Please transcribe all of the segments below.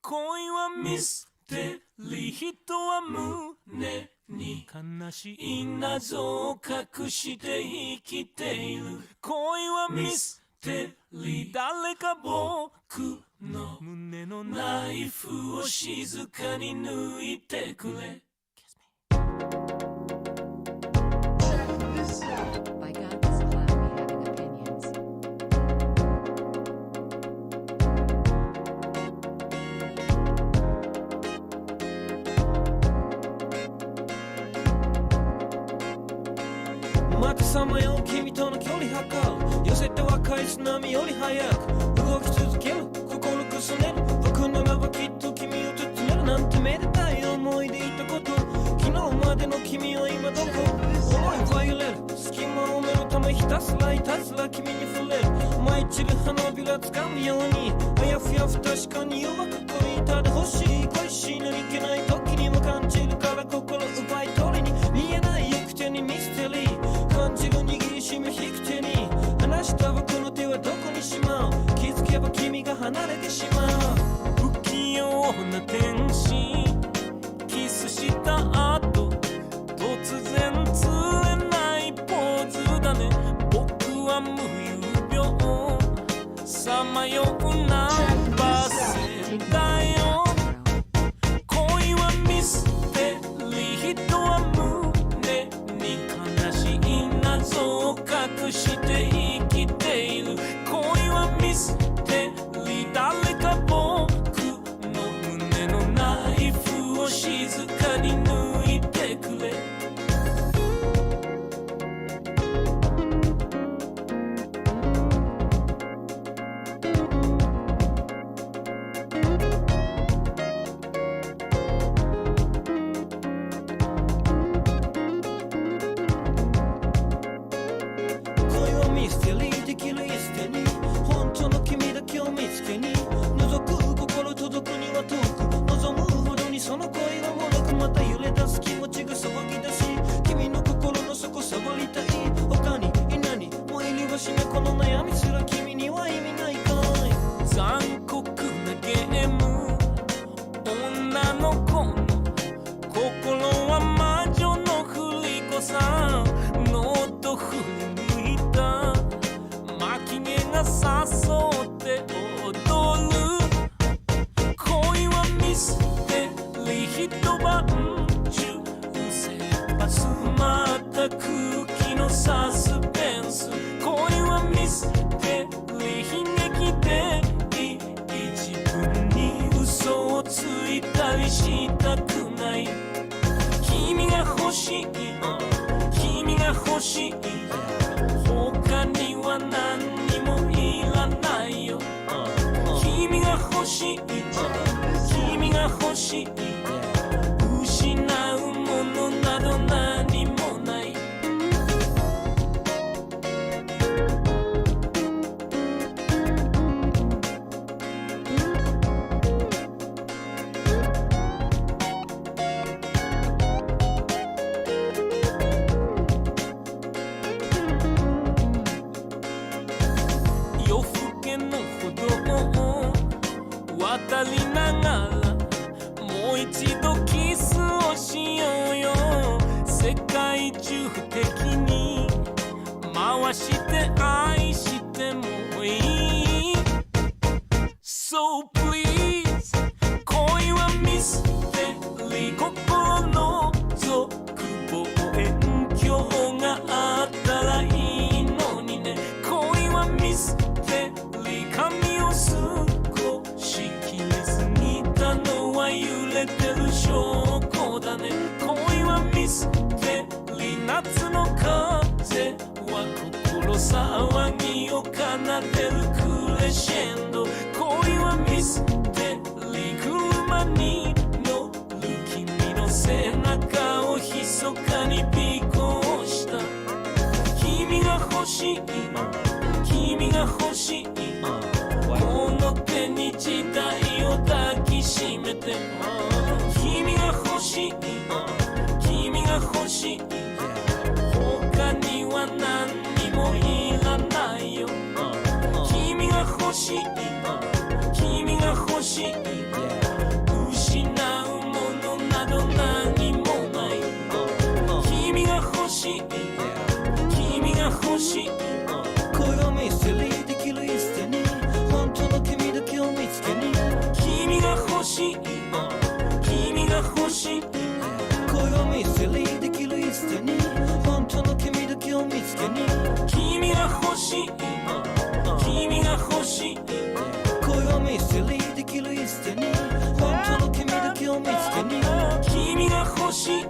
恋はミステリー、人は胸に悲しい謎を隠して生きている。恋はミステリー、誰か僕の胸のナイフを静かに抜いてくれ。またさまよう君との距離測る。寄せて若い津波より早く動き続ける。心くすねる。僕ならばきっと君を包めるなんてめでたい思いでいたこと。昨日までの君は今どこ。思いは揺れる。隙間を埋めるためひたすらいたずら君に触れる。舞い散る花びら掴むようにあやふや不確かに弱く恋たで欲しい恋しいのにいけない時にも感じるから心奪い取りに見えない行く手にミステリー感じる握りしめ引く手に離した僕の手はどこにしまう。気づけば君が離れてしまう。不器用な天使キスした後突然釣れないポーズだね。僕は無遊病さまようナンバー線だよ。恋はミステリー、人は胸に悲しい謎を隠して生きている。恋はミステリー、誰か僕の胸のナイフを静かに抜いてくれ。ミステリーできるイステに本当の君だけを見つけに覗く心届くには遠く望むほどにその恋はもろくまた揺れ出す気持ちが騒ぎ出し君の心の底触りたい。他に何もいりはしないこの悩みすら君には意味ないかい。残酷なゲーム女の子の心は魔女の振り子さんノート振り向いた巻き毛が誘って踊る。恋はミステリー、一晩中切羽詰まった空気のサスペンス。恋はミステリー、悲劇的自分に嘘をついたりしたくない。君が欲しい君が欲しい他には何にもいらないよ。君が欲しい君が欲しい失うものなど何もない。夜更けの歩道を渡りながらもう一度キスをしようよ。世界中不敵に回して愛してもいい。 So please 恋はミステリー、心のぞく望遠鏡があったらいいのにね。恋はミステリー、髪を少し切りすぎたのは揺れてる証拠だね。恋はミステリー、夏の風は心騒ぎを奏でるクレッシェンド。恋はミステリー、車に乗る君の背中を密かに尾行した。君が欲しい君が欲しいこの手に時代を抱きしめて。君が欲しい君が欲しい他には何にもいらないよ。君が欲しい君が欲しいしい恋はミステリーできるイステに本当の君だけを見つけに君が欲しい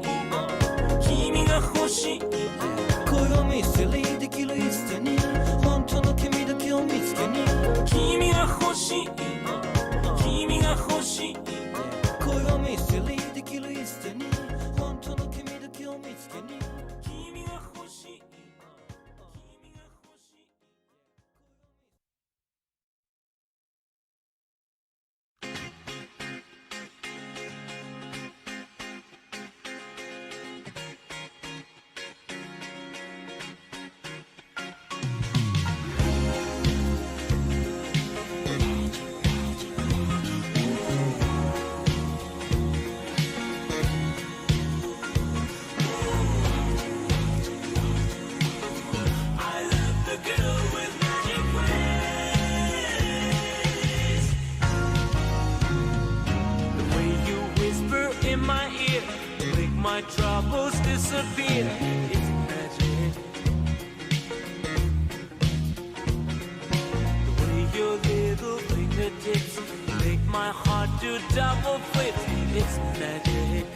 君が欲しい恋はミステリーできるイステに本当の君だけを見つけに君が欲しい君が欲しい恋はミステリーできるイステに本当の君だけを見つけに君が欲しい君が欲しいMy troubles disappear. It's magic. The way your little fingertips make my heart do double flips. It's magic.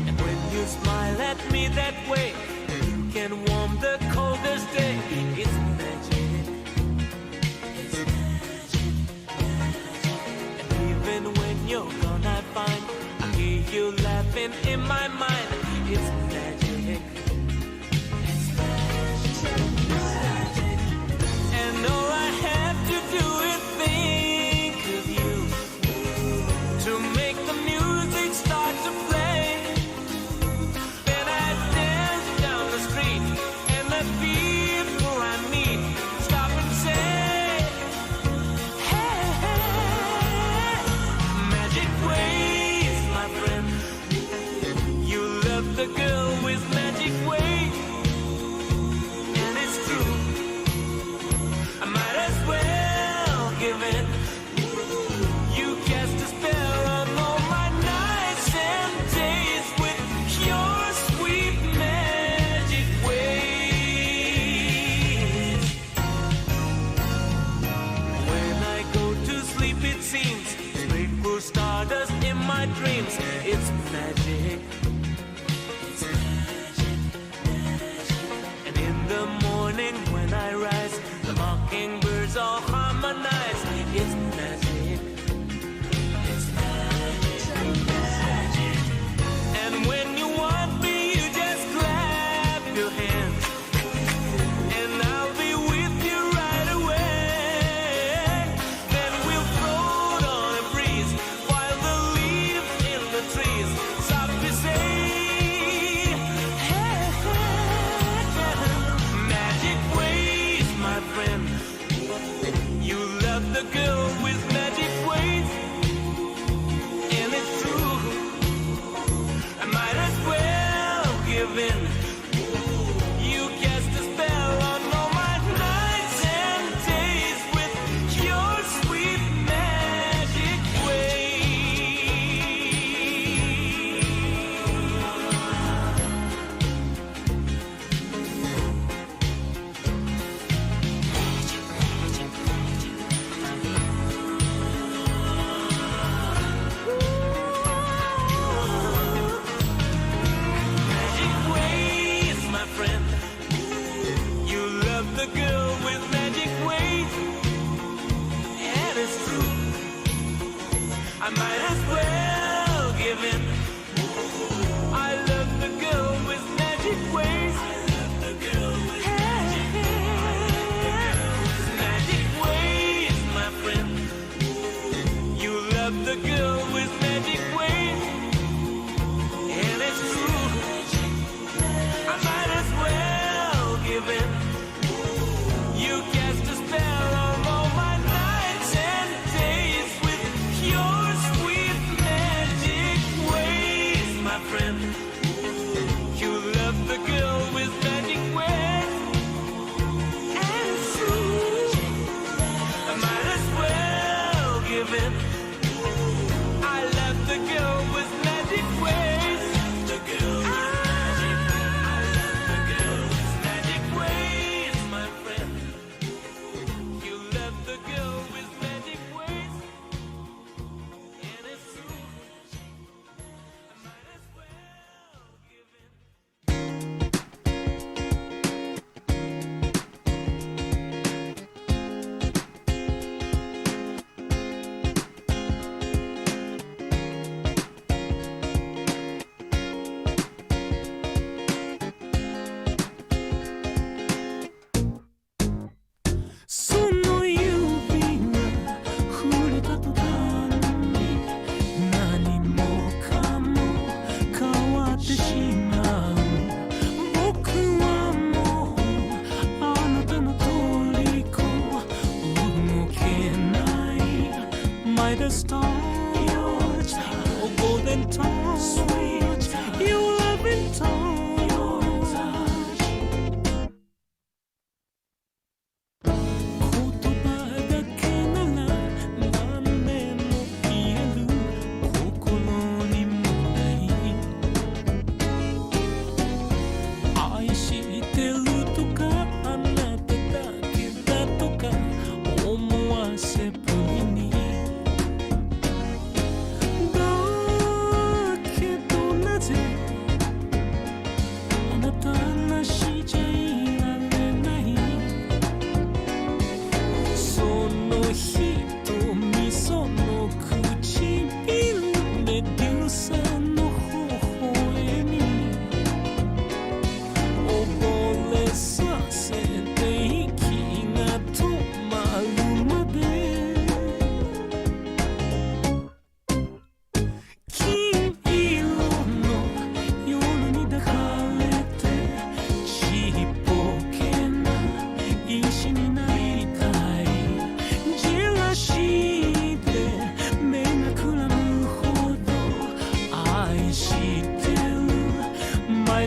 And when you smile at me that way, you can warm the coldest day. It's magic. It's magic. And even when you're gone, I find I hear you laughing in my mind. It's magic. It's magic. And all I have to do is think of you to make the music start to play. Then I dance down the street and the people I meet stop and say, hey, hey, magic ways, my friend. You love the girl with magic ways, and it's true. I might as well give in. You cast a spell on all my nights and days with your sweet magic ways. When I go to sleep, it seems rainbow stardust in my dreams. It's magic. It's magic, magic. And in the morning when I rise, the mockingbirds all harmonize. It's magic. It's magic, magic. And when you want me, you just clap your hands, and I'll be with you right away. Then we'll float on a breeze while the leaves in the trees softly say, hey, hey, magic ways, my friend. You love the girl with magic ways, and it's true. I might as well give in. You cast a spell on all my nights and days with your sweet magic ways.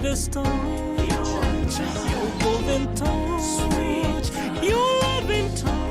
Midas touch, your golden touch, your loving touch.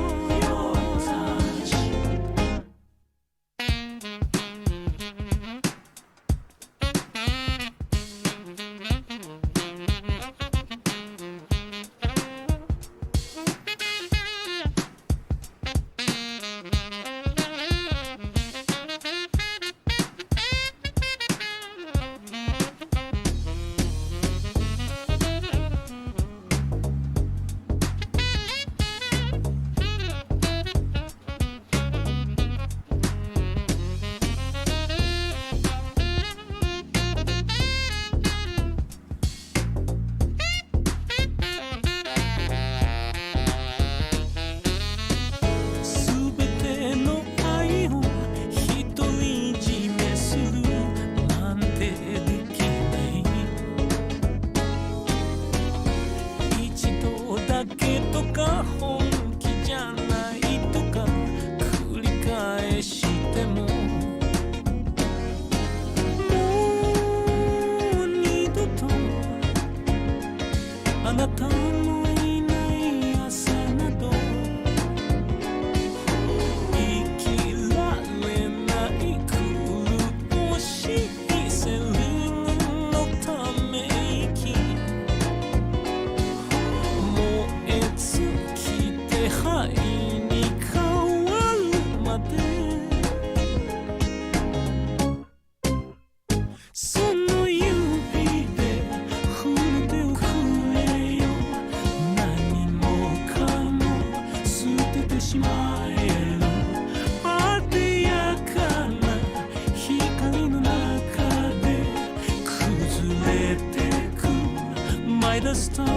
Midas touch,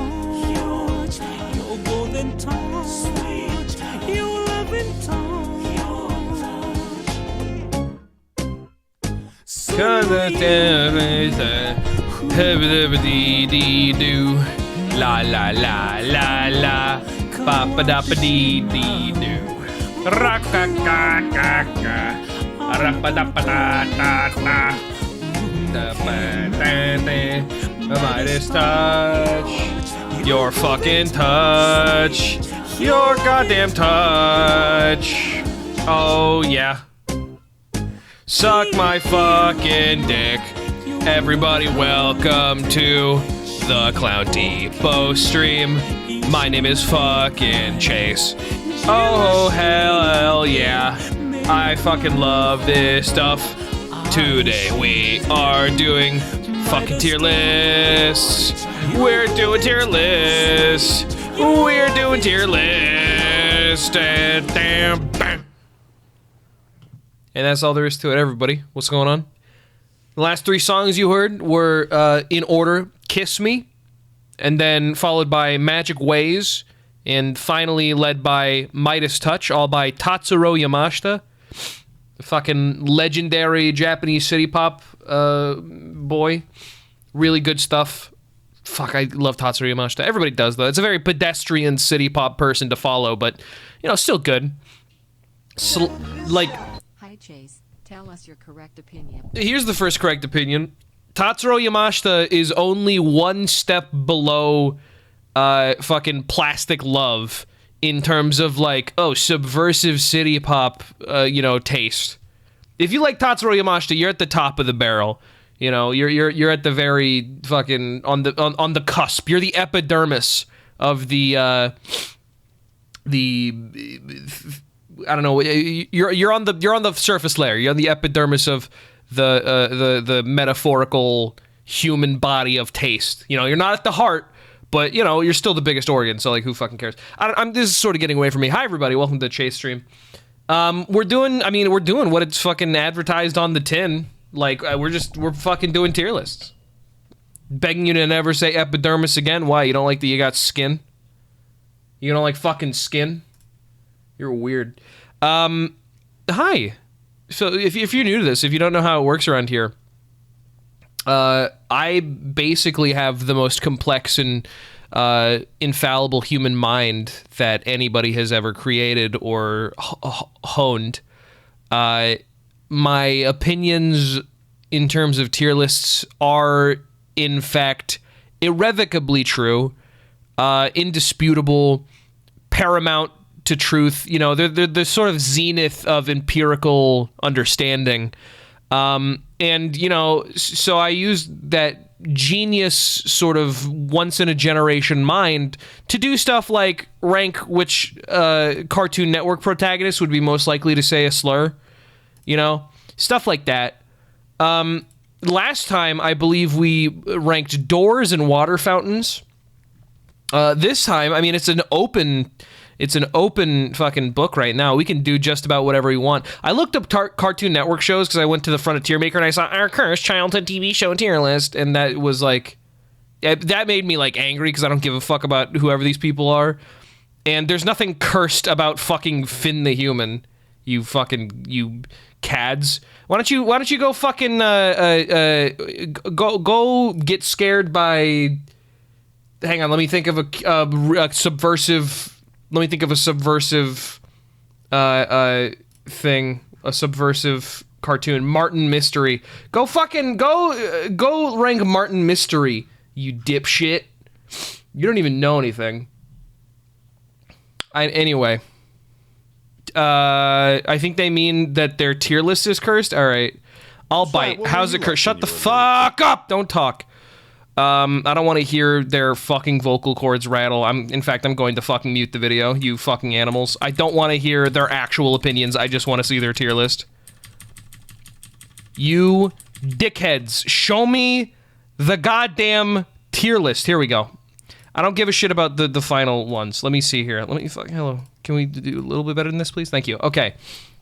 your golden touch, your loving touch. La la la la la, ba ba da ba dee dee do, raka ka ka ka, rapa da ba da da da, da ba da da. Midas touch, your fucking touch, your goddamn touch. Oh yeah. Suck my fucking dick. Everybody, welcome to the Clown Depot stream. My name is fucking Chase. Oh hell yeah. I fucking love this stuff. Today we are doing fucking tier lists. We're doing tier lists. We're doing tier lists. And that's all there is to it, everybody. What's going on? The last three songs you heard were in order: Kiss Me, and then followed by Magic Ways, and finally led by Midas Touch, all by Tatsuro Yamashita, the fucking legendary Japanese city pop boy. Really good stuff. Fuck, I love Tatsuro Yamashita. Everybody does, though. It's a very pedestrian city pop person to follow, but, you know, still good. Hi, Chase. Tell us your correct opinion. Here's the first correct opinion. Tatsuro Yamashita is only one step below fucking Plastic Love in terms of, like, subversive city pop, taste. If you like Tatsuro Yamashita, you're at the top of the barrel. You know, you're at the very fucking on the cusp. You're the epidermis of the I don't know. You're on the surface layer. You're on the epidermis of the metaphorical human body of taste. You know, you're not at the heart, but you know, you're still the biggest organ. So like, who fucking cares? This is sort of getting away from me. Hi everybody, welcome to the Chase stream. We're doing what it's fucking advertised on the tin. Like, we're fucking doing tier lists. Begging you to never say epidermis again. Why? You don't like that you got skin? You don't like fucking skin? You're weird. Hi. So if you're new to this, if you don't know how it works around here, I basically have the most complex and infallible human mind that anybody has ever created or honed. My opinions in terms of tier lists are, in fact, irrevocably true, indisputable, paramount to truth. You know, they're the sort of zenith of empirical understanding. And, you know, so I used that genius sort of once-in-a-generation mind to do stuff like rank which Cartoon Network protagonist would be most likely to say a slur. You know? Stuff like that. Last time, I believe we ranked doors and water fountains. This time, I mean, it's an open fucking book right now. We can do just about whatever we want. I looked up Cartoon Network shows because I went to the front of Tier Maker and I saw our cursed childhood TV show tier list, and that was like, that made me like angry because I don't give a fuck about whoever these people are. And there's nothing cursed about fucking Finn the Human. You cads. Why don't you go fucking go get scared by? Hang on, let me think of a subversive. Let me think of a subversive thing. A subversive cartoon. Martin Mystery. Go rank Martin Mystery, you dipshit. You don't even know anything. Anyway. I think they mean that their tier list is cursed. All right. I'll bite. How's it cursed? Shut the fuck up. Don't talk. I don't want to hear their fucking vocal cords rattle. In fact, I'm going to fucking mute the video, you fucking animals. I don't want to hear their actual opinions. I just want to see their tier list. You dickheads, show me the goddamn tier list. Here we go. I don't give a shit about the final ones. Let me see here. Hello. Can we do a little bit better than this, please? Thank you. Okay.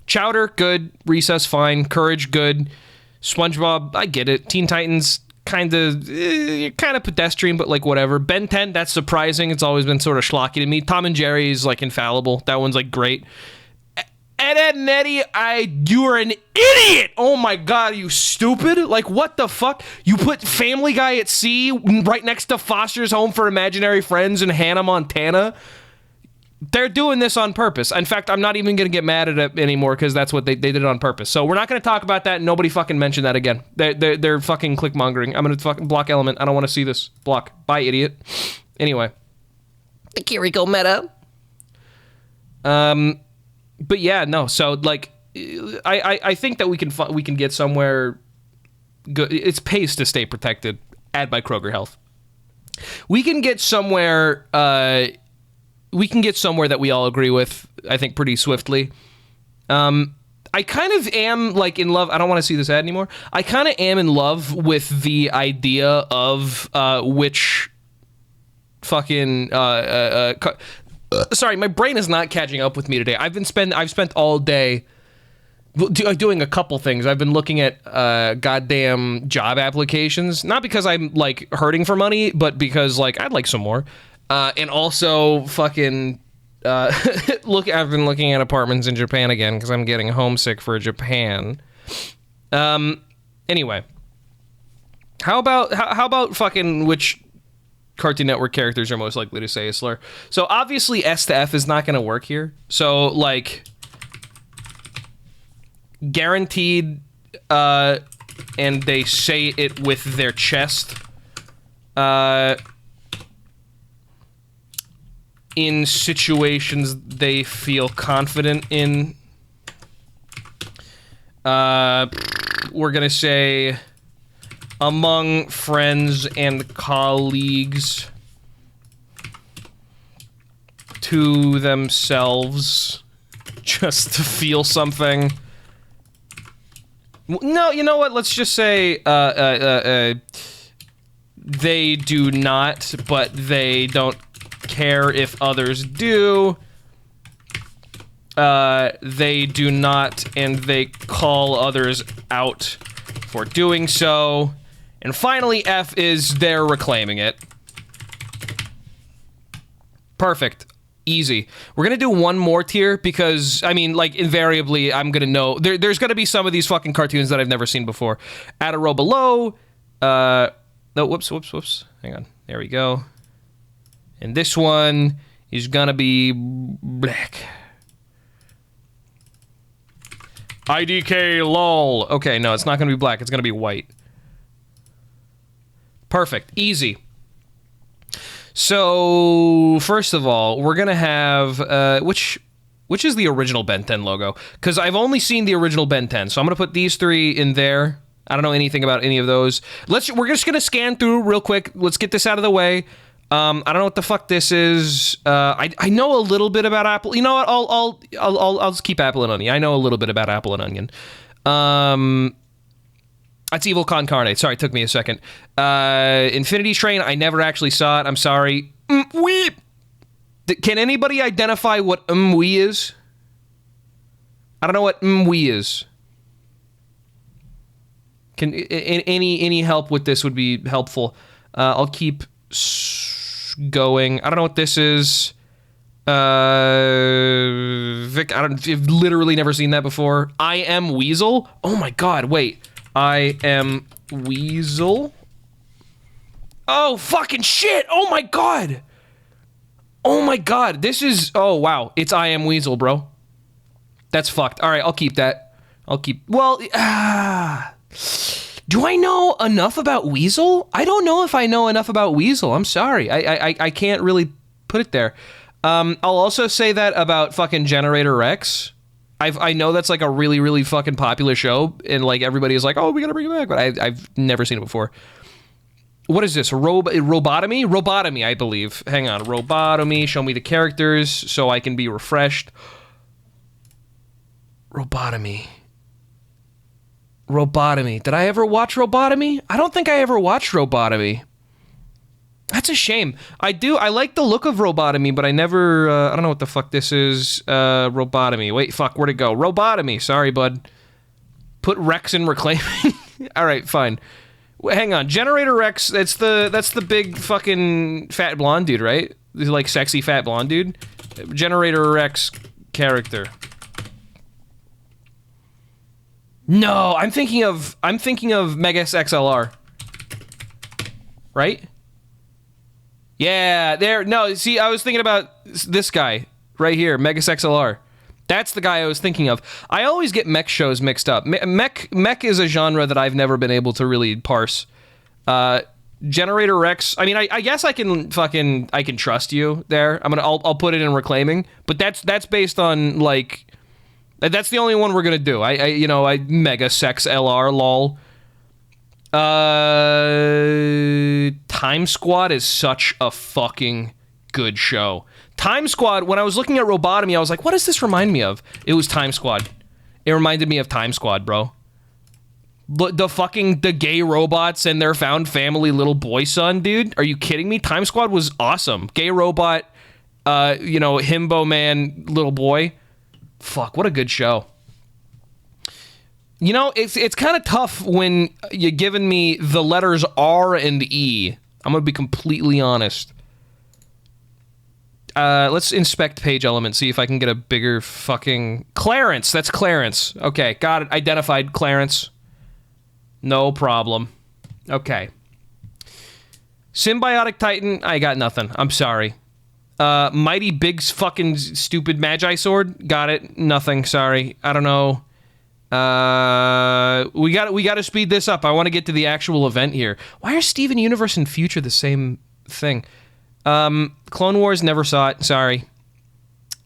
Chowder, good. Recess, fine. Courage, good. SpongeBob, I get it. Teen Titans, kind of pedestrian, but like whatever. Ben 10, that's surprising. It's always been sort of schlocky to me. Tom and Jerry is like infallible. That one's like great. Ed and Eddie, you're an idiot. Oh my God, you stupid. Like, what the fuck? You put Family Guy at sea right next to Foster's Home for Imaginary Friends and Hannah Montana. They're doing this on purpose. In fact, I'm not even going to get mad at it anymore because that's what they did it on purpose. So we're not going to talk about that. Nobody fucking mention that again. They're fucking clickmongering. I'm going to fucking block Element. I don't want to see this. Block. Bye, idiot. Anyway. The Kiriko meta. But yeah, no. So like, I think that we can get somewhere good. It's pays to stay protected. Ad by Kroger Health. We can get somewhere. We can get somewhere that we all agree with, I think, pretty swiftly. I kind of am, like, in love. I don't want to see this ad anymore. I kind of am in love with the idea of which fucking... sorry, my brain is not catching up with me today. I've spent all day doing a couple things. I've been looking at goddamn job applications. Not because I'm, like, hurting for money, but because, like, I'd like some more. And also fucking I've been looking at apartments in Japan again because I'm getting homesick for Japan. Anyway, how about fucking which Cartoon Network characters are most likely to say a slur? So obviously S to F is not going to work here. So like guaranteed, and they say it with their chest. In situations they feel confident in. We're gonna say among friends and colleagues to themselves just to feel something. No, you know what? Let's just say they do not, but they don't care if others do. They do not, and they call others out for doing so. And finally, F is they're reclaiming it. Perfect. Easy. We're gonna do one more tier because, I mean, like, invariably, I'm gonna know. There's gonna be some of these fucking cartoons that I've never seen before. Add a row below. No, whoops. Hang on. There we go. And this one is gonna be black. IDK lol. Okay, no, it's not gonna be black. It's gonna be white. Perfect. Easy. So first of all, we're gonna have which is the original Ben 10 logo? Because I've only seen the original Ben 10, so I'm gonna put these three in there. I don't know anything about any of those. We're just gonna scan through real quick. Let's get this out of the way. I don't know what the fuck this is. I know a little bit about Apple. You know what? I'll just keep Apple and Onion. I know a little bit about Apple and Onion. That's Evil Con Carne. Sorry, it took me a second. Infinity Train, I never actually saw it. I'm sorry. Weep. Can anybody identify what we is? I don't know what we is. Can any help with this would be helpful. I'll keep going. I don't know what this is. Vic, I've literally never seen that before. I Am Weasel? Oh my god, wait. I Am Weasel? Oh, fucking shit! Oh my god! Oh my god, this is... Oh, wow. It's I Am Weasel, bro. That's fucked. Alright, I'll keep that. Well, do I know enough about Weasel? I don't know if I know enough about Weasel. I'm sorry. I can't really put it there. I'll also say that about fucking Generator Rex. I know that's like a really, really fucking popular show, and like everybody is like, oh, we gotta bring it back, but I've never seen it before. What is this? Robotomy? Robotomy, I believe. Hang on. Robotomy. Show me the characters so I can be refreshed. Robotomy. Did I ever watch Robotomy? I don't think I ever watched Robotomy. That's a shame. I like the look of Robotomy, but I never, I don't know what the fuck this is. Robotomy. Wait, fuck, where'd it go? Robotomy. Sorry, bud. Put Rex in reclaiming. All right, fine. Hang on. Generator Rex, that's the big fucking fat blonde dude, right? The, like, sexy fat blonde dude. Generator Rex character. No, I'm thinking of Megas XLR. Right? Yeah, there. No, see, I was thinking about this guy right here, Megas XLR. That's the guy I was thinking of. I always get mech shows mixed up. Mech is a genre that I've never been able to really parse. Generator Rex. I mean, I guess I can trust you there. I'll put it in reclaiming, but that's based on like. That's the only one we're gonna do. I Mega Sex LR lol. Time Squad is such a fucking good show. Time Squad. When I was looking at Robotomy, I was like, what does this remind me of? It was Time Squad. It reminded me of Time Squad, bro. The gay robots and their found family little boy son, dude. Are you kidding me? Time Squad was awesome. Gay robot, himbo man, little boy. Fuck, what a good show. You know, it's kind of tough when you're giving me the letters R and E. I'm going to be completely honest. Let's inspect page element, see if I can get a bigger fucking... Clarence, that's Clarence. Okay, got it. Identified Clarence. No problem. Okay. Symbiotic Titan, I got nothing. I'm sorry. Mighty Big fucking stupid Magi Sword, got it. Nothing, sorry. I don't know. We got to speed this up. I want to get to the actual event here. Why are Steven Universe and Future the same thing? Clone Wars, never saw it. Sorry.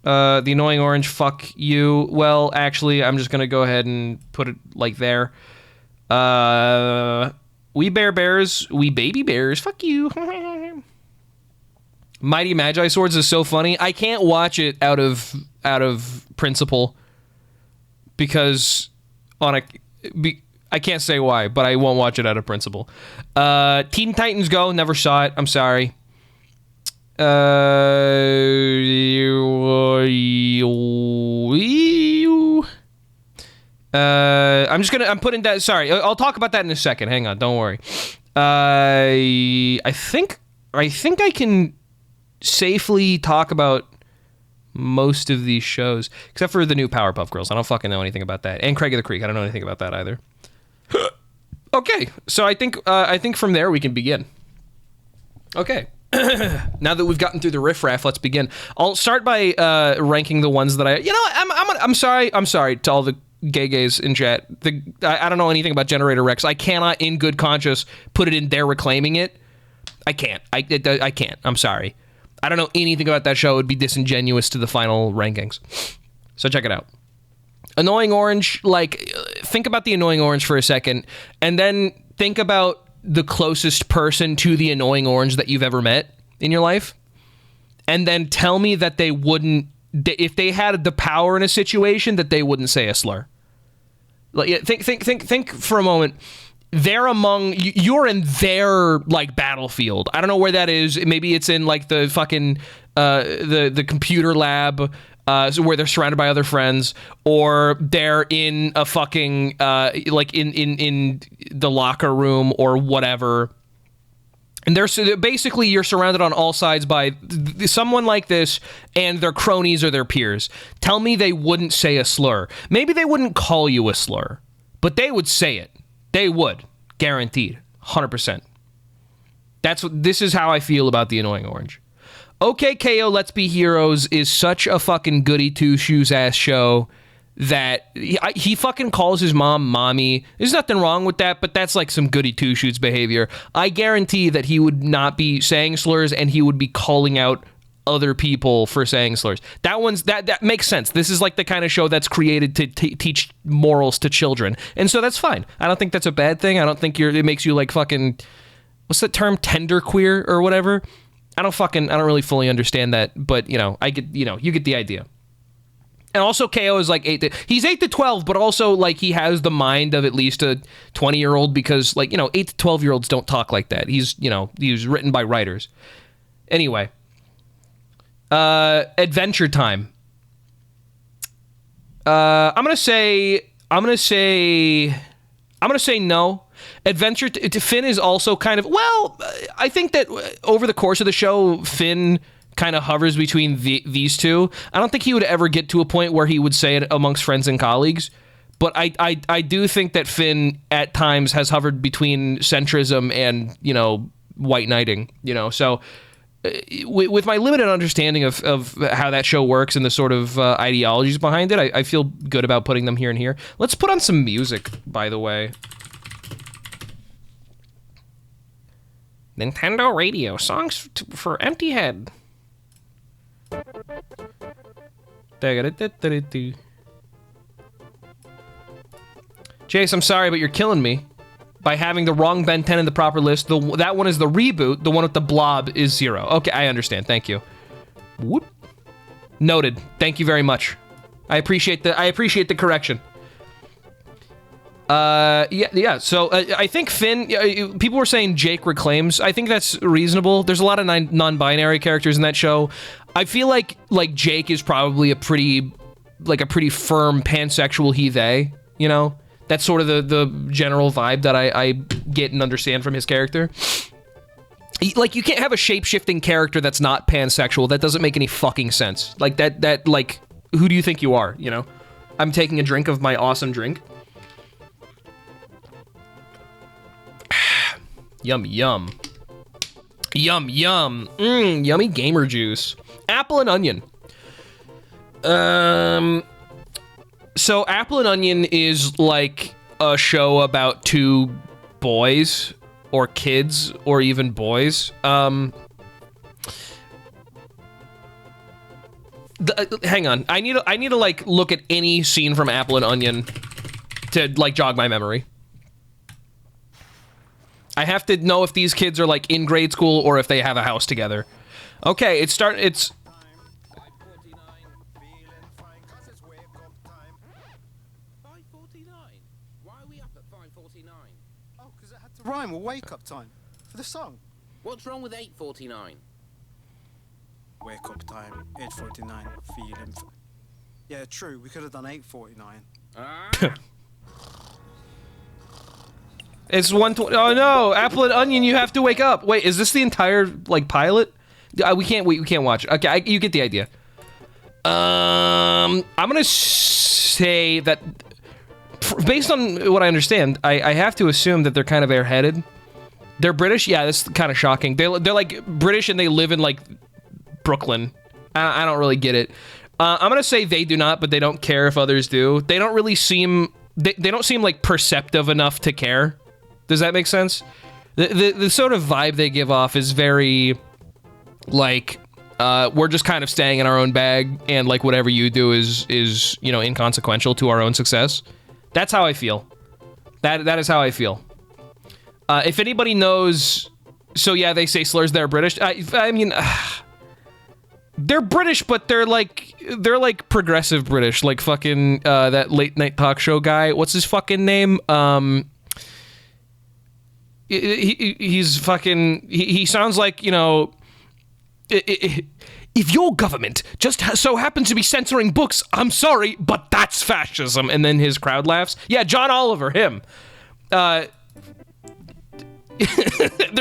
The Annoying Orange, fuck you. Well, actually, I'm just gonna go ahead and put it like there. We Bears, we Baby Bears, fuck you. Mighty Magi Swords is so funny. I can't watch it out of principle because I can't say why, but I won't watch it out of principle. Teen Titans Go, never saw it. I'm sorry. I'm putting that. Sorry, I'll talk about that in a second. Hang on, don't worry. I think I can safely talk about most of these shows, except for the new Powerpuff Girls. I don't fucking know anything about that. And Craig of the Creek. I don't know anything about that either. Okay, so I think from there we can begin. Okay. Now that we've gotten through the riffraff, let's begin. I'll start by ranking the ones that I'm sorry to all the gays in chat. I don't know anything about Generator Rex. I cannot, in good conscience, put it in there reclaiming it. I can't. I can't. I'm sorry. I don't know anything about that show. It would be disingenuous to the final rankings. So check it out. Annoying Orange, like, think about the Annoying Orange for a second, and then think about the closest person to the Annoying Orange that you've ever met in your life, and then tell me that they wouldn't, if they had the power in a situation, that they wouldn't say a slur. Like, think for a moment. They're among, you're in their, like, battlefield. I don't know where that is. Maybe it's in, like, the fucking the computer lab, so where they're surrounded by other friends, or they're in a fucking like in the locker room or whatever. And they're basically, you're surrounded on all sides by someone like this and their cronies or their peers. Tell me they wouldn't say a slur. Maybe they wouldn't call you a slur, but they would say it. They would, guaranteed, 100%. This is how I feel about the Annoying Orange. OK KO Let's Be Heroes is such a fucking goody two shoes ass show that he fucking calls his mom mommy. There's nothing wrong with that, but that's like some goody two shoes behavior. I guarantee that he would not be saying slurs, and he would be calling out other people for saying slurs. That makes sense. This is like the kind of show that's created to teach morals to children, and so that's fine. I don't think that's a bad thing. I don't think it makes you like fucking, what's that term, tender queer or whatever. I don't really fully understand that, but I get, you get the idea. And also KO is like he's 8 to 12, but also like he has the mind of at least a 20-year-old, because 8 to 12-year-olds don't talk like that. He's written by writers. Anyway, Adventure Time. I'm gonna say no. Adventure to Finn is also kind of, well, I think that over the course of the show, Finn kind of hovers between these two. I don't think he would ever get to a point where he would say it amongst friends and colleagues, but I do think that Finn at times has hovered between centrism and white knighting. So with my limited understanding of how that show works and the sort of ideologies behind it, I feel good about putting them here and here. Let's put on some music, by the way. Nintendo Radio, songs for empty head. Chase, I'm sorry, but you're killing me by having the wrong Ben 10 in the proper list. That one is the reboot. The one with the blob is 0. Okay, I understand. Thank you. Whoop. Noted. Thank you very much. I appreciate the correction. Yeah. So I think Finn. People were saying Jake reclaims. I think that's reasonable. There's a lot of non-binary characters in that show. I feel like Jake is probably a pretty firm pansexual he/they. That's sort of the general vibe that I get and understand from his character. Like, you can't have a shape-shifting character that's not pansexual. That doesn't make any fucking sense. Like that. Like, who do you think you are? I'm taking a drink of my awesome drink. Yum, yum. Yum, yum. Yummy gamer juice. Apple and Onion. So Apple and Onion is like a show about two boys, or kids, or even boys. Hang on. I need to like look at any scene from Apple and Onion to like jog my memory. I have to know if these kids are like in grade school or if they have a house together. Okay, it's 5:49, feeling fine 'cause it's wake up time. 5:49? Why are we up at 5:49? Oh, because it had to rhyme with wake up time for the song. What's wrong with 8:49? Wake up time, 8:49, feeling fine. Yeah, true, we could have done 8:49. It's 1:20. Oh no, Apple and Onion, you have to wake up. Wait, is this the entire like pilot? We can't watch it. Okay, you get the idea. I'm gonna say that based on what I understand, I have to assume that they're kind of airheaded. They're British. Yeah, that's kind of shocking. They're like British and they live in like Brooklyn. I don't really get it. I'm gonna say they do not, but they don't care if others do. They don't really seem. They don't seem like perceptive enough to care. Does that make sense? The sort of vibe they give off is very like we're just kind of staying in our own bag, and like whatever you do is you know, inconsequential to our own success. That's how I feel. That is how I feel. If anybody knows, so yeah, they say slurs. They're British. I mean, they're British, but they're like progressive British, like fucking that late night talk show guy. What's his fucking name? He's fucking. He sounds like, you know. If your government just so happens to be censoring books, I'm sorry, but that's fascism. And then his crowd laughs. Yeah, John Oliver, him. They're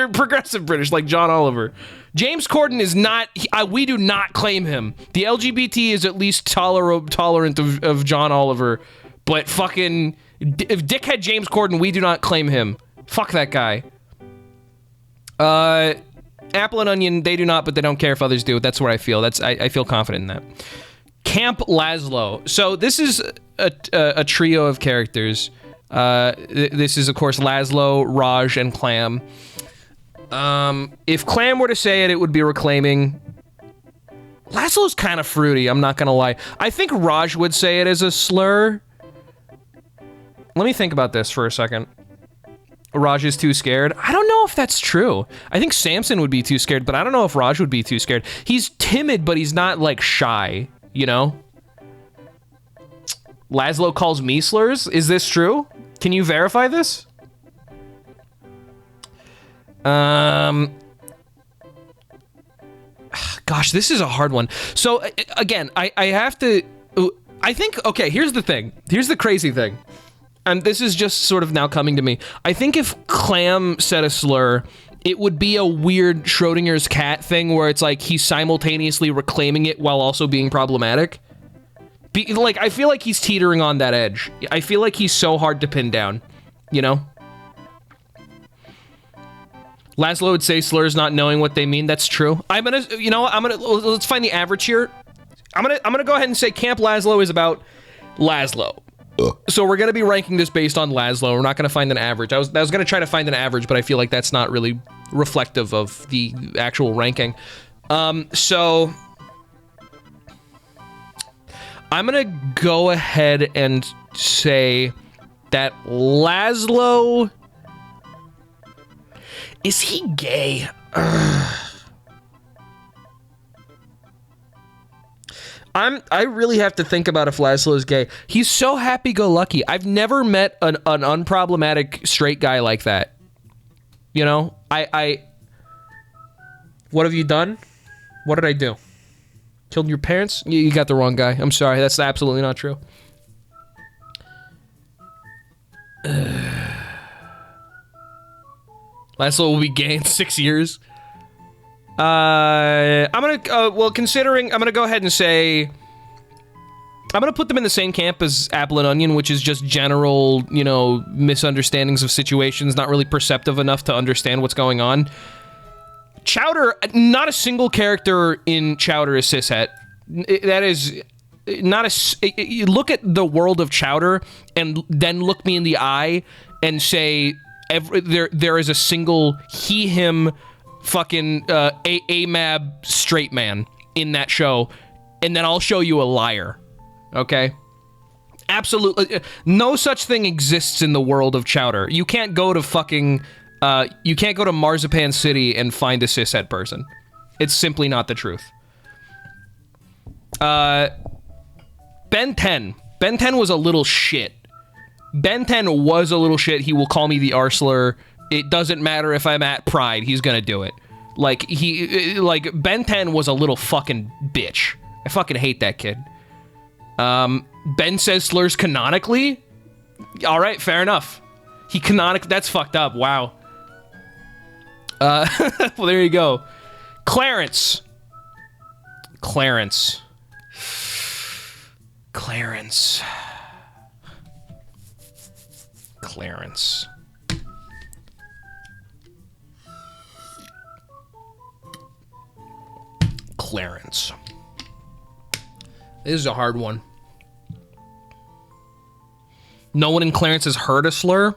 progressive British, like John Oliver. James Corden is not. We do not claim him. The LGBT is at least tolerant of John Oliver, but fucking if dickhead James Corden, we do not claim him. Fuck that guy. Apple and Onion, they do not, but they don't care if others do. That's where I feel. I feel confident in that. Camp Laszlo. So this is a trio of characters. This is, of course, Laszlo, Raj, and Clam. If Clam were to say it, it would be reclaiming. Laszlo's kind of fruity, I'm not gonna lie. I think Raj would say it as a slur. Let me think about this for a second. Raj is too scared. I don't know if that's true. I think Samson would be too scared, but I don't know if Raj would be too scared. He's timid, but he's not, like, shy, you know? Laszlo calls me slurs? Is this true? Can you verify this? Gosh, this is a hard one. So, again, I have to... I think... Okay, here's the thing. Here's the crazy thing. And this is just sort of now coming to me. I think if Clam said a slur, it would be a weird Schrodinger's cat thing where it's like he's simultaneously reclaiming it while also being problematic. Like, I feel like he's teetering on that edge. I feel like he's so hard to pin down, you know? Laszlo would say slurs not knowing what they mean. That's true. Let's find the average here. I'm gonna go ahead and say Camp Laszlo is about Laszlo. So we're going to be ranking this based on Laszlo. We're not going to find an average. I was going to try to find an average, but I feel like that's not really reflective of the actual ranking. So I'm going to go ahead and say that Laszlo... Is he gay? I really have to think about if Laszlo is gay. He's so happy-go-lucky. I've never met an unproblematic straight guy like that. You know? What have you done? What did I do? Killed your parents? You got the wrong guy. I'm sorry. That's absolutely not true. Laszlo will be gay in 6 years. I'm gonna go ahead and say I'm gonna put them in the same camp as Apple and Onion, which is just general, you know, misunderstandings of situations, not really perceptive enough to understand what's going on. Chowder, not a single character in Chowder is cishet. That is not a... Look at the world of Chowder and then look me in the eye and say there is a single he, him... fucking AMAB straight man in that show, and then I'll show you a liar. Okay? Absolutely. No such thing exists in the world of Chowder. You can't go to fucking... you can't go to Marzipan City and find a cishet person. It's simply not the truth. Ben 10. Ben 10 was a little shit. Ben 10 was a little shit. He will call me the R-slur. It doesn't matter if I'm at Pride, he's gonna do it. Like, Ben 10 was a little fucking bitch. I fucking hate that kid. Ben says slurs canonically? Alright, fair enough. That's fucked up, wow. Well, there you go. Clarence. Clarence. This is a hard one. No one in Clarence has heard a slur?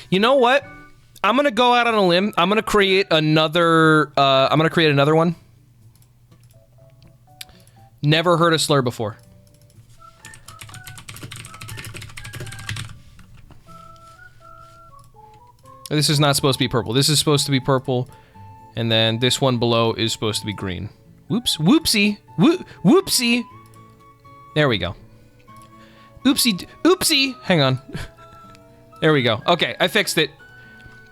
You know what? I'm gonna go out on a limb. I'm gonna create another one. Never heard a slur before. This is not supposed to be purple. This is supposed to be purple. And then this one below is supposed to be green. Whoops. Whoopsie. Whoopsie. There we go. Oopsie. Oopsie. Hang on. There we go. Okay, I fixed it.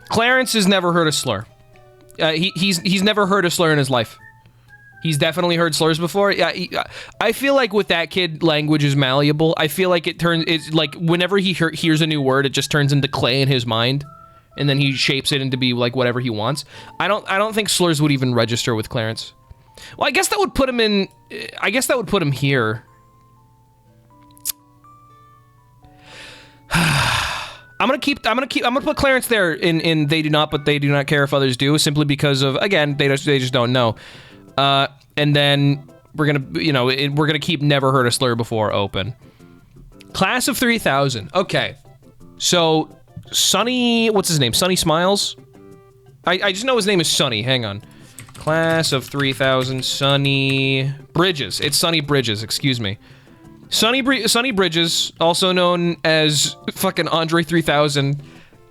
Clarence has never heard a slur. He's never heard a slur in his life. He's definitely heard slurs before. Yeah, I feel like with that kid, language is malleable. I feel like it's like whenever he hears a new word, it just turns into clay in his mind. And then he shapes it into be like whatever he wants. I don't think slurs would even register with Clarence. Well, I guess that would put him in. I guess that would put him here. I'm gonna put Clarence there in they do not, but they do not care if others do, simply because of, again, they just don't know. And then we're gonna keep never heard a slur before open. Class of 3000. Okay, so. Sonny, what's his name? Sonny Smiles? I just know his name is Sonny. Hang on. Class of 3000, Sonny Bridges. It's Sonny Bridges, excuse me. Sonny Bridges, also known as fucking Andre 3000.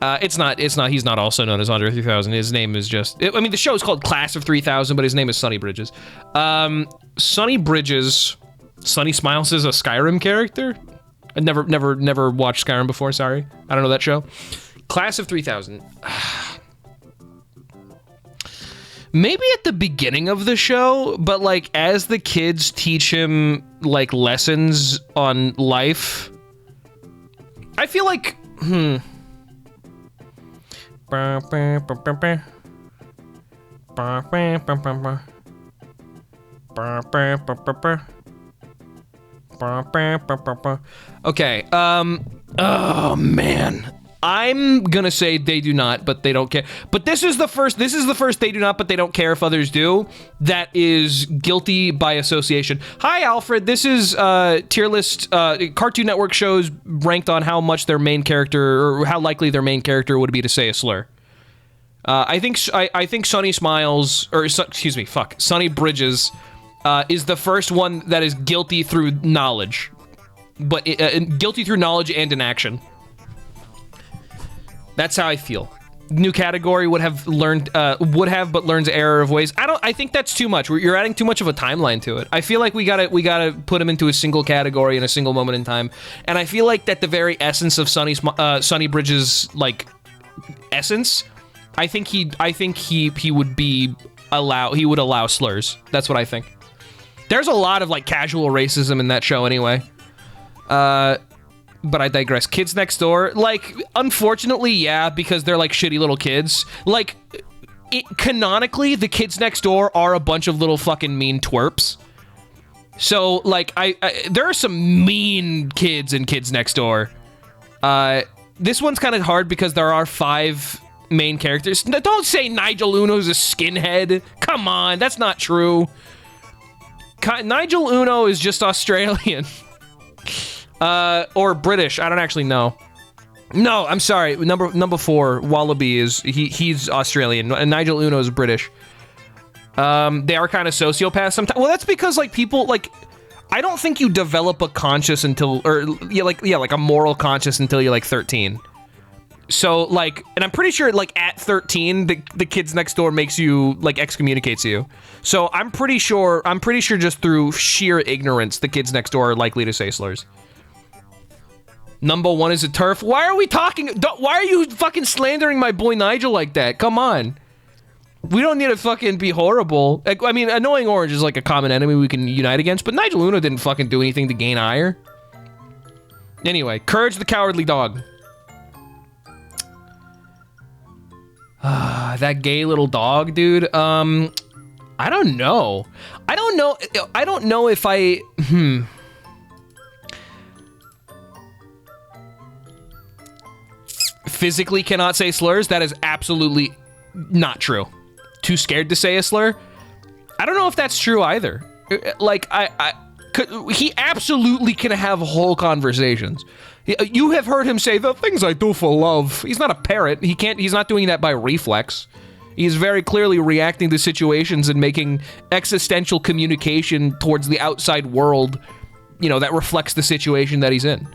It's not, he's not also known as Andre 3000. His name is just, I mean, the show is called Class of 3000, but his name is Sonny Bridges. Sonny Bridges, Sonny Smiles is a Skyrim character? I never watched Skyrim before, sorry. I don't know that show. Class of 3000. Maybe at the beginning of the show, but like as the kids teach him like lessons on life, I feel like, Okay, oh man. I'm gonna say they do not, but they don't care. But this is the first they do not, but they don't care if others do. That is guilty by association. Hi, Alfred. This is tier list Cartoon Network shows ranked on how much their main character, or how likely their main character would be to say a slur. I think Sonny Smiles, or excuse me, Sonny Bridges is the first one that is guilty through knowledge. But guilty through knowledge and inaction. That's how I feel. New category would have, but learns error of ways. I think that's too much. You're adding too much of a timeline to it. I feel like we gotta put him into a single category in a single moment in time. And I feel like that the very essence of Sonny Bridges' like essence, I think he would allow slurs. That's what I think. There's a lot of like casual racism in that show anyway. But I digress. Kids Next Door, like, unfortunately, yeah, because they're like shitty little kids. Like, canonically, the Kids Next Door are a bunch of little fucking mean twerps. So, like, there are some mean kids in Kids Next Door. This one's kind of hard because there are 5 main characters. Don't say Nigel Uno's a skinhead. Come on, that's not true. Nigel Uno is just Australian. Or British. I don't actually know. No, I'm sorry. Number 4, Wallaby he's Australian, and Nigel Uno is British. They are kind of sociopaths sometimes. Well, that's because like people like, I don't think you develop a conscience until, or like a moral conscience until you're like 13. So like, and I'm pretty sure like at 13, the Kids Next Door makes you like excommunicates you. So I'm pretty sure just through sheer ignorance, the Kids Next Door are likely to say slurs. Number 1 is a turf. Why are we talking? Why are you fucking slandering my boy Nigel like that? Come on. We don't need to fucking be horrible. I mean, Annoying Orange is like a common enemy we can unite against, but Nigel Uno didn't fucking do anything to gain ire. Anyway, Courage the Cowardly Dog. That gay little dog, dude. I don't know. I don't know if I... Physically cannot say slurs. That is absolutely not true. Too scared to say a slur? I don't know if that's true either. Like, he absolutely can have whole conversations. You have heard him say, the things I do for love. He's not a parrot. He's not doing that by reflex. He's very clearly reacting to situations and making existential communication towards the outside world, you know, that reflects the situation that he's in.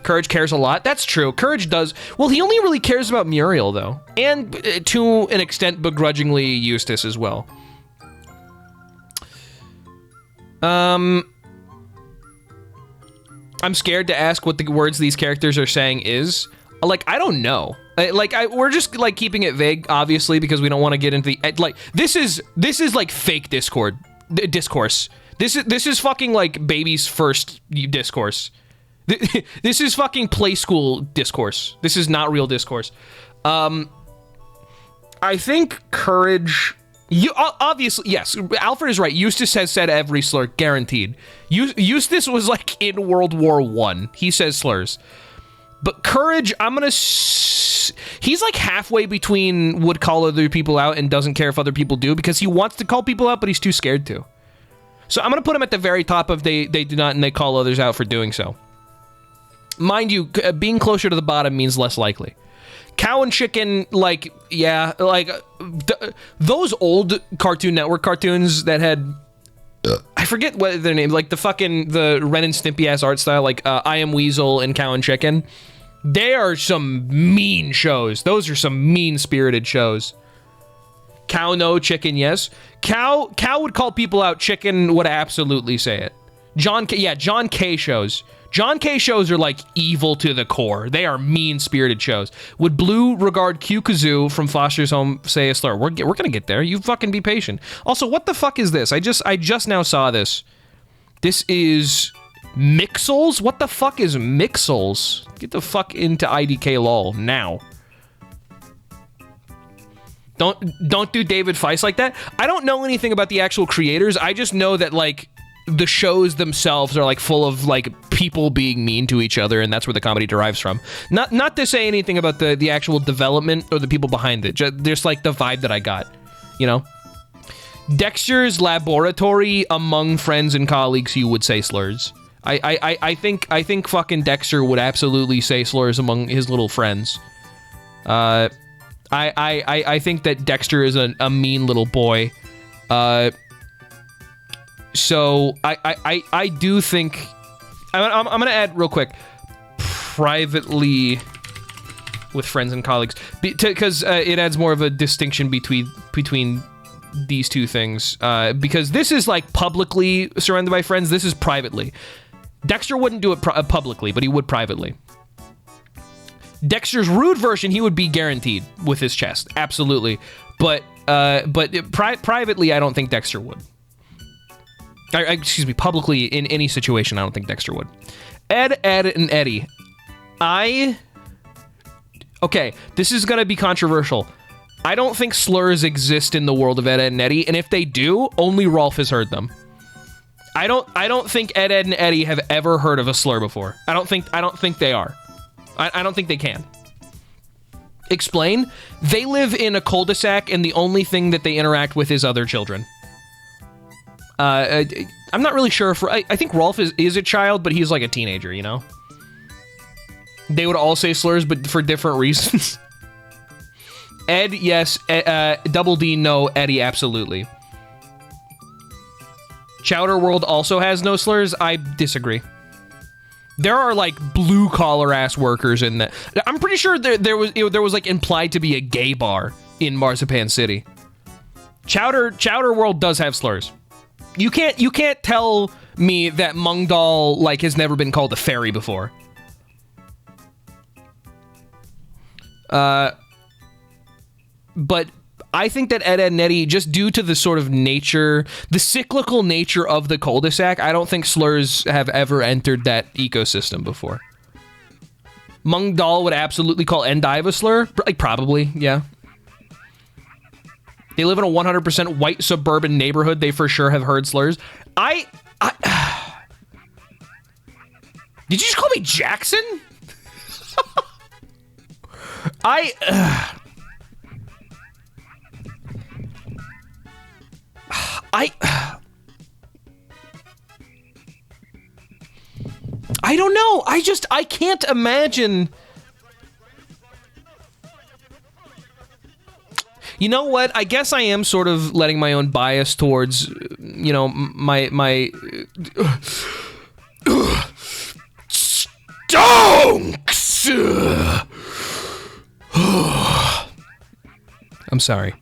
Courage cares a lot. That's true. Courage does. Well, he only really cares about Muriel, though. And to an extent, begrudgingly, Eustace as well. I'm scared to ask what the words these characters are saying is. Like, I don't know. We're just, like, keeping it vague, obviously, because we don't want to get into the... Like, this is like, fake discourse. This is fucking, like, baby's first discourse. This is fucking play school discourse. This is not real discourse. I think Courage... obviously, yes, Alfred is right. Eustace has said every slur, guaranteed. Eustace was, like, in World War I. He says slurs. But Courage, I'm gonna... He's, like, halfway between would call other people out and doesn't care if other people do, because he wants to call people out, but he's too scared to. So I'm gonna put him at the very top of they do not, and they call others out for doing so. Mind you, being closer to the bottom means less likely. Cow and Chicken, like, yeah, like, those old Cartoon Network cartoons that had, I forget what their name, like the Ren and Stimpy ass art style, like I Am Weasel and Cow and Chicken. They are some mean shows. Those are some mean-spirited shows. Cow no, Chicken yes. Cow would call people out. Chicken would absolutely say it. John K shows. John K shows are, like, evil to the core. They are mean-spirited shows. Would Blue regard Q Kazoo from Foster's Home say a slur? We're gonna get there. You fucking be patient. Also, what the fuck is this? I just now saw this. This is Mixels? What the fuck is Mixels? Get the fuck into IDK lol now. Don't do David Feiss like that. I don't know anything about the actual creators. I just know that, like, the shows themselves are, like, full of, like, people being mean to each other, and that's where the comedy derives from. Not to say anything about the actual development or the people behind it. Just like the vibe that I got, you know? Dexter's laboratory among friends and colleagues, you would say slurs. I think fucking Dexter would absolutely say slurs among his little friends. I think that Dexter is a mean little boy. So I do think I'm gonna add real quick, privately with friends and colleagues, because it adds more of a distinction between these two things. Because this is, like, publicly surrounded by friends. This is privately. Dexter wouldn't do it publicly, but he would privately. Dexter's rude version, he would be guaranteed with his chest, absolutely. But privately, I don't think Dexter would. Excuse me, publicly in any situation, I don't think Dexter would. Ed, and Eddie. Okay, this is gonna be controversial. I don't think slurs exist in the world of Ed, and Eddie, and if they do, only Rolf has heard them. I don't think Ed, and Eddie have ever heard of a slur before. I don't think they are. I don't think they can. Explain? They live in a cul-de-sac, and the only thing that they interact with is other children. I'm not really sure if... I think Rolf is a child, but he's like a teenager, you know? They would all say slurs, but for different reasons. Ed, yes. Double D, no. Eddie, absolutely. Chowder World also has no slurs. I disagree. There are, like, blue-collar ass workers in that. I'm pretty sure there was like implied to be a gay bar in Marzipan City. Chowder World does have slurs. You can't tell me that Mungdal, like, has never been called a fairy before. But I think that Ed, and Eddie, just due to the sort of nature, the cyclical nature of the cul-de-sac, I don't think slurs have ever entered that ecosystem before. Mungdal would absolutely call Endive a slur. Like, probably, yeah. They live in a 100% white suburban neighborhood. They for sure have heard slurs. Did you just call me Jackson? I I don't know. I can't imagine. You know what? I guess I am sort of letting my own bias towards, you know, my stonks. I'm sorry.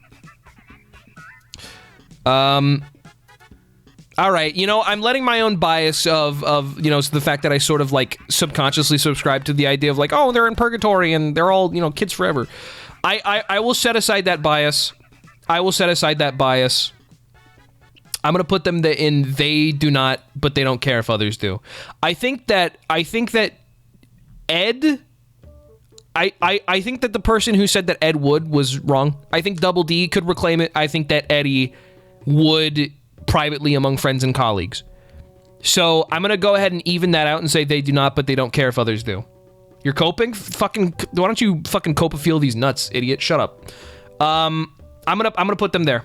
All right, you know, I'm letting my own bias of you know, the fact that I sort of like subconsciously subscribe to the idea of like, oh, they're in purgatory and they're all, you know, kids forever. I will set aside that bias. I will set aside that bias. I'm gonna put them in they do not, but they don't care if others do. I think that Ed. I think that the person who said that Ed would was wrong. I think Double D could reclaim it. I think that Eddie would privately among friends and colleagues. So I'm gonna go ahead and even that out and say they do not, but they don't care if others do. You're coping? Fucking, why don't you fucking cope-a-feel these nuts, idiot? Shut up. I'm gonna put them there.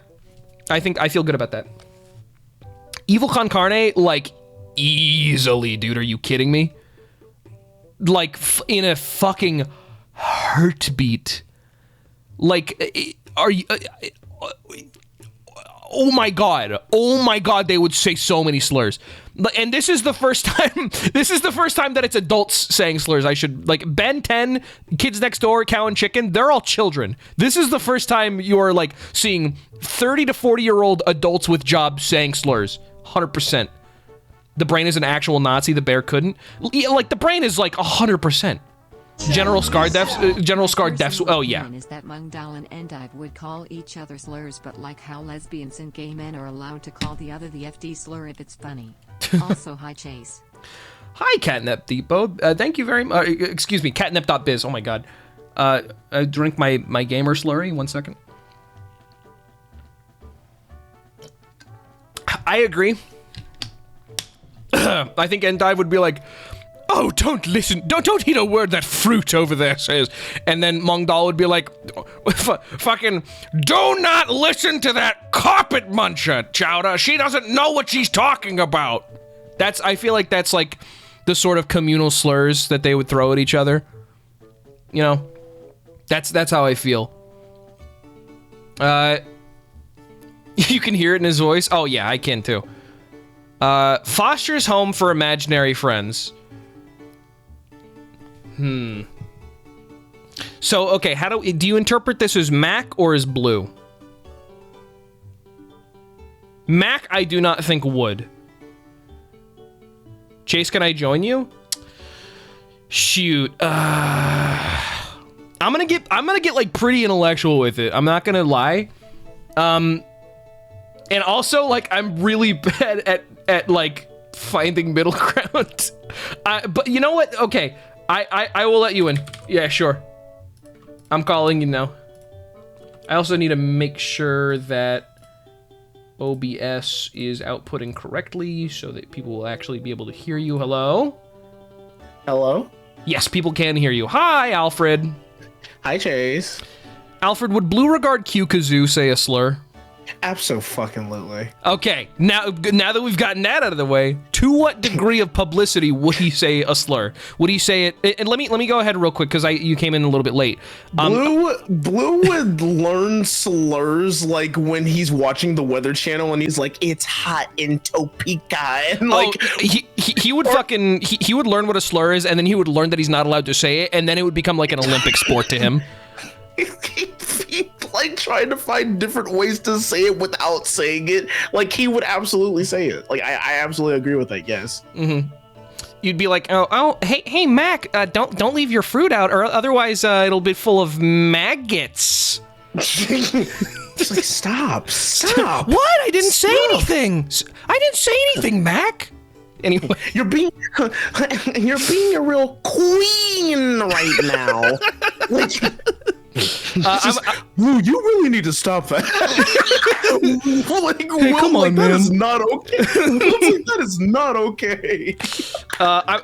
I feel good about that. Evil Con Carne, like, easily, dude. Are you kidding me? Like, in a fucking heartbeat. Like, are you... oh my god, they would say so many slurs. And this is the first time, that it's adults saying slurs. I should, like, Ben 10, Kids Next Door, Cow and Chicken, they're all children. This is the first time you're, like, seeing 30 to 40-year-old adults with jobs saying slurs. 100%. The Brain is an actual Nazi, the bear couldn't. Like, the Brain is, like, 100%. General Scar Deaths, oh yeah. Is that Mungdal and Endive would call each other slurs, but like how lesbians and gay men are allowed to call the other the FD slur if it's funny. Also, hi Chase. Hi Catnip Depot. Thank you very much. Excuse me, catnip.biz. Oh my god. I drink my gamer slurry. 1 second. I agree. I think Endive would be like, oh, don't listen, don't eat a word that fruit over there says. And then Mongdal would be like, fucking, do not listen to that carpet muncher, Chowder. She doesn't know what she's talking about. I feel like that's like the sort of communal slurs that they would throw at each other. You know, that's how I feel. You can hear it in his voice. Oh yeah, I can too. Foster's home for imaginary friends. So, okay, do you interpret this as Mac or as Blue? Mac, I do not think would. Chase, can I join you? Shoot. I'm gonna get like pretty intellectual with it. I'm not gonna lie. And also, like, I'm really bad at like finding middle ground. But you know what? Okay. I will let you in. Yeah, sure. I'm calling you now. I also need to make sure that OBS is outputting correctly so that people will actually be able to hear you. Hello? Hello? Yes, people can hear you. Hi, Alfred. Hi, Chase. Alfred, would Blue Regard Q Kazoo say a slur? Abso-fucking-lutely. Okay, now that we've gotten that out of the way, to what degree of publicity would he say a slur? Would he say it? And let me go ahead real quick because you came in a little bit late. Blue would learn slurs like when he's watching the Weather Channel and he's like, "It's hot in Topeka," and like he would fucking he would learn what a slur is, and then he would learn that he's not allowed to say it, and then it would become like an Olympic sport to him. He like trying to find different ways to say it without saying it. Like he would absolutely say it. Like I absolutely agree with that. Yes. Mm-hmm. You'd be like, hey Mac, don't leave your fruit out, or otherwise it'll be full of maggots. Just like, stop. What? I didn't say anything. I didn't say anything, Mac. Anyway, you're being a real queen right now. Like, Blue, you really need to stop that. Like, hey, come on, man. That is not okay. That is not okay.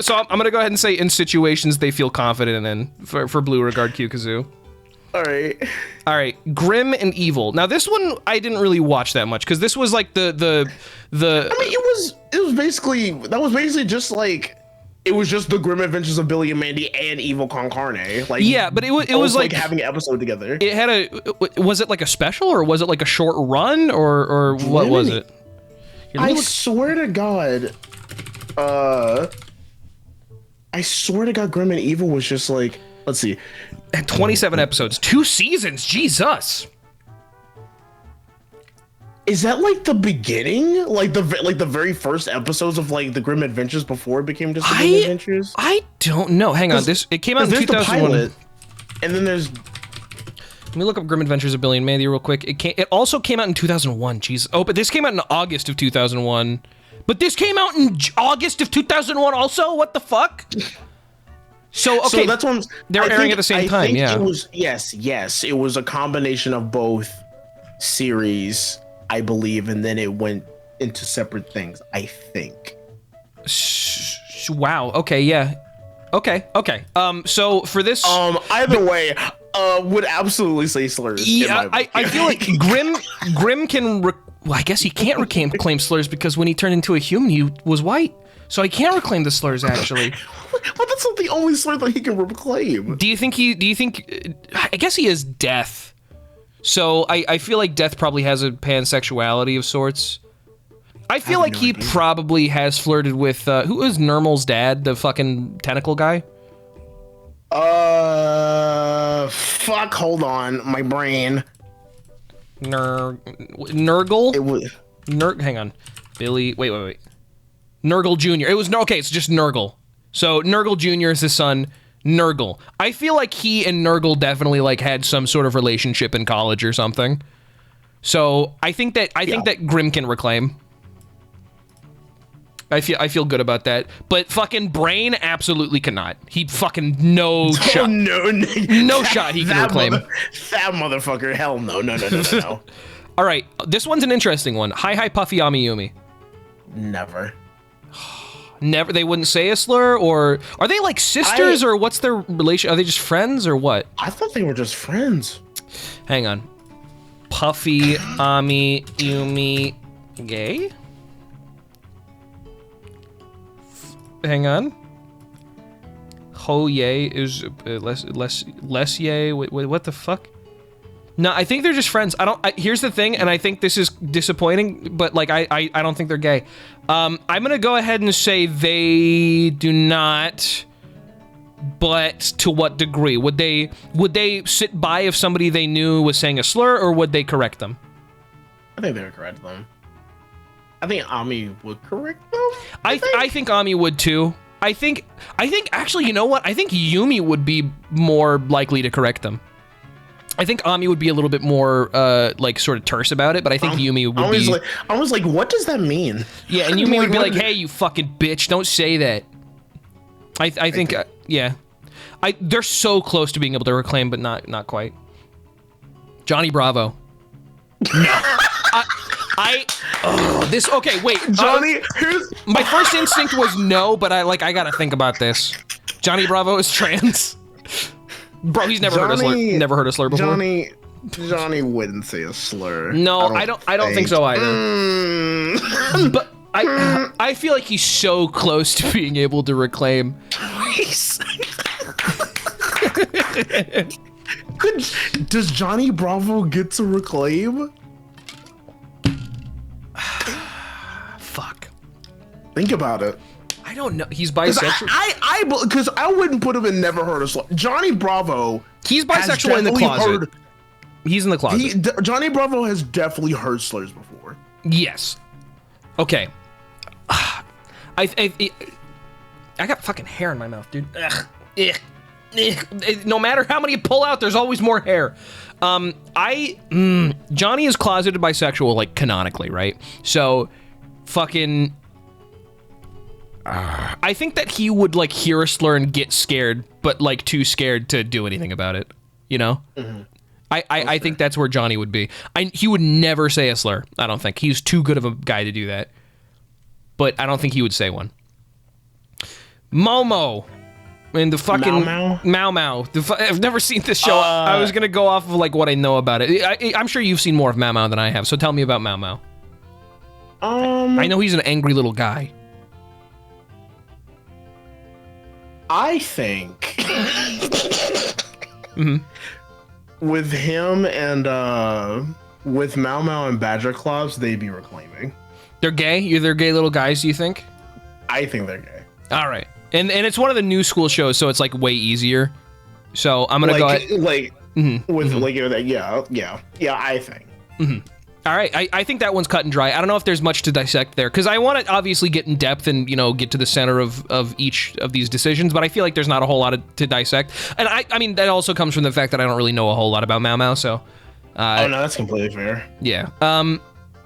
So I'm gonna go ahead and say in situations they feel confident in for Blue Regard Q Kazoo. All right. Grim and Evil. Now this one I didn't really watch that much because this was like the. I mean, it was basically just like it was just the Grim Adventures of Billy and Mandy and Evil Con Carne. Like, yeah, but it was like having an episode together. It had was it like a special, or was it like a short run, or what was it? Here, I swear to God, Grim and Evil was just like, let's see, 27 episodes, 2 seasons. Jesus. Is that like the beginning, like the very first episodes of like the Grim Adventures before it became just the Grim Adventures? I don't know. Hang on, it came out in 2001. And then there's. Let me look up Grim Adventures of Billy and Mandy real quick. It also came out in 2001. Jeez. Oh, but this came out in August of 2001. But this came out in August of 2001 also? What the fuck? So, okay. So that's when they're airing at the same time, yeah. It was, yes. It was a combination of both series, I believe, and then it went into separate things, I think. Wow. Okay, yeah. Okay. So for this... either way... would absolutely say Slurs. Yeah, I feel like Grim can. Well, I guess he can't reclaim Slurs because when he turned into a human, he was white, so he can't reclaim the Slurs. Actually, but that's not the only slur that he can reclaim. Do you think? I guess he is Death. So I feel like Death probably has a pansexuality of sorts. I feel like he probably has flirted with who is Nermal's dad, the fucking tentacle guy. Fuck, hold on, my brain. Nurgle? It was... Hang on. Billy, wait. Nurgle Jr. Okay, it's just Nurgle. So, Nurgle Jr. is his son, Nurgle. I feel like he and Nurgle definitely, like, had some sort of relationship in college or something. So, I think that Grim can reclaim. I feel good about that, but fucking Brain absolutely cannot. He fucking no shot. No shot he can reclaim. That motherfucker, hell no. All right, this one's an interesting one. Hi Puffy Amiyumi. Never. They wouldn't say a slur, or are they like sisters, or what's their relation? Are they just friends, or what? I thought they were just friends. Hang on. Puffy Amiyumi gay? Hang on. Ho Ye is less Ye. What the fuck? No, I think they're just friends. Here's the thing, and I think this is disappointing, but like I don't think they're gay. I'm gonna go ahead and say they do not. But to what degree? Would they sit by if somebody they knew was saying a slur, or would they correct them? I think they would correct them. I think Ami would correct them. I think Ami would too. I think actually, you know what? I think Yumi would be more likely to correct them. I think Ami would be a little bit more like sort of terse about it, but I think Yumi would be. I was like, what does that mean? Yeah, and Yumi would be like, hey, you fucking bitch, don't say that. I think yeah. They're so close to being able to reclaim, but not quite. Johnny Bravo. Okay, wait. Johnny, my first instinct was no, but I gotta think about this. Johnny Bravo is trans. Bro, he's never heard a slur before. Johnny wouldn't say a slur. No, I don't think so either. But I feel like he's so close to being able to reclaim. Does Johnny Bravo get to reclaim? Fuck. Think about it. I don't know. He's bisexual. Because I wouldn't put him in never heard a slur. Johnny Bravo. He's bisexual in the closet. He's in the closet. Johnny Bravo has definitely heard slurs before. Yes. Okay. I got fucking hair in my mouth, dude. No matter how many you pull out, there's always more hair. Johnny is closeted bisexual, like canonically, right? So, fucking. I think that he would like hear a slur and get scared, but like too scared to do anything about it. You know. Mm-hmm. I think that's where Johnny would be. He would never say a slur. I don't think he's too good of a guy to do that. But I don't think he would say one. Momo. And the fucking Mau Mau. I've never seen this show. I was gonna go off of like what I know about it. I'm sure you've seen more of Mau Mau than I have. So tell me about Mau Mau. I know he's an angry little guy. I think with him and with Mau Mau and Badger Claws, they'd be reclaiming. They're gay? They're gay little guys, do you think? I think they're gay. All right. And it's one of the new school shows, so it's like way easier. So I'm gonna go ahead. Like with like yeah, I think. All right, I think that one's cut and dry. I don't know if there's much to dissect there, because I want to obviously get in depth and, get to the center of each of these decisions, but I feel like there's not a whole lot to dissect. And I mean, that also comes from the fact that I don't really know a whole lot about Mau Mau, so... oh, no, that's completely fair. Yeah.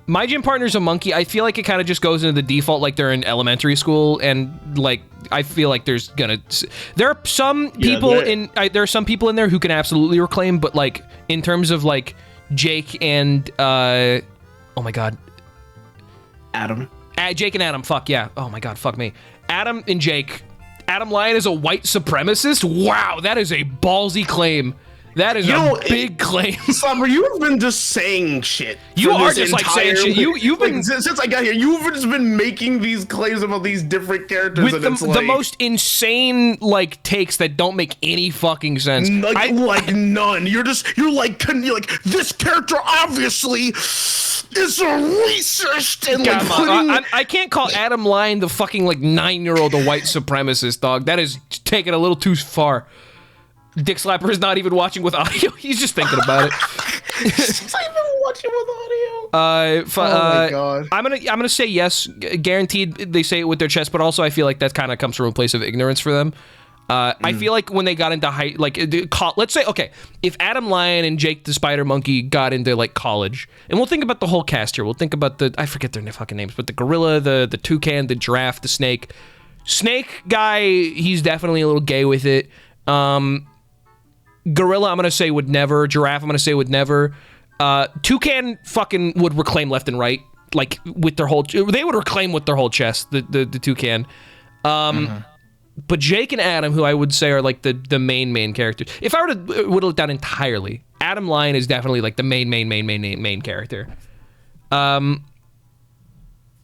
My gym partner's a monkey. I feel like it kind of just goes into the default, like they're in elementary school, and, like, I feel like there are some people there are some people in there who can absolutely reclaim, but, like, in terms of, like... Jake and oh my god, Adam. Jake and Adam. Fuck yeah. Oh my god. Fuck me. Adam and Jake. Adam Lyon is a white supremacist. Wow, that is a ballsy claim. That is a big claim. Slumber, you've been just saying shit. You are just like saying shit. You've been since I got here. You've just been making these claims about these different characters with the most insane like takes that don't make any fucking sense. Like none. You're like this character obviously is a racist and like putting... I can't call Adam Lyon the fucking like 9-year-old a white supremacist, dog. That is taking a little too far. Dick Slapper is not even watching with audio. He's just thinking about it. He's not even watching with audio. Oh my god. I'm gonna say yes, guaranteed. They say it with their chest, but also I feel like that kind of comes from a place of ignorance for them. I feel like when they got into let's say, okay, if Adam Lyon and Jake the Spider Monkey got into like college, and we'll think about the whole cast here. We'll think about I forget their fucking names, but the gorilla, the toucan, the giraffe, the snake. Snake guy, he's definitely a little gay with it. Gorilla, I'm gonna say would never. Giraffe, I'm gonna say would never. Toucan fucking would reclaim left and right, like with their whole. They would reclaim with their whole chest. The toucan. But Jake and Adam, who I would say are like the main characters. If I were to whittle it down entirely, Adam Lyon is definitely like the main character.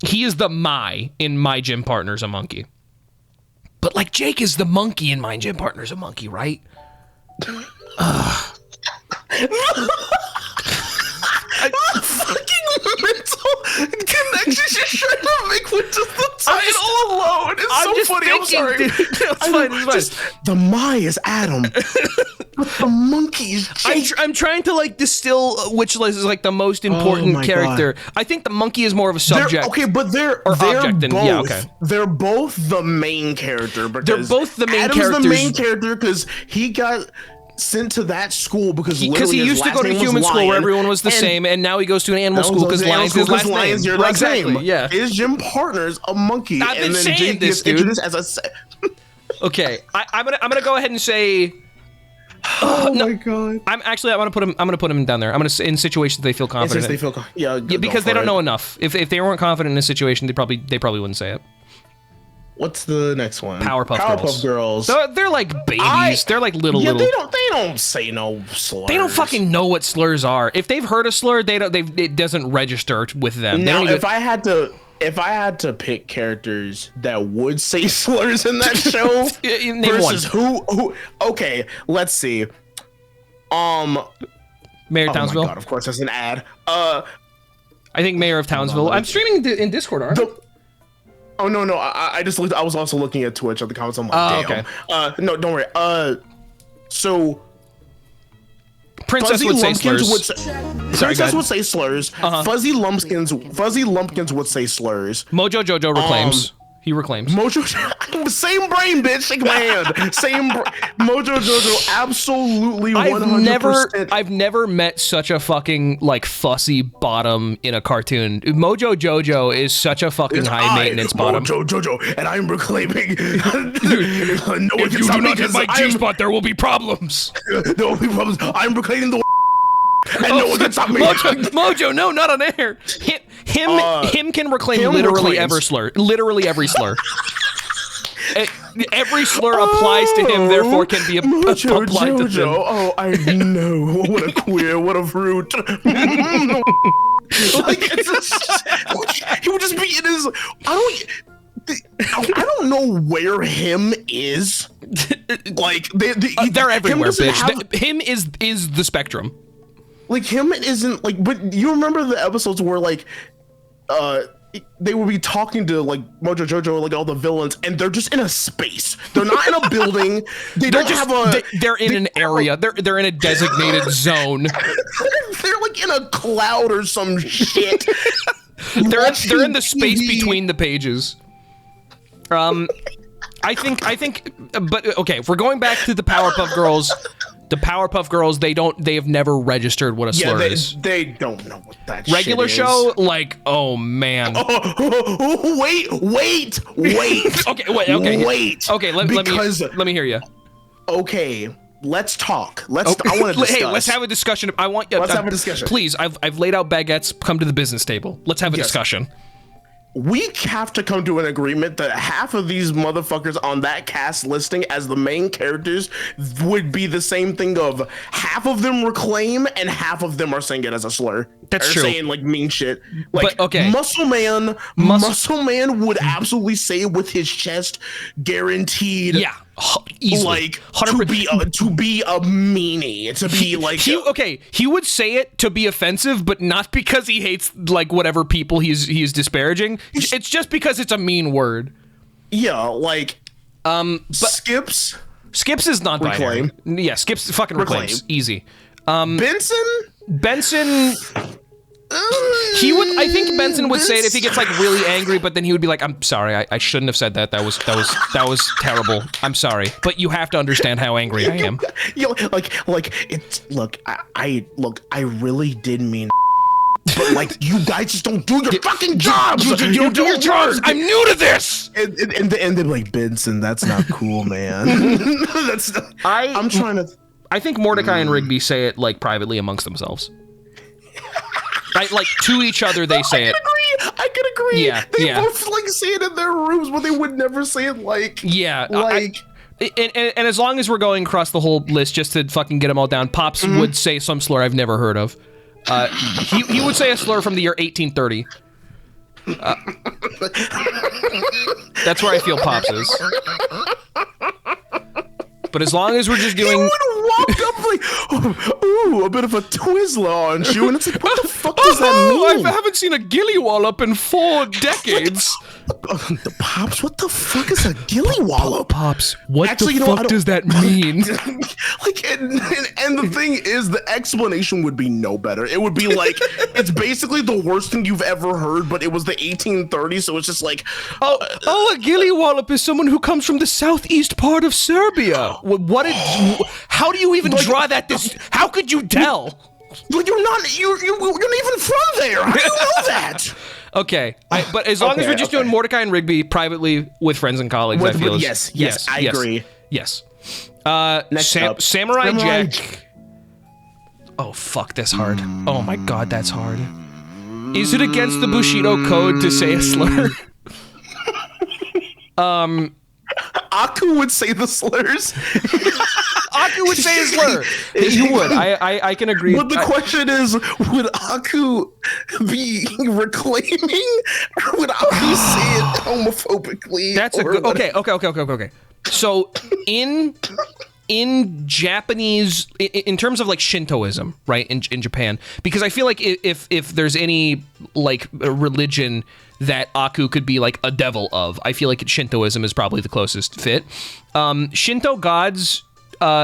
He is the in My Gym Partner's a Monkey. But like Jake is the monkey in My Gym Partner's a Monkey, right? Fucking mental connections you're trying to make with just the title alone. It's so funny. I'm sorry. Dude, it's fine. The My is Adam, but the monkey is Jake. I'm trying to like distill which is like the most important character. God. I think the monkey is more of a subject. They're both. They're both the main character. They're both the main Adam's characters. The main character because he got sent to that school because he used to go to human school where everyone was the same, and now he goes to an animal school because Lion's his last name. Your last name. Yeah, his gym partner's a monkey. I've been saying this, dude. As Okay, I'm gonna go ahead and say. Oh my god! I'm gonna put him down there. I'm gonna say in situations they feel confident. Because they don't know enough. If they weren't confident in a situation, they probably wouldn't say it. What's the next one? Powerpuff Girls. They're like babies. They're like little. They don't say no slurs. They don't fucking know what slurs are. If they've heard a slur, it doesn't register with them. Now, if I had to pick characters that would say slurs in that show versus who? Okay, let's see. Mayor of Townsville. Oh my god! Of course, that's an ad. I think Mayor of Townsville. I'm streaming in Discord, aren't I? Oh no! I just looked. I was also looking at Twitch at the comments. I'm like, damn. Okay. No, don't worry. So Princess would say slurs. Princess would say slurs. Fuzzy Lumpkins would say slurs. Mojo Jojo reclaims. He reclaims. Mojo, same brain, bitch. Shake my hand. Mojo Jojo, absolutely 100%. I've never met such a fucking like fussy bottom in a cartoon. Mojo Jojo is such a fucking high maintenance bottom. Mojo Jojo, and I'm reclaiming. If you do not hit my G-spot, there will be problems. There will be problems. I'm reclaiming the. And no one can stop me. Mojo, no, not on air. Him can reclaim literally every slur. Literally every slur. Every slur applies to him, therefore can be applied to them. Oh, I know. What a queer, what a fruit. Like, he would just be in his. I don't know where him is. Like they're everywhere, doesn't bitch. Him is the spectrum. Like him isn't like. But you remember the episodes where like, they would be talking to like Mojo Jojo, like all the villains, and they're just in a space. They're not in a building. They're in an area. They're in a designated zone. They're like in a cloud or some shit. they're in the space between the pages. I think, but okay, if we're going back to the Powerpuff Girls, they have never registered what a slur is. They don't know what that regular shit show, is. like, oh man. Wait. Okay, let me hear you. Okay, let's talk. I want to discuss. Hey, let's have a discussion. Let's have a discussion. Please, I've laid out baguettes. Come to the business table. Let's have a discussion. We have to come to an agreement that half of these motherfuckers on that cast listing as the main characters would be the same thing of half of them reclaim and half of them are saying it as a slur. That's true. Saying like mean shit. Like, but, okay. Muscle Man would absolutely say it with his chest, guaranteed. Yeah. Easily. Like to be a meanie, to be like he would say it to be offensive, but not because he hates like whatever people he's disparaging. It's just because it's a mean word. Yeah, like but Skips is not reclaim. Yeah, Skips fucking reclaims. Easy. Benson. I think Benson would say it if he gets like really angry, but then he would be like, "I'm sorry, I shouldn't have said that. That was terrible. I'm sorry, but you have to understand how angry I am." I really did mean, but like you guys just don't do your fucking jobs. You don't do your jobs. I'm new to this. And they're like, Benson, that's not cool, man. I'm trying to. I think Mordecai and Rigby say it like privately amongst themselves. Like to each other, they say it. I could agree. Yeah, they both like say it in their rooms, but they would never say it like. Yeah, like. And as long as we're going across the whole list, just to fucking get them all down, Pops would say some slur I've never heard of. He would say a slur from the year 1830. That's where I feel Pops is. But as long as we're just doing... He would walk up like, ooh, a bit of a Twizzler on you, and it's like, what the fuck does that mean? I haven't seen a gillywallop in 4 decades. Pops, what the fuck is a gillywallop? Pops, what the fuck does that mean? Like, and the thing is, the explanation would be no better. It would be like, it's basically the worst thing you've ever heard, but it was the 1830s, so it's just like... a gillywallop is someone who comes from the southeast part of Serbia. How do you even draw that? How could you tell? Like you're not even from there. How do you know that? Okay, but as long as we're just doing Mordecai and Rigby privately with friends and colleagues, I feel yes, I agree. Yes. Next up, Samurai Jack. Oh fuck, that's hard. Oh my god, that's hard. Is it against the Bushido code to say a slur? Aku would say the slurs. Aku would say a slur. He would. I can agree. But the question is, would Aku be reclaiming, or would Aku say it homophobically? That's a good. Okay. So in Japanese, in terms of like Shintoism, right? In Japan, because I feel like if there's any like religion that Aku could be like a devil of, I feel like Shintoism is probably the closest fit. Shinto gods,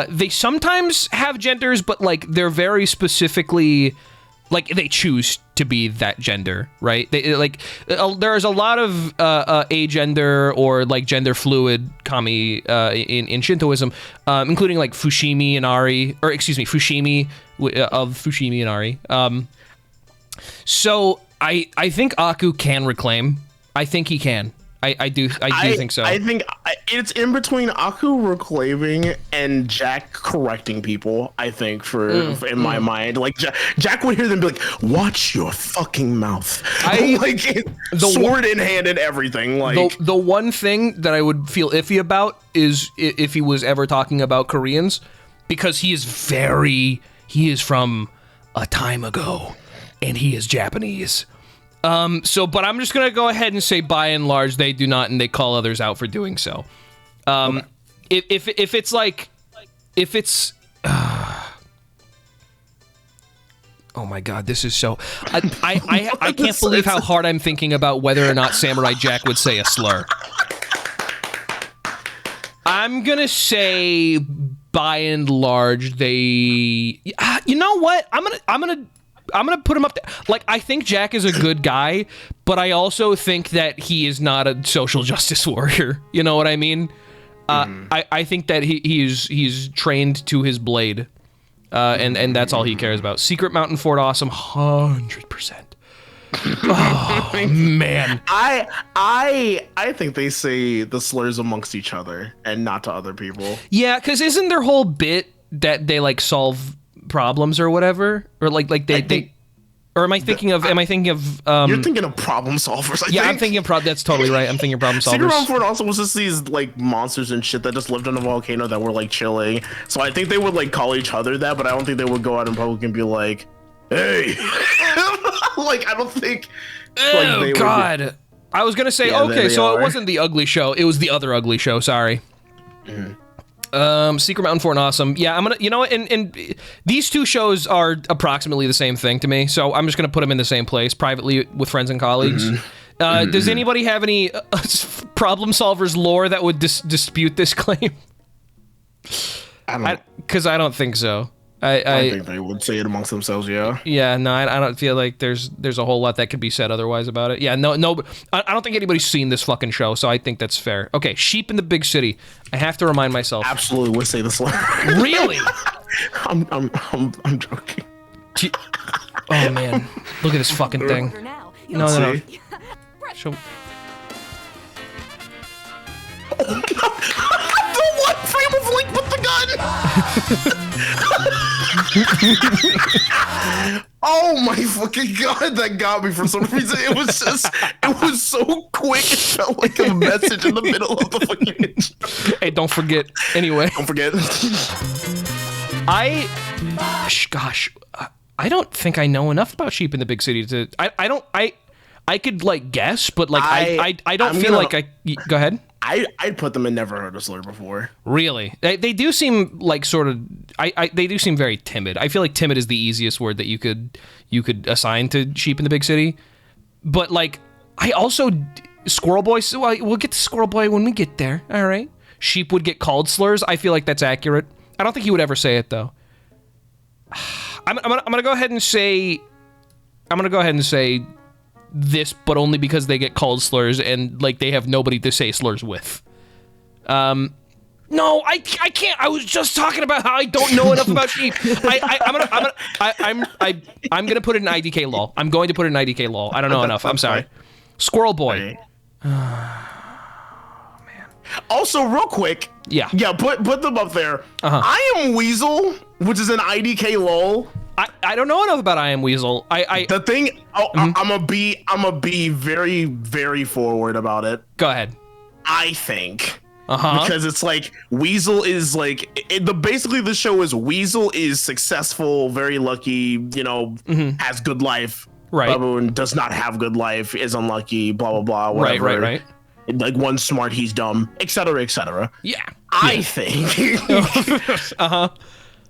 they sometimes have genders, but like they're very specifically, like they choose to be that gender, right? They like there's a lot of agender or like gender fluid kami in Shintoism, including like Fushimi and Ari, or excuse me, Fushimi of Fushimi and Ari. So I think Aku can reclaim. I think he can. I do think so. I think it's in between Aku reclaiming and Jack correcting people. I think in my mind, like Jack would hear them be like, "Watch your fucking mouth," like sword in hand and everything. Like the one thing that I would feel iffy about is if he was ever talking about Koreans, because he is from a time ago, and he is Japanese. So, but I'm just gonna go ahead and say, by and large, they do not, and they call others out for doing so. If it's like, if it's, oh my god, this is so. I can't believe how hard I'm thinking about whether or not Samurai Jack would say a slur. I'm gonna say, by and large, they. You know what? I'm gonna put him up there. Like, I think Jack is a good guy, but I also think that he is not a social justice warrior. You know what I mean? I think that he's trained to his blade, and that's all he cares about. Secret Mountain Fort Awesome, 100%. Oh man, I think they say the slurs amongst each other and not to other people. Yeah, because isn't their whole bit that they like solve problems or whatever, or like they or am I thinking of you're thinking of problem solvers. I think. I'm thinking of that's totally right. I'm thinking of problem solvers. Secret Mountain Fort also was just these like monsters and shit that just lived on a volcano that were like chilling. So I think they would like call each other that, but I don't think they would go out in public and be like, "Hey," like I don't think. Oh like, God! I was gonna say okay, so it wasn't the Ugly Show; it was the other Ugly Show. Sorry. Secret Mountain Fort Awesome. Yeah, I'm gonna. You know, and these two shows are approximately the same thing to me, so I'm just gonna put them in the same place privately with friends and colleagues. Does anybody have any problem solvers lore that would dispute this claim? Because I don't think so. I think they would say it amongst themselves, yeah. Yeah, no, I don't feel like there's a whole lot that could be said otherwise about it. Yeah, no, I don't think anybody's seen this fucking show, so I think that's fair. Okay, Sheep in the Big City. I have to remind myself. Absolutely would say the slur. Really? I'm joking. Oh man, look at this fucking thing. No. Show. The one frame of Link with the gun. Oh my fucking god, that got me for some reason. It was so quick. It felt like a message in the middle of the fucking intro. Hey, don't forget. Anyway, don't forget. Gosh, I don't think I know enough about Sheep in the Big City to. I could like guess, but like I don't feel like I. Go ahead. I'd put them in never heard a slur before. Really? They do seem like sort of they do seem very timid. I feel like timid is the easiest word that you could assign to Sheep in the Big City. But like I also Squirrel Boy, so we'll get to Squirrel Boy when we get there. All right. Sheep would get called slurs. I feel like that's accurate. I don't think he would ever say it though. I'm gonna go ahead and say this, but only because they get called slurs and like they have nobody to say slurs with. No, I can't. I was just talking about how I don't know enough about sheep. I'm gonna put it in IDK lol. I'm going to put it in IDK lol. I don't know enough. I'm sorry. Squirrel Boy. Also, real quick. Yeah, put them up there. I Am Weasel, which is an IDK lol. I don't know enough about I Am Weasel. The thing. I'm gonna be very, very forward about it. Go ahead. I think. Because it's like Weasel is like basically the show is Weasel is successful, very lucky, you know, has good life. Right. Baboon does not have good life, is unlucky, blah blah blah. Whatever. Right. Like one's smart, he's dumb, etc., etc. Yeah. I think.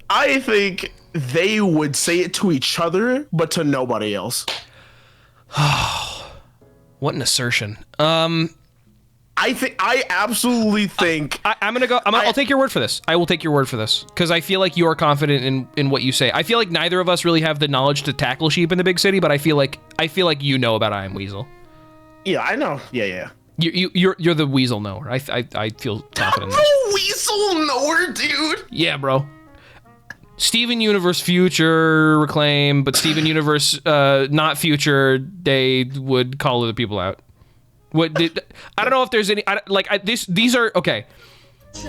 I think they would say it to each other, but to nobody else. What an assertion. I absolutely think I'll take your word for this. I will take your word for this because I feel like you are confident in what you say. I feel like neither of us really have the knowledge to tackle Sheep in the Big City, but I feel like you know about I Am Weasel. Yeah, I know. Yeah. You're the Weasel knower. I feel confident. I'm the Weasel knower, dude. Yeah, bro. Steven Universe future reclaim, but Steven Universe not future. They would call other people out. I don't know if there's any these are okay.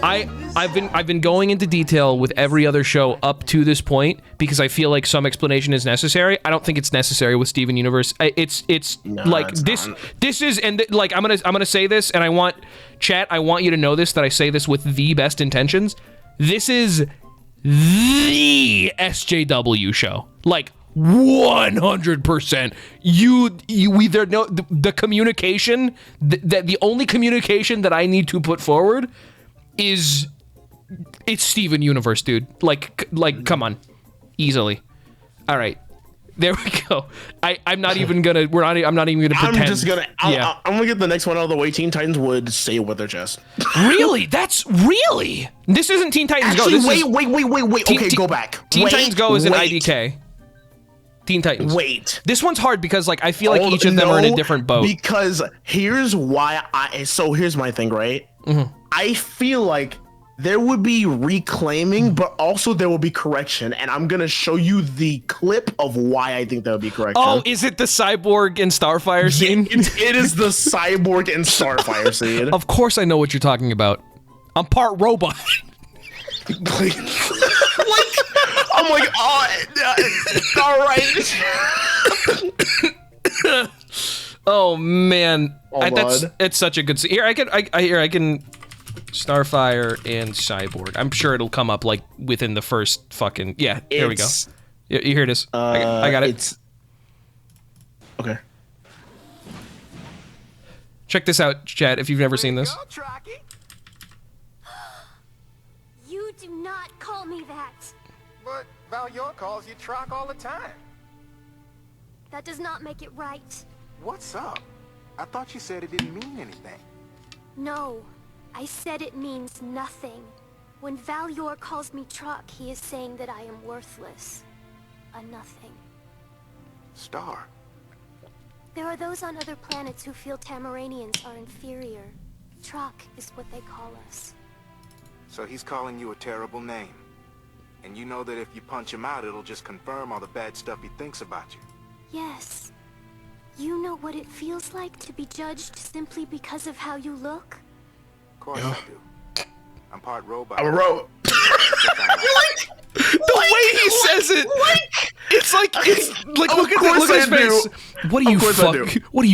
I've been going into detail with every other show up to this point because I feel like some explanation is necessary. I don't think it's necessary with Steven Universe. It's like this. Not. This is like I'm gonna say this, and I want you to know this, that I say this with the best intentions. This is the SJW show. Like 100%. You either know the communication that the only communication that I need to put forward is it's Steven Universe, dude. Like come on, easily. All right. There we go. I'm not even gonna. I'm not even gonna pretend. I'm just gonna. I'm gonna get the next one out of the way. Teen Titans would say it with their chest. Really? That's really. This isn't Teen Titans Go. This wait. Teen, Okay, go back. Teen Titans Go is an IDK. Teen Titans. Wait. This one's hard because like I feel like each of them are in a different boat. Because here's why So here's my thing, right? Mm-hmm. I feel like there would be reclaiming, but also there will be correction, and I'm gonna show you the clip of why I think there would be correction. Oh, is it the Cyborg and Starfire scene? It is the Cyborg and Starfire scene. Of course, I know what you're talking about. I'm part robot. like, I'm like, all right. Oh man, Oh, it's such a good scene. Here I can. Starfire and Cyborg. I'm sure it'll come up like within the first fucking Here we go. Yeah, here it is. I got it. Okay. Check this out, Chad. If you've never seen this. You do not call me that. But Valior calls you Troc all the time. That does not make it right. What's up? I thought you said it didn't mean anything. No, I said it means nothing. When Valior calls me Troc, he is saying that I am worthless. A nothing. Star. There are those on other planets who feel Tamaranians are inferior. Troc is what they call us. So he's calling you a terrible name. And you know that if you punch him out, it'll just confirm all the bad stuff he thinks about you. Yes. You know what it feels like to be judged simply because of how you look? Of course I do. I'm part robot. I'm a robot. The way he says it, it's like look at his face. What do you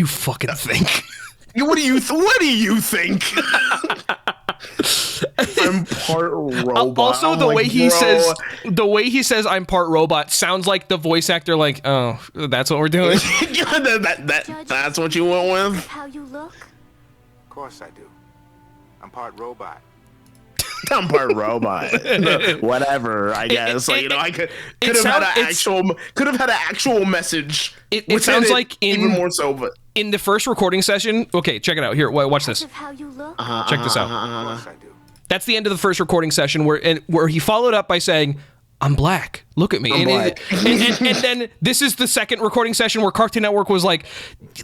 fucking think? What do you think? I'm part robot. Also, the way he says I'm part robot sounds like the voice actor. Like, oh, that's what we're doing. That's what you went with. How you look? Of course I do. I'm part robot. I'm part robot. Whatever, I guess. I could have had an actual message. It sounds like even more so, but in the first recording session. Okay, check it out. Here, watch this. How you look? Check this out. Of course I do. That's the end of the first recording session where he followed up by saying, I'm black. Look at me. And then this is the second recording session where Cartoon Network was like,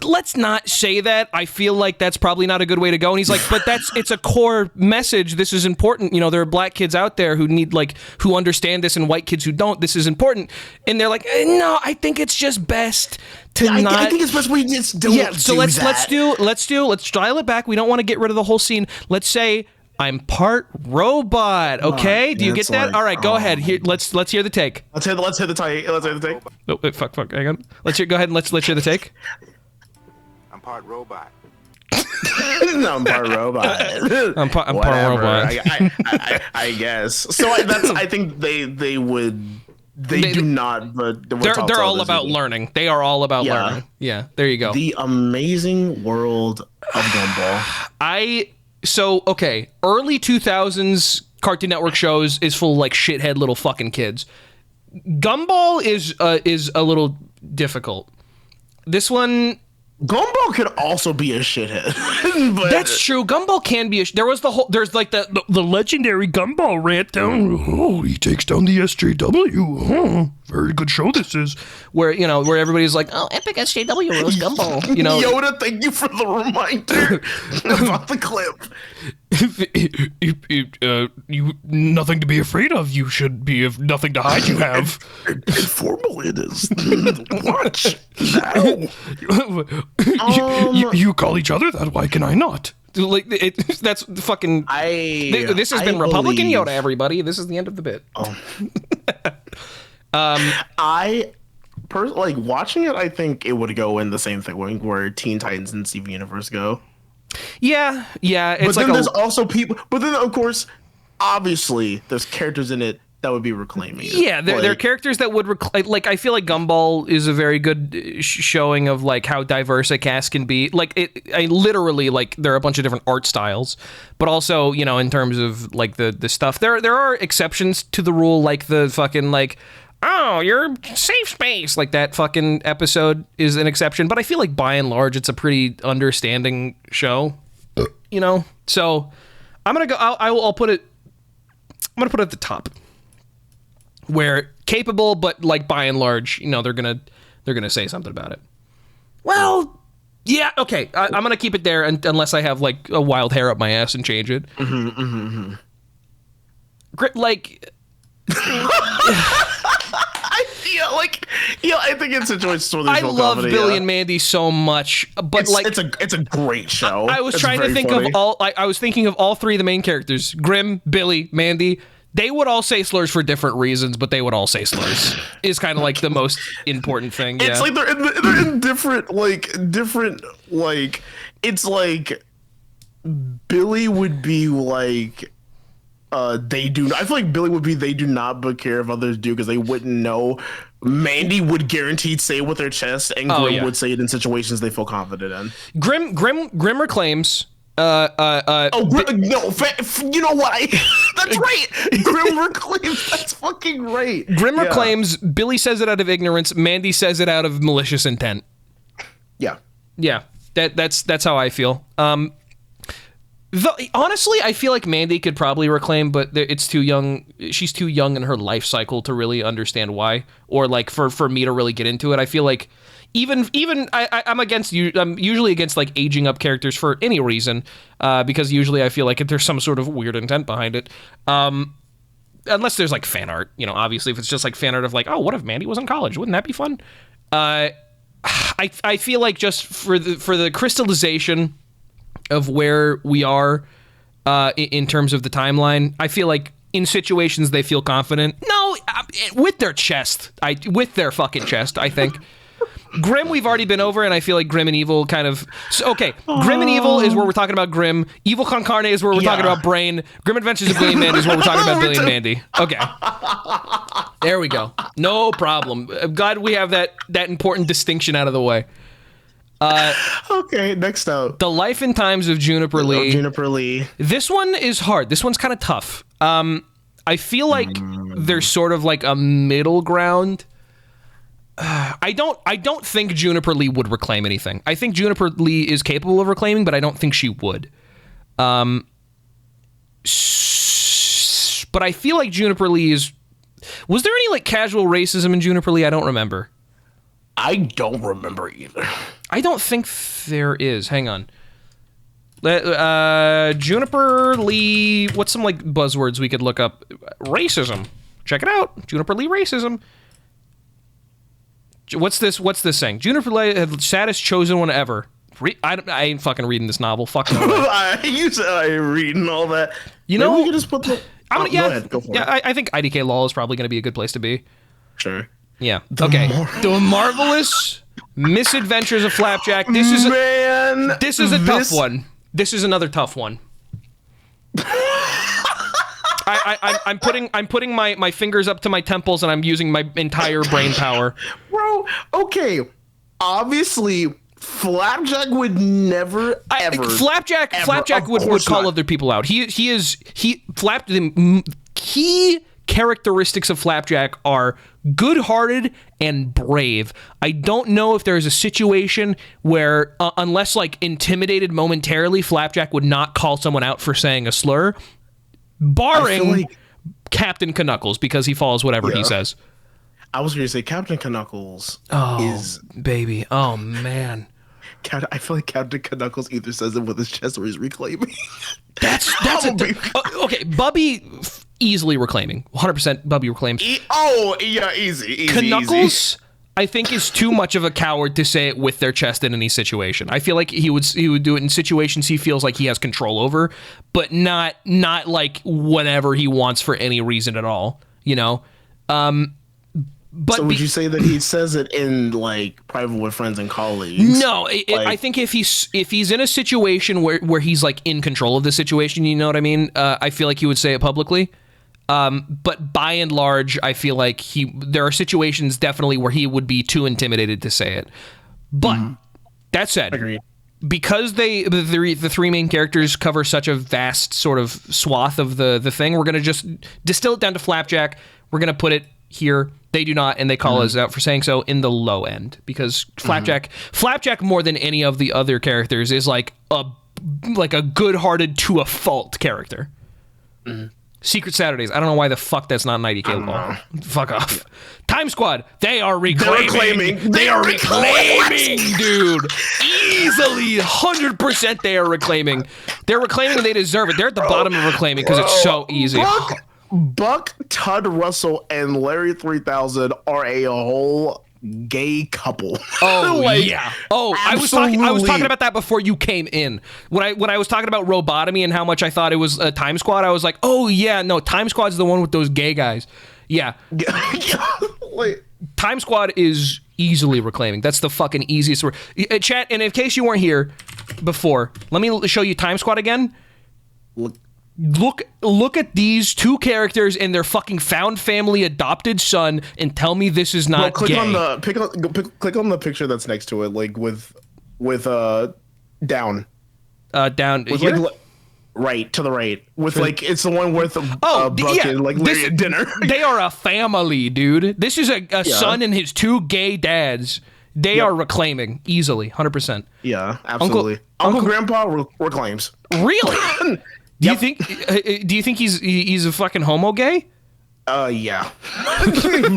let's not say that. I feel like that's probably not a good way to go. And he's like, but it's a core message. This is important. You know, there are black kids out there who need who understand this and white kids who don't. This is important. And they're like, no, I think it's just best to not. I think it's best we just don't. Yeah. So let's dial it back. We don't want to get rid of the whole scene. Let's say, I'm part robot. Okay, do you get that? All right, go ahead. Here, let's hear the take. Let's hear the take. Oh, wait, fuck. Hang on. Go ahead and let's hear the take. I'm part robot. No, I'm part robot. I'm part robot. I guess. So I think they do not. But they're all about learning. They are all about learning. Yeah. There you go. The amazing world of Gumball. So, okay, early 2000s Cartoon Network shows is full of, like, shithead little fucking kids. Gumball is a little difficult. This one... Gumball could also be a shithead. But that's true. Gumball can be there's the legendary Gumball rant down. Oh, he takes down the SJW. Oh, very good show this is. Where everybody's like, oh, epic SJW roast Gumball. You know, Yoda, thank you for the reminder about the clip. You nothing to be afraid of. You should be of nothing to hide. You have. Informal it is. Watch now. You call each other that. Why can I not? That's fucking. This has been Republican Yoda, everybody. This is the end of the bit. I personally watching it. I think it would go in the same thing where Teen Titans and Steven Universe go. Yeah. It's but then there's also people. But then, of course, obviously, there's characters in it that would be reclaiming it. Yeah, they're characters that would like. I feel like Gumball is a very good showing of like how diverse a cast can be. Like literally, like there are a bunch of different art styles, but also in terms of like the stuff. There are exceptions to the rule, like the fucking like, oh, you're safe space. Like that fucking episode is an exception, but I feel like by and large it's a pretty understanding show. So I'm gonna go. I'll put it. I'm gonna put it at the top. Where capable, but like by and large, they're gonna say something about it. Well, yeah, okay. I'm gonna keep it there unless I have like a wild hair up my ass and change it. Like, I think it's a choice. I love Billy and Mandy so much, but it's a great show. I was trying to think of all. I was thinking of all three of the main characters: Grim, Billy, Mandy. They would all say slurs for different reasons, but they would all say slurs. Is kind of like the most important thing. It's like they're in different. It's like Billy would be like they do. I feel like Billy would be they do not but care if others do because they wouldn't know. Mandy would guaranteed say it with their chest, and Grim would say it in situations they feel confident in. Grim reclaims. No, you know what? That's right. Grim reclaims. That's fucking right. Grim reclaims. Billy says it out of ignorance. Mandy says it out of malicious intent. Yeah. That's how I feel. Honestly, I feel like Mandy could probably reclaim, but it's too young. She's too young in her life cycle to really understand why, or like for me to really get into it. I feel like. Even I'm against you. I'm usually against like aging up characters for any reason, because usually I feel like there's some sort of weird intent behind it. Unless there's like fan art, obviously if it's just like fan art of like, oh, what if Mandy was in college? Wouldn't that be fun? I feel like just for the crystallization of where we are in terms of the timeline, I feel like in situations they feel confident. No, with their chest, with their fucking chest, I think. Grim, we've already been over, and I feel like Grim and Evil kind of... Okay, Grim and Evil is where we're talking about Grim. Evil Con Carne is where we're talking about Brain. Grim Adventures of Billy and Mandy is where we're talking about Billy and Mandy. Okay. There we go. No problem. I'm glad we have that important distinction out of the way. Okay, next up. The Life and Times of Juniper Lee. Juniper Lee. This one is hard. This one's kind of tough. I feel like there's sort of like a middle ground. I don't think Juniper Lee would reclaim anything. I think Juniper Lee is capable of reclaiming, but I don't think she would. But I feel like Juniper Lee is... Was there any like casual racism in Juniper Lee? I don't remember. I don't remember either. I don't think there is. Hang on. Juniper Lee... What's some like buzzwords we could look up? Racism. Check it out. Juniper Lee racism. What's this saying? Juniper Lee had the saddest chosen one ever. I ain't fucking reading this novel. Fuck no. You said I ain't reading all that. You know, we could just put the... Go ahead. Go for it. I think IDK Law is probably going to be a good place to be. Sure. Yeah. The Marvelous Misadventures of Flapjack. This is a tough one. This is another tough one. I'm putting my fingers up to my temples and I'm using my entire brain power. Bro, okay. Obviously, Flapjack would never ever. Flapjack would call other people out. The key characteristics of Flapjack are good-hearted and brave. I don't know if there's a situation where, unless like intimidated momentarily, Flapjack would not call someone out for saying a slur. Barring Captain Knuckles, because he follows whatever he says. I was going to say Captain Knuckles is... baby. Oh, man. I feel like Captain Knuckles either says it with his chest or he's reclaiming. That's okay, Bubby easily reclaiming. 100% Bubby reclaims. Easy. Knuckles, I think, is too much of a coward to say it with their chest in any situation. I feel like he would do it in situations he feels like he has control over, but not like whenever he wants for any reason at all, But so would you say that he says it in like private with friends and colleagues? No, I think if he's in a situation where he's like in control of the situation, you know what I mean? I feel like he would say it publicly. But by and large, I feel like there are situations definitely where he would be too intimidated to say it. But that said, Agreed. because the three main characters cover such a vast sort of swath of the thing, we're gonna just distill it down to Flapjack. We're gonna put it here. They do not, and they call us out for saying so, in the low end, because Flapjack more than any of the other characters is like a good-hearted to a fault character. Secret Saturdays. I don't know why the fuck that's not an IDK law. Fuck off. Time Squad. They are reclaiming. They are reclaiming, dude. Easily, 100% they are reclaiming. They're reclaiming and they deserve it. They're at the bottom of reclaiming because it's so easy. Buck, Tud Russell, and Larry 3000 are a whole gay couple. Oh Like, yeah. Oh, I was absolutely. talking about that before you came in. When I was talking about Robotomy and how much I thought it was a Time Squad, I was like, oh yeah, no, Time Squad's the one with those gay guys. Yeah. Like, Time Squad is easily reclaiming. That's the fucking easiest word. Chat, and in case you weren't here before, let me show you Time Squad again. Look at these two characters and their fucking found family adopted son and tell me this is not click gay. click on the picture that's next to it, like with down. Down With here? like right to the right. With like it's the one with Buck yeah, and like Larry at dinner. They are a family, dude. This is a son and his two gay dads. They are reclaiming easily, 100%. Yeah, absolutely. Uncle Grandpa reclaims. Really? Do you think he's a fucking homo gay? Yeah.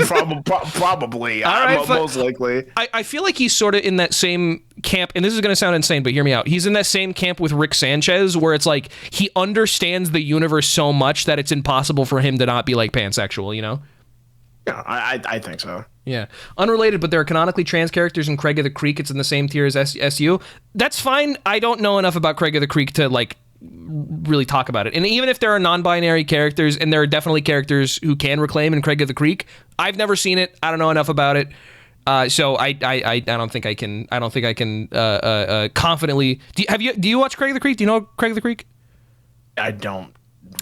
Probably. All right, most likely. I feel like he's sort of in that same camp, and this is going to sound insane, but hear me out. He's in that same camp with Rick Sanchez, where it's like he understands the universe so much that it's impossible for him to not be like pansexual, you know? Yeah, I think so. Yeah. Unrelated, but there are canonically trans characters in Craig of the Creek. It's in the same tier as SU. That's fine. I don't know enough about Craig of the Creek to like really talk about it. And even if there are non-binary characters, and there are definitely characters who can reclaim in Craig of the Creek, I've never seen it. I don't know enough about it. So I don't think I can confidently. Do you watch Craig of the Creek? Do you know Craig of the Creek? I don't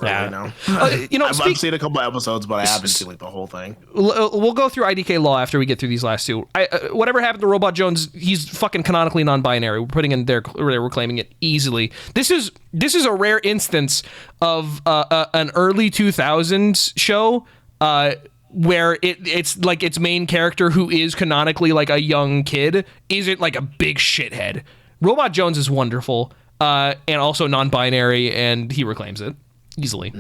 really know. I've seen a couple episodes, but I haven't seen like the whole thing. We'll go through IDK law after we get through these last two. Whatever happened to Robot Jones, he's fucking canonically non-binary. We're putting in there, we're reclaiming it easily. This is a rare instance of an early 2000s show where it's like its main character, who is canonically like a young kid, isn't like a big shithead. Robot Jones is wonderful and also non-binary, and he reclaims it easily.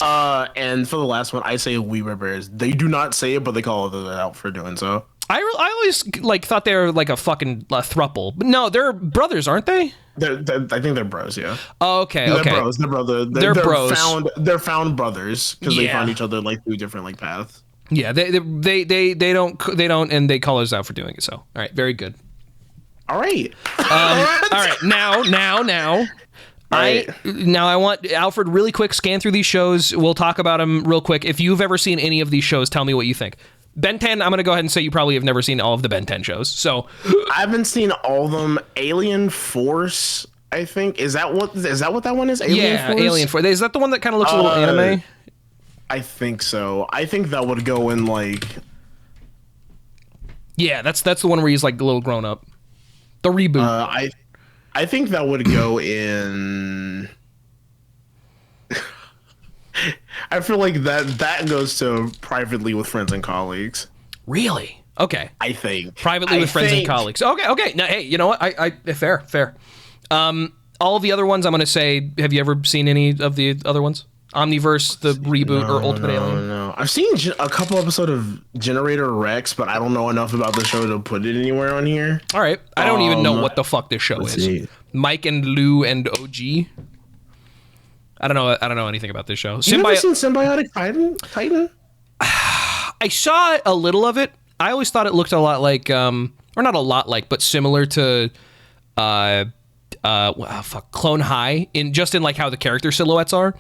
And for the last one, I say We Were Bears. They do not say it, but they call it out for doing so. I always like thought they were like a fucking throuple, but no, they're brothers, aren't they? I think they're bros. Yeah. Oh, okay. They're Okay. bros. They're brothers. They're bros. They're found brothers because they Yeah. found each other like through different like paths. Yeah. They don't, and they call us out for doing it. So, all right, very good. All right. All right. Now. Right. I want Alfred really quick scan through these shows. We'll talk about them real quick. If you've ever seen any of these shows, tell me what you think. Ben 10, I'm going to go ahead and say you probably have never seen all of the Ben 10 shows. So I haven't seen all of them. Alien Force, I think. Is that what that one is? Alien Force? Alien Force. Is that the one that kind of looks a little anime? I think so. I think that would go in like. Yeah, that's the one where he's like a little grown up. The reboot. I think that would go in. I feel like that goes to Privately with Friends and Colleagues. Really? Okay. I think Privately with Friends and Colleagues. Okay. Now, hey, you know what? I fair. All the other ones, I'm gonna say. Have you ever seen any of the other ones? Omniverse, the reboot, or Ultimate Alien? No. I've seen a couple episodes of Generator Rex, but I don't know enough about the show to put it anywhere on here. All right. I don't even know what the fuck this show is. see. Mike and Lou and OG. I don't know anything about this show. You never seen Symbiotic Titan? I saw a little of it. I always thought it looked a lot like, or not a lot like, but similar to, Clone High in like how the character silhouettes are.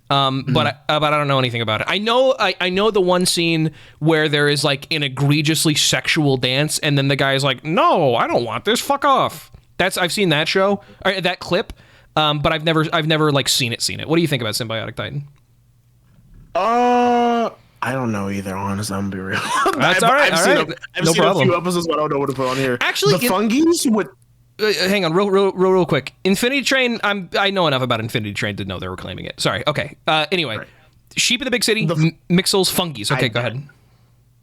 But I don't know anything about it. I know the one scene where there is like an egregiously sexual dance, and then the guy is like, "No, I don't want this. Fuck off." I've seen that show, or that clip, but I've never like seen it. What do you think about Symbiotic Titan? I don't know either. Honestly, I'm gonna be real. That's all right. I've seen a few episodes, but I don't know what to put on here. Actually, the fungies would. Hang on, real quick. Infinity Train. I know enough about Infinity Train to know they were claiming it. Sorry. Okay. Anyway, right. Sheep in the Big City. Mixels, fungies. Okay, go ahead.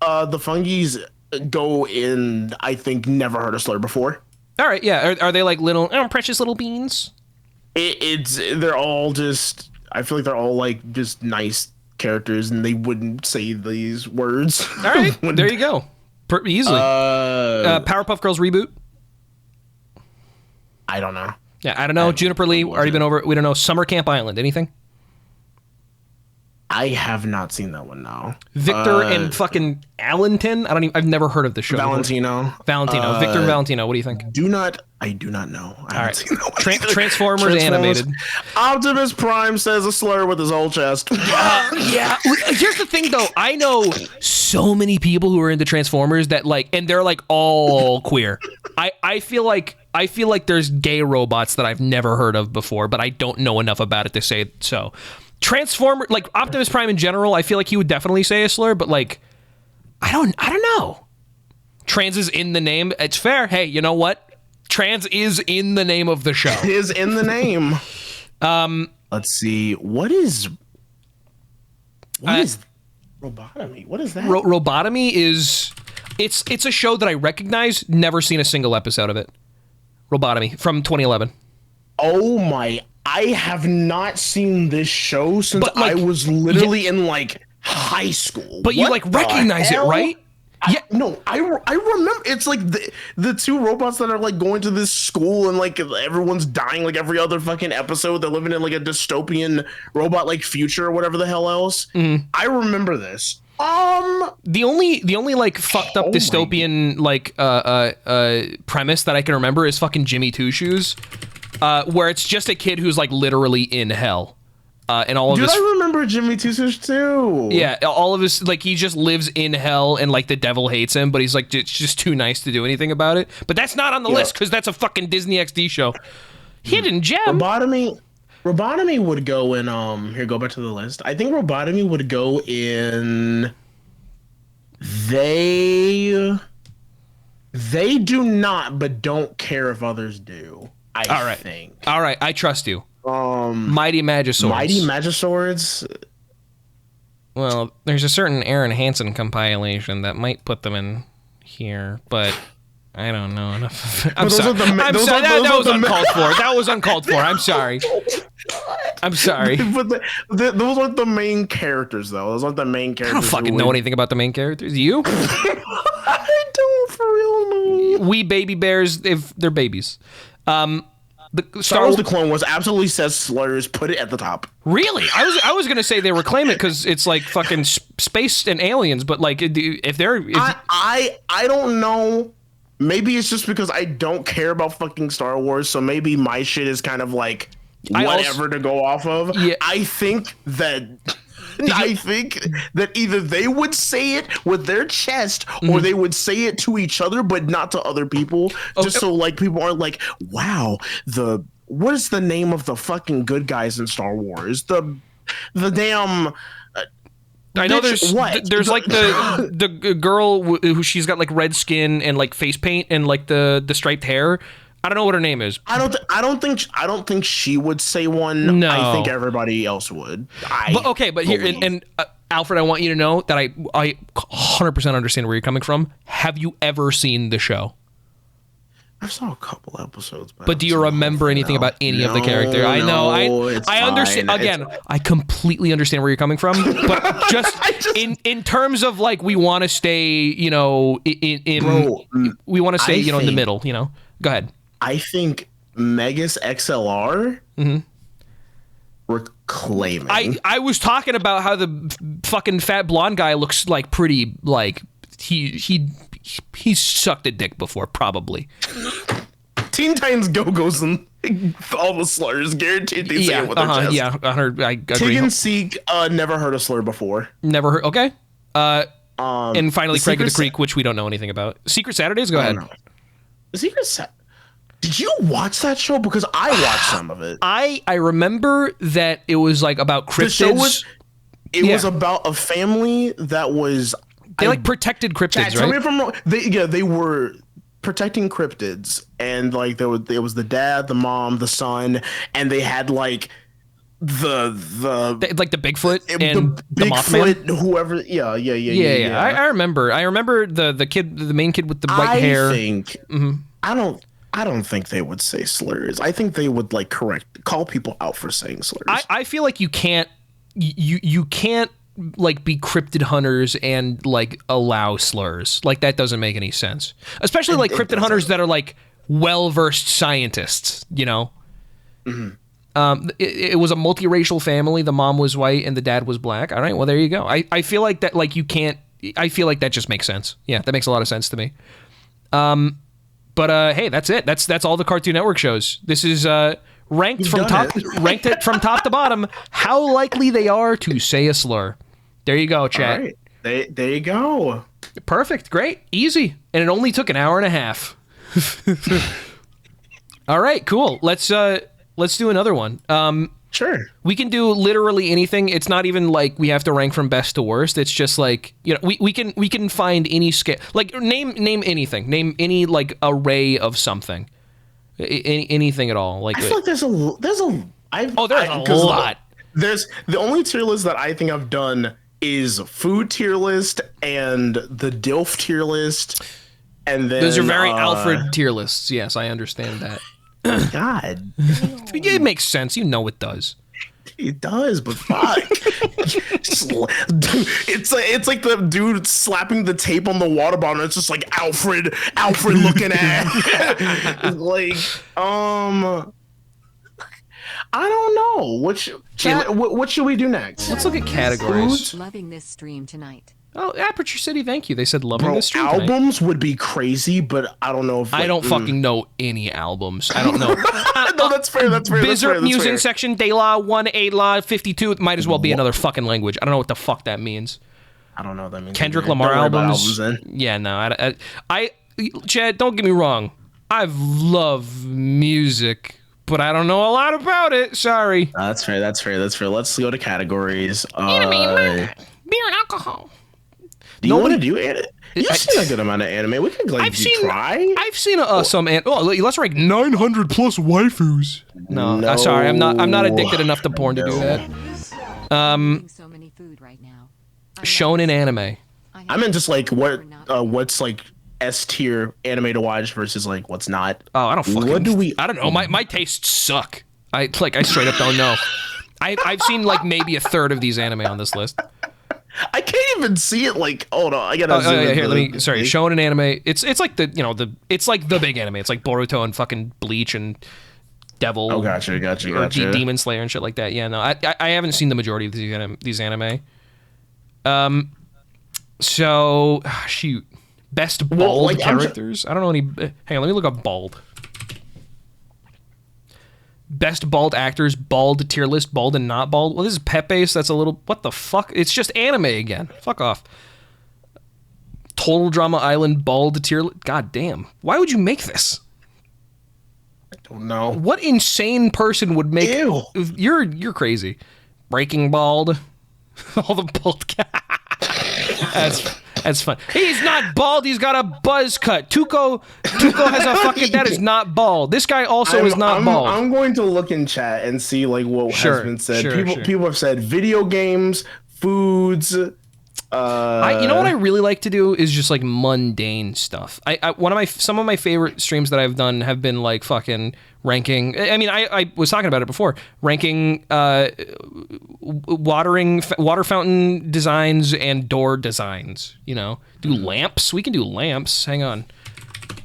The fungies go in. I think never heard a slur before. All right. Yeah. Are they like little precious little beans? They're all just. I feel like they're all like just nice characters, and they wouldn't say these words. All right. There you go. Easily. Powerpuff Girls reboot. I don't know. Yeah, I don't know. Juniper Lee, already been over. We don't know. Summer Camp Island. Anything? I have not seen that one. No. Victor and fucking Allenton. I've never heard of the show. Valentino. Victor and Valentino. What do you think? I do not know. I haven't seen that one. Transformers animated. Optimus Prime says a slur with his whole chest. Yeah. Here's the thing, though. I know so many people who are into Transformers that and they're like all queer. I feel like there's gay robots that I've never heard of before, but I don't know enough about it to say so. Transformer, Optimus Prime in general, I feel like he would definitely say a slur, but I don't know. Trans is in the name. It's fair. Hey, you know what? Trans is in the name of the show. It is in the name. Let's see. What is Robotomy? What is that? Robotomy is it's a show that I recognize. Never seen a single episode of it. Robotomy from 2011. Oh my! I have not seen this show since I was literally in high school. But you recognize it, right? Yeah, no, I remember. It's like the two robots that are going to this school and everyone's dying every other fucking episode. They're living in a dystopian robot future or whatever the hell else. Mm. I remember this. The only fucked up dystopian premise that I can remember is fucking Jimmy Two Shoes, where it's just a kid who's literally in hell. And all of Dude, I remember Jimmy Two Shoes too. Yeah, all of his he just lives in hell and the devil hates him, but he's it's just too nice to do anything about it. But that's not on the list because that's a fucking Disney XD show. Hidden gem. Robotomy would go in here, go back to the list. I think Robotomy would go in they do not but don't care if others do. I think. All right, I trust you. Mighty Magiswords. Mighty Magiswords. Well, there's a certain Aaron Hansen compilation that might put them in here, but I don't know enough. I'm sorry. That was uncalled for. That was uncalled for. I'm sorry. I'm sorry. But those aren't the main characters, though. Those aren't the main characters. I don't fucking know anything about the main characters. You? I don't for real know. We baby bears, they're babies. The Star Wars: The Clone Wars absolutely says slurs. Put it at the top. Really? I was gonna say they were claiming it because it's fucking space and aliens, but if they're I don't know. Maybe it's just because I don't care about fucking Star Wars, so maybe my shit is kind of whatever to go off of. Yeah. I think that either they would say it with their chest or they would say it to each other, but not to other people. Just so people aren't wow, what is the name of the fucking good guys in Star Wars? The damn. I know there's the girl who she's got red skin and face paint and the striped hair. I don't know what her name is. I don't think she would say one. No. I think everybody else would. But here and Alfred, I want you to know that I 100% understand where you're coming from. Have you ever seen the show? I saw a couple episodes, but do you remember anything about any of the characters? I know. I understand. Again, I completely understand where you're coming from, but just in terms of we want to stay, we want to stay, in the middle. Go ahead. I think Megas XLR were claiming. I was talking about how the fucking fat blonde guy looks pretty he's sucked a dick before, probably. Teen Titans Go-Go's and all the slurs, guaranteed they say it with their chest. Yeah, I agree. Tig and Seek, never heard a slur before. Never heard, okay. And finally, Craig of the Creek, which we don't know anything about. Secret Saturdays, go ahead. The Secret Saturdays. Did you watch that show? Because I watched some of it. I remember that it was about cryptids. It was about a family that was they like protected cryptids, tell me right? if I'm wrong. They were protecting cryptids, and like there was the dad, the mom, the son, and they had like Like the Bigfoot and the Mothman. Whoever. Yeah. I remember the kid, the main kid with the white hair. I don't think they would say slurs. I think they would like call people out for saying slurs. I feel like you can't like be cryptid hunters and like allow slurs. Like that doesn't make any sense. Especially like cryptid hunters that are like well-versed scientists, you know? It was a multiracial family. The mom was white and the dad was black. All right, well there you go. I feel like that like you can't I feel like that just makes sense. Yeah, that makes a lot of sense to me. But hey, that's it. That's all the Cartoon Network shows. This is ranked from top to bottom how likely they are to say a slur. There you go, chat. All right. There you go. Perfect. Great. Easy. And it only took an hour and a half. All right, cool. Let's do another one. Sure. We can do literally anything. It's not even like we have to rank from best to worst. It's just like, you know, we can find any scale. Like name anything. Name any like array of something. Anything at all. Like I feel like there's a lot. There's a lot. There's the only tier list that I think I've done is food tier list and the DILF tier list. And then those are very Alfred tier lists. Yes, I understand that. God, it makes sense. You know it does. It does, but fuck. It's like the dude slapping the tape on the water bottle. It's just like Alfred looking at. Like, I don't know. What should we do next? Let's look at categories. Loving this stream tonight. Oh, Aperture City, thank you. They said loving this stream tonight. Albums would be crazy, but I don't know if I don't fucking know any albums. I don't know. No, that's fair. Bizarre music section, De La 1, A La 52. It might as well be another fucking language. I don't know what the fuck that means. I don't know what that means. Kendrick Lamar albums. Yeah, no. I Chad, don't get me wrong. I love music, but I don't know a lot about it. Sorry. That's fair. Let's go to categories. Beer and alcohol. Do you want to do anime? You've seen a good amount of anime. We could try. I've seen some. Let's rank 900 plus waifus. No, sorry, I'm not addicted enough to porn to do that. So many food right now. Shonen anime. I meant just like what's like S tier anime to watch versus like what's not. Oh, I don't fucking. What do we? I don't know. My tastes suck. I straight up don't know. I've seen like maybe a third of these anime on this list. I can't even see it. Like, hold on, I gotta. Shonen anime. It's like it's like the big anime. It's like Boruto and fucking Bleach and Devil. Oh, gotcha. Or Demon Slayer and shit like that. Yeah, no, I haven't seen the majority of these anime. So shoot, best bald characters. I don't know any. Hang on, let me look up bald. Best bald actors, bald tier list, bald and not bald. Well, this is Pepe, so that's a little... What the fuck? It's just anime again. Fuck off. Total Drama Island, bald tier list. God damn. Why would you make this? I don't know. What insane person would make... Ew. You're crazy. Breaking Bald. All the bald... That's fun. He's not bald. He's got a buzz cut. Tuco has a fucking... That is not bald. This guy also is not bald. I'm going to look in chat and see like what has been said. People have said video games, foods. You know what I really like to do is just like mundane stuff. Some of my favorite streams that I've done have been like fucking ranking. I mean, I was talking about it before. Ranking water fountain designs and door designs. You know, do lamps. We can do lamps. Hang on.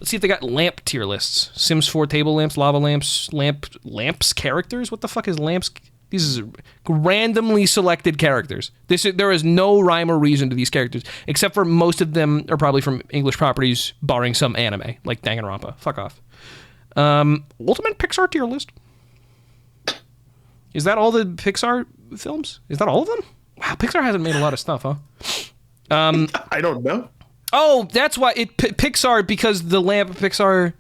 Let's see if they got lamp tier lists. Sims 4 table lamps, lava lamps, lamps characters. What the fuck is lamps? These are randomly selected characters. There is no rhyme or reason to these characters, except for most of them are probably from English properties, barring some anime, like Danganronpa. Fuck off. Ultimate Pixar tier list. Is that all the Pixar films? Is that all of them? Wow, Pixar hasn't made a lot of stuff, huh? I don't know. Oh, that's why Pixar, because the lamp from Pixar.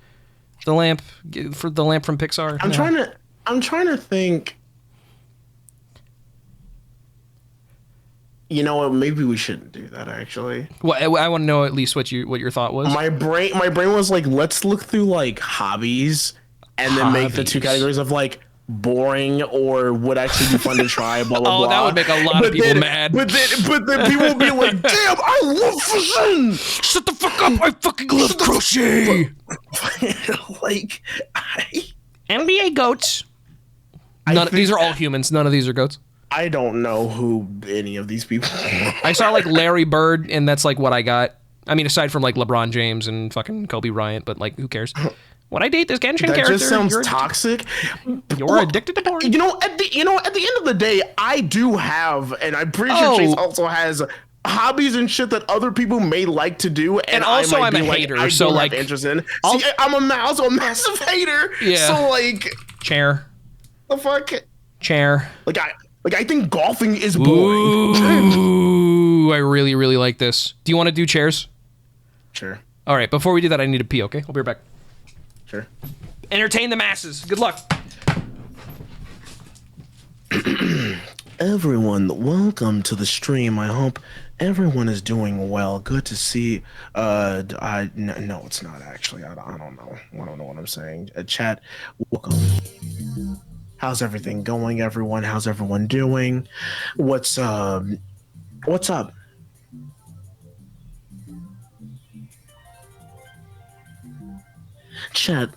I'm trying to think. You know what? Maybe we shouldn't do that. Actually, Well, I want to know at least what your thought was. my brain was like, let's look through like hobbies, and then make the two Hobbies. categories of like boring or would actually be fun to try. Blah blah Oh, blah. that would make a lot of people mad. But then people would be like, damn, I love fishing. Shut the fuck up! I fucking love crochet. Like, NBA goats. These are all humans. None of these are goats. I don't know who any of these people are. I saw like Larry Bird, and that's like what I got. I mean, aside from like LeBron James and fucking Kobe Bryant, but like, who cares? When I date this Genshin That character, just sounds toxic. You're addicted to porn. At the end of the day, I do have, and I'm pretty sure Chase also has hobbies and shit that other people may like to do, and also I might I'm be a like, hater, I so don't like, have interest in. See, I'm also a massive hater. Yeah. So like, Chair. the fuck. Chair. I think golfing is boring. Ooh, I really, really like this. Do you want to do chairs? Sure. All right, before we do that, I need to pee, okay? I'll be right back. Sure. Entertain the masses. Good luck. Everyone, welcome to the stream. I hope everyone is doing well. Good to see. No, it's not actually. I don't know. I don't know what I'm saying. Chat, welcome. How's everything going, everyone? How's everyone doing? What's up? Chat.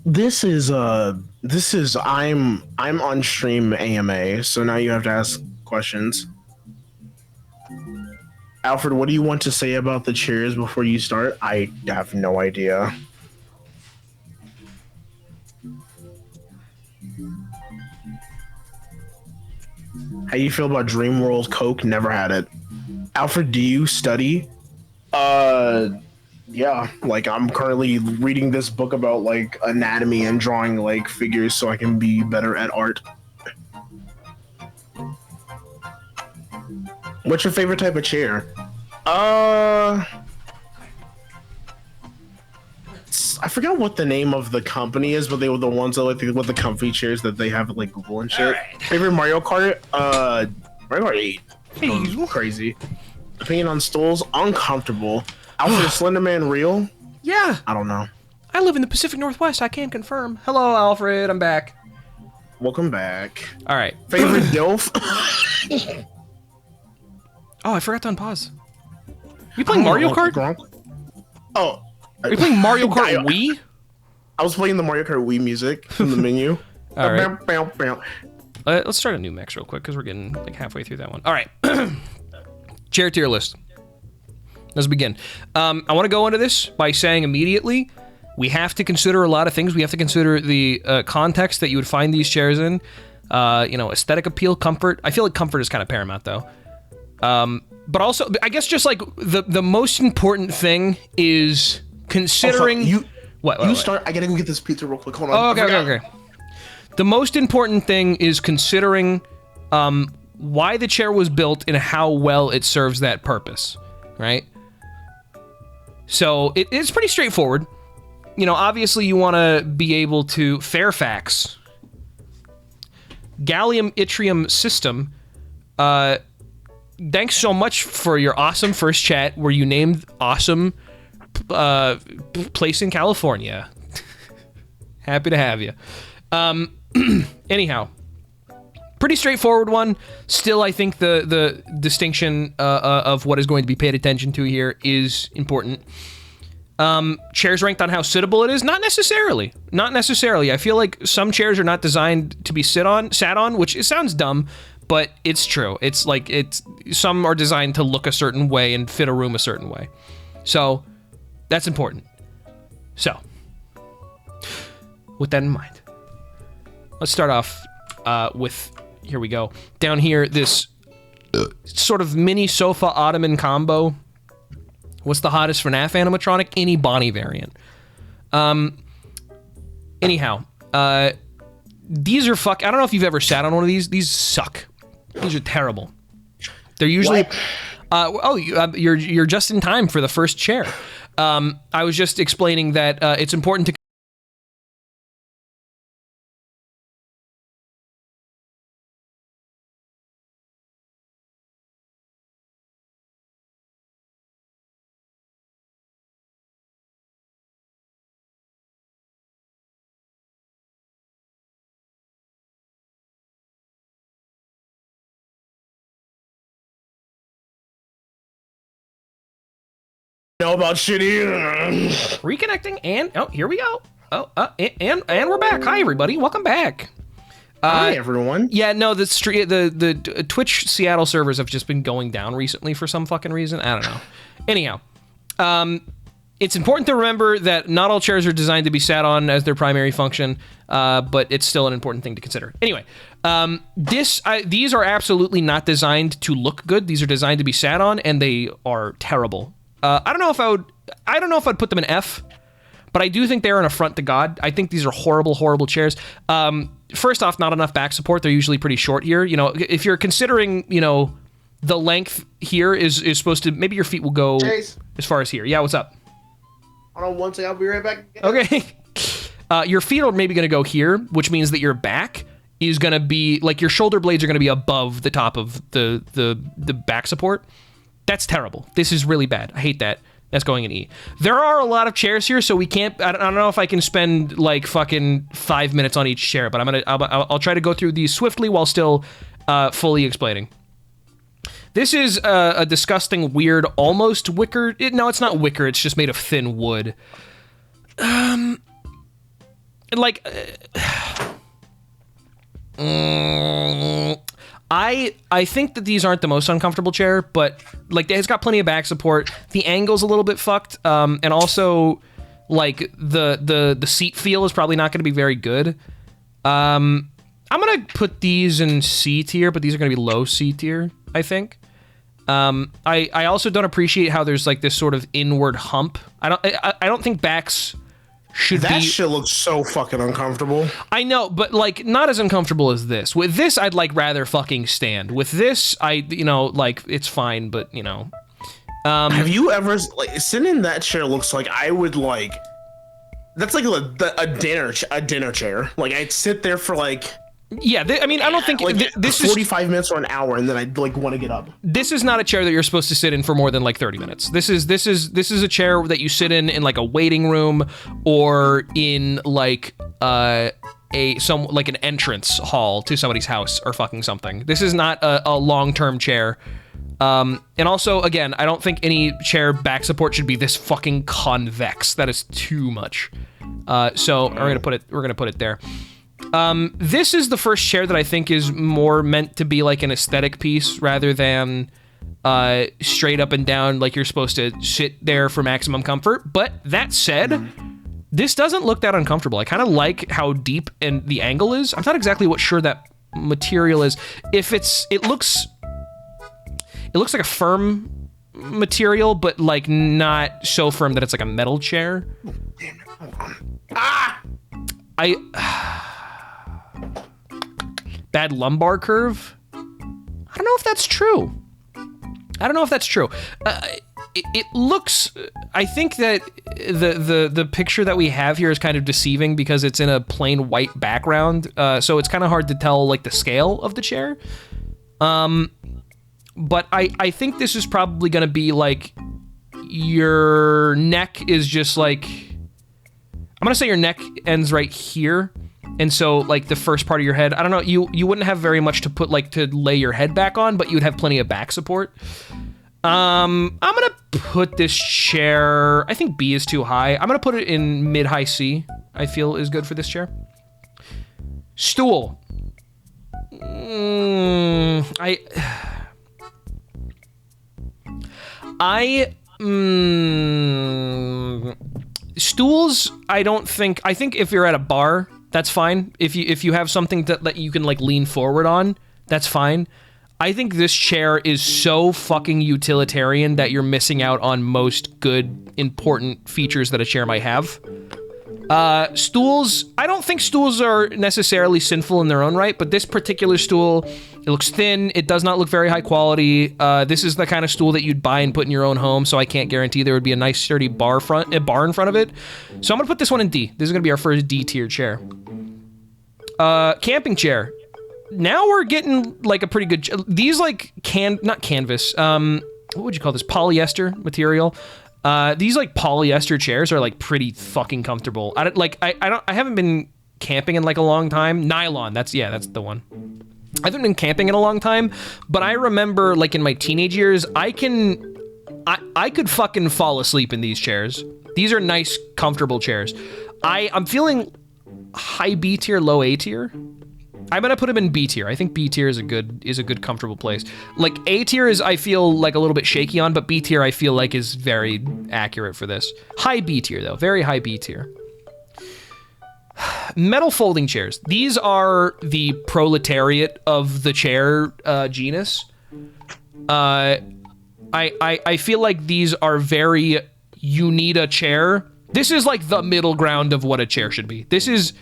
This is I'm on stream AMA, so now you have to ask questions. Alfred, what do you want to say about the chairs before you start? I have no idea. How you feel about Dreamworld Coke? Never had it. Alfred, do you study? Yeah, like I'm currently reading this book about like anatomy and drawing like figures so I can be better at art. What's your favorite type of chair? I forgot what the name of the company is, but they were the ones that like with the comfy chairs that they have at, like Google and shit. Right. Favorite Mario Kart? Mario Kart 8. Hey. Crazy. Opinion on stools? Uncomfortable. Alfred Slenderman real? Yeah. I don't know. I live in the Pacific Northwest. I can't confirm. Hello, Alfred. I'm back. Welcome back. All right. Favorite DILF? Oh, I forgot to unpause. You playing Mario Kart? Oh. Are you playing Mario Kart Wii? I was playing the Mario Kart Wii music from the menu. All right. Let's start a new mix real quick because we're getting like halfway through that one. All right. Chair tier list. Let's begin. I want to go into this by saying immediately, we have to consider a lot of things. We have to consider the context that you would find these chairs in. Aesthetic appeal, comfort. I feel like comfort is kind of paramount though. But also, I guess just like the most important thing is considering what? Start. I gotta go get this pizza real quick. Hold on. Oh, okay. The most important thing is considering why the chair was built and how well it serves that purpose, right? So it's pretty straightforward. You know, obviously you want to be able to Fairfax gallium yttrium system. Thanks so much for your awesome first chat where you named awesome place in California. Happy to have you. Anyhow, pretty straightforward one. Still, I think the distinction of what is going to be paid attention to here is important. Chairs ranked on how sittable it is? Not necessarily. Not necessarily. I feel like some chairs are not designed to be sat on, which it sounds dumb, but it's true. It's like some are designed to look a certain way and fit a room a certain way. So that's important. So with that in mind, let's start off with, here we go. Down here, this sort of mini sofa ottoman combo. What's the hottest FNAF animatronic? Any Bonnie variant. Anyhow, these are I don't know if you've ever sat on one of these. These suck. These are terrible. They're usually... you're just in time for the first chair. I was just explaining that it's important to know about shitty. Reconnecting, and oh, here we go. Oh, and we're back. Hi, everybody. Welcome back. Hi, everyone. Yeah, no, the Twitch Seattle servers have just been going down recently for some fucking reason. I don't know. Anyhow, it's important to remember that not all chairs are designed to be sat on as their primary function, but it's still an important thing to consider. Anyway, these are absolutely not designed to look good. These are designed to be sat on, and they are terrible. I don't know if I'd put them in F, but I do think they're an affront to God. I think these are horrible, horrible chairs. First off, not enough back support. They're usually pretty short here. You know, if you're considering, you know, the length here is supposed to, maybe your feet will go Chase. as far as here. Yeah, what's up? Hold on one second, I'll be right back. Okay. Your feet are maybe going to go here, which means that your back is going to be, like, your shoulder blades are going to be above the top of the back support. That's terrible. This is really bad. I hate that. That's going in E. There are a lot of chairs here, so we can't, I don't know if I can spend like fucking 5 minutes on each chair, but I'll try to go through these swiftly while still fully explaining. This is a disgusting, weird, almost wicker. No, it's not wicker. It's just made of thin wood. I think that these aren't the most uncomfortable chair, but like it's got plenty of back support. The angle's a little bit fucked, and also like the seat feel is probably not going to be very good. I'm gonna put these in C tier, but these are gonna be low C tier, I think. I also don't appreciate how there's like this sort of inward hump. I don't think backs should be. That shit looks so fucking uncomfortable. I know, but like not as uncomfortable as this. With this, I'd like rather fucking stand. With this, like it's fine, but you know. Have you ever like sitting in that chair? Looks like I would like. That's like a dinner chair. Like I'd sit there for like. Yeah, I mean, I don't think like this 45 minutes or an hour, and then I'd like want to get up. This is not a chair that you're supposed to sit in for more than like 30 minutes. This is a chair that you sit in like a waiting room or in like an entrance hall to somebody's house or fucking something. This is not a long-term chair. And also, again, I don't think any chair back support should be this fucking convex. That is too much. So we're gonna put it there. This is the first chair that I think is more meant to be like an aesthetic piece rather than straight up and down like you're supposed to sit there for maximum comfort. But that said, this doesn't look that uncomfortable. I kind of like how deep and the angle is. I'm not exactly sure that material is. It looks like a firm material, but like not so firm that it's like a metal chair. Oh, damn it. Hold on. Bad lumbar curve? I don't know if that's true. It looks, I think that the picture that we have here is kind of deceiving because it's in a plain white background, so it's kind of hard to tell like the scale of the chair. But I think this is probably going to be like your neck is just like, I'm going to say your neck ends right here. And so, like, the first part of your head, I don't know, you wouldn't have very much to put, like, to lay your head back on, but you would have plenty of back support. I'm gonna put this chair, I think B is too high. I'm gonna put it in mid-high C, I feel is good for this chair. Stool. Stools, I think if you're at a bar, that's fine. If you have something that you can like lean forward on, that's fine. I think this chair is so fucking utilitarian that you're missing out on most good, important features that a chair might have. Stools, I don't think stools are necessarily sinful in their own right, but this particular stool, it looks thin, it does not look very high quality. This is the kind of stool that you'd buy and put in your own home, so I can't guarantee there would be a nice sturdy bar in front of it. So I'm gonna put this one in D. This is gonna be our first D tier chair. Camping chair. Now we're getting like a pretty good, these like not canvas, what would you call this, polyester material. These like polyester chairs are like pretty fucking comfortable. I haven't been camping in like a long time. Nylon, that's the one. I haven't been camping in a long time, but I remember like in my teenage years, I can I could fucking fall asleep in these chairs. These are nice, comfortable chairs. I'm feeling high B tier, low A tier. I'm gonna put him in B tier. I think B tier is a good comfortable place. Like A tier is I feel like a little bit shaky on, but B tier I feel like is very accurate for this. High B tier though, very high B tier. Metal folding chairs. These are the proletariat of the chair genus. I feel like these are very, you need a chair. This is like the middle ground of what a chair should be. This is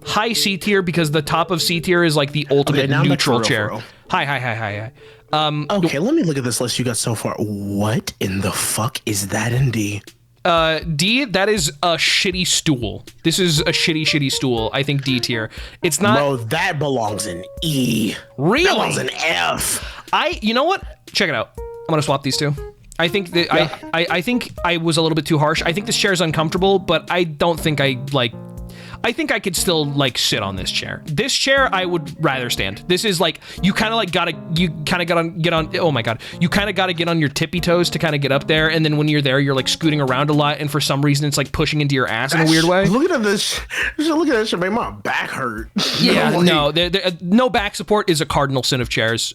high C tier because the top of C tier is like the ultimate neutral chair. Hi. Okay, let me look at this list you got so far. What in the fuck is that in D? D, that is a shitty stool. This is a shitty stool. I think D tier. It's not. Bro, that belongs in E. Really? That belongs in F. You know what? Check it out. I'm gonna swap these two. I think that I think I was a little bit too harsh. I think this chair is uncomfortable, but I don't think I think I could still like sit on this chair. This chair I would rather stand. This is like you kind of gotta get on. Oh my god, you kind of gotta get on your tippy toes to kind of get up there, and then when you're there, you're like scooting around a lot, and for some reason it's like pushing into your ass in a weird way. Look at this. Look at that shit. Make my back hurt. Yeah, no, no back support is a cardinal sin of chairs.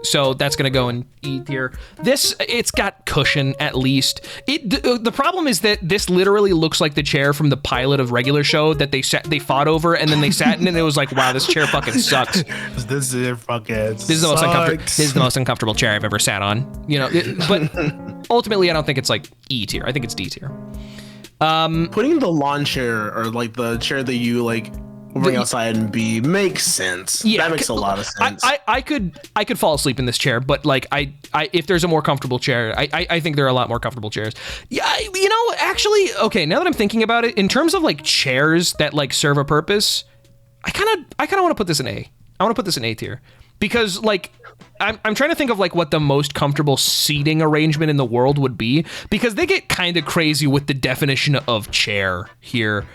So that's gonna go in E tier. This it's got cushion at least. The problem is that this literally looks like the chair from the pilot of Regular Show that they fought over, and then they sat in it, and it was like, wow, this chair fucking sucks. This is the most uncomfortable chair I've ever sat on. You know, but ultimately, I don't think it's like E tier. I think it's D tier. Putting the lawn chair or like the chair that you like bring outside and B makes sense. Yeah, that makes a lot of sense. I could fall asleep in this chair, but like I if there's a more comfortable chair, I think there are a lot more comfortable chairs. Yeah, you know, actually, okay, now that I'm thinking about it, in terms of like chairs that like serve a purpose, I kind of want to put this in A. I want to put this in A tier because like I'm trying to think of like what the most comfortable seating arrangement in the world would be, because they get kind of crazy with the definition of chair here.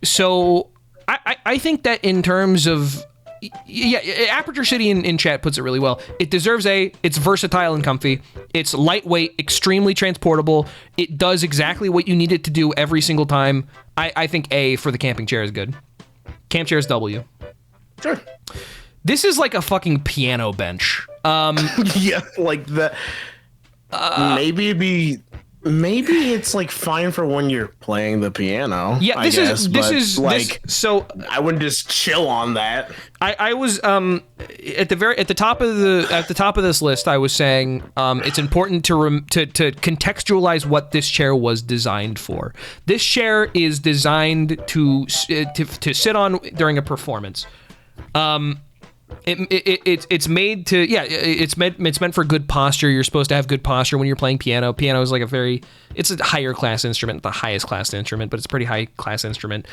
So I think that in terms of, yeah, Aperture City in chat puts it really well. It deserves A. It's versatile and comfy. It's lightweight, extremely transportable. It does exactly what you need it to do every single time. I think A for the camping chair is good. Camp chair is W. Sure. This is like a fucking piano bench. Yeah, like that. Maybe it's like fine for when you're playing the piano. Yeah, this is like so. I wouldn't just chill on that. I was at the top of this list. I was saying it's important to contextualize what this chair was designed for. This chair is designed to sit on during a performance. It's made to, yeah, it's meant for good posture. You're supposed to have good posture when you're playing piano. Piano is like it's a higher class instrument, the highest class instrument, but it's a pretty high class instrument.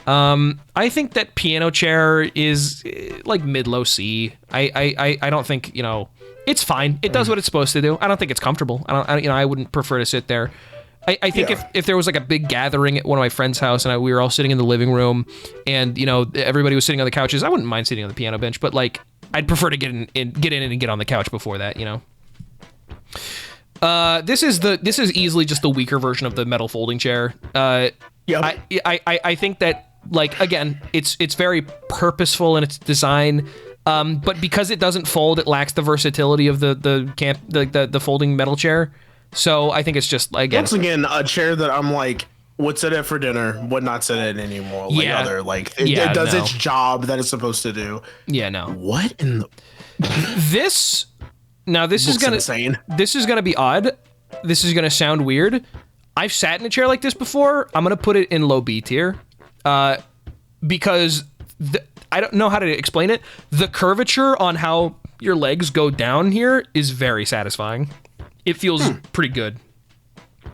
I think that piano chair is like mid-low C. I don't think, you know, it's fine. It does what it's supposed to do. I don't think it's comfortable. I wouldn't prefer to sit there. I think if there was like a big gathering at one of my friend's house and we were all sitting in the living room and, you know, everybody was sitting on the couches, I wouldn't mind sitting on the piano bench, but like I'd prefer to get in and get on the couch before that, you know. This is easily just the weaker version of the metal folding chair. Yeah. I think that, like, again, it's very purposeful in its design. But because it doesn't fold, it lacks the versatility of the folding metal chair. So I think it's just like, once again, a chair that I'm like would sit at for dinner, would not sit at anymore. Like it does its job that it's supposed to do. Yeah, no. What in the this is gonna insane. This is gonna be odd. This is gonna sound weird. I've sat in a chair like this before. I'm gonna put it in low B tier, because I don't know how to explain it. The curvature on how your legs go down here is very satisfying. It feels pretty good.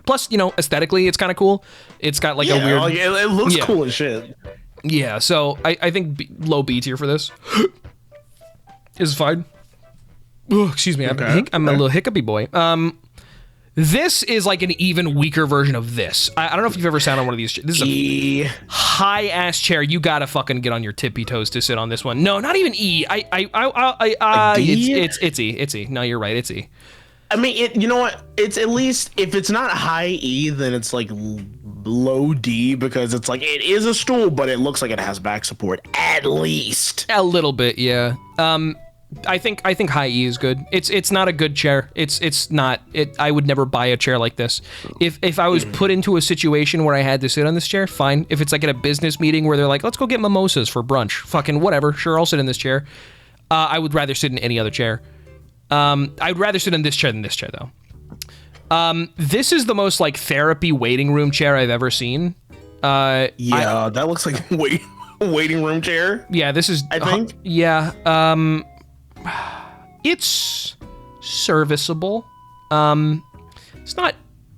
Plus, you know, aesthetically, it's kind of cool. It's got like a weird... it looks cool as shit. Yeah, so I think low B tier for this is fine. Oh, excuse me, I'm a little hiccupy boy. This is like an even weaker version of this. I don't know if you've ever sat on one of these. This is a high-ass chair. You gotta fucking get on your tippy toes to sit on this one. No, not even E. It's E. No, you're right, it's E. I mean, you know what? It's at least, if it's not high E, then it's like low D, because it's like, it is a stool, but it looks like it has back support, at least. A little bit, yeah. I think high E is good. It's not a good chair. It's not. I would never buy a chair like this. If I was put into a situation where I had to sit on this chair, fine. If it's like at a business meeting where they're like, let's go get mimosas for brunch, fucking whatever. Sure, I'll sit in this chair. I would rather sit in any other chair. I'd rather sit in this chair than this chair, though. This is the most like therapy waiting room chair I've ever seen. Yeah, that looks like waiting room chair. Yeah, this is. I think. Yeah. It's serviceable. It's not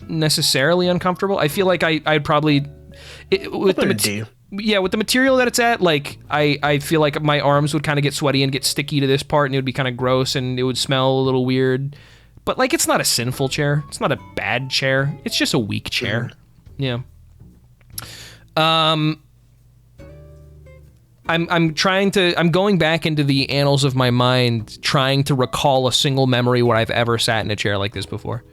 necessarily uncomfortable. I feel like I'd probably with the material that it's at, like I feel like my arms would kind of get sweaty and get sticky to this part, and it would be kind of gross and it would smell a little weird. But like, it's not a sinful chair. It's not a bad chair. It's just a weak chair. Yeah. I'm going back into the annals of my mind, trying to recall a single memory where I've ever sat in a chair like this before.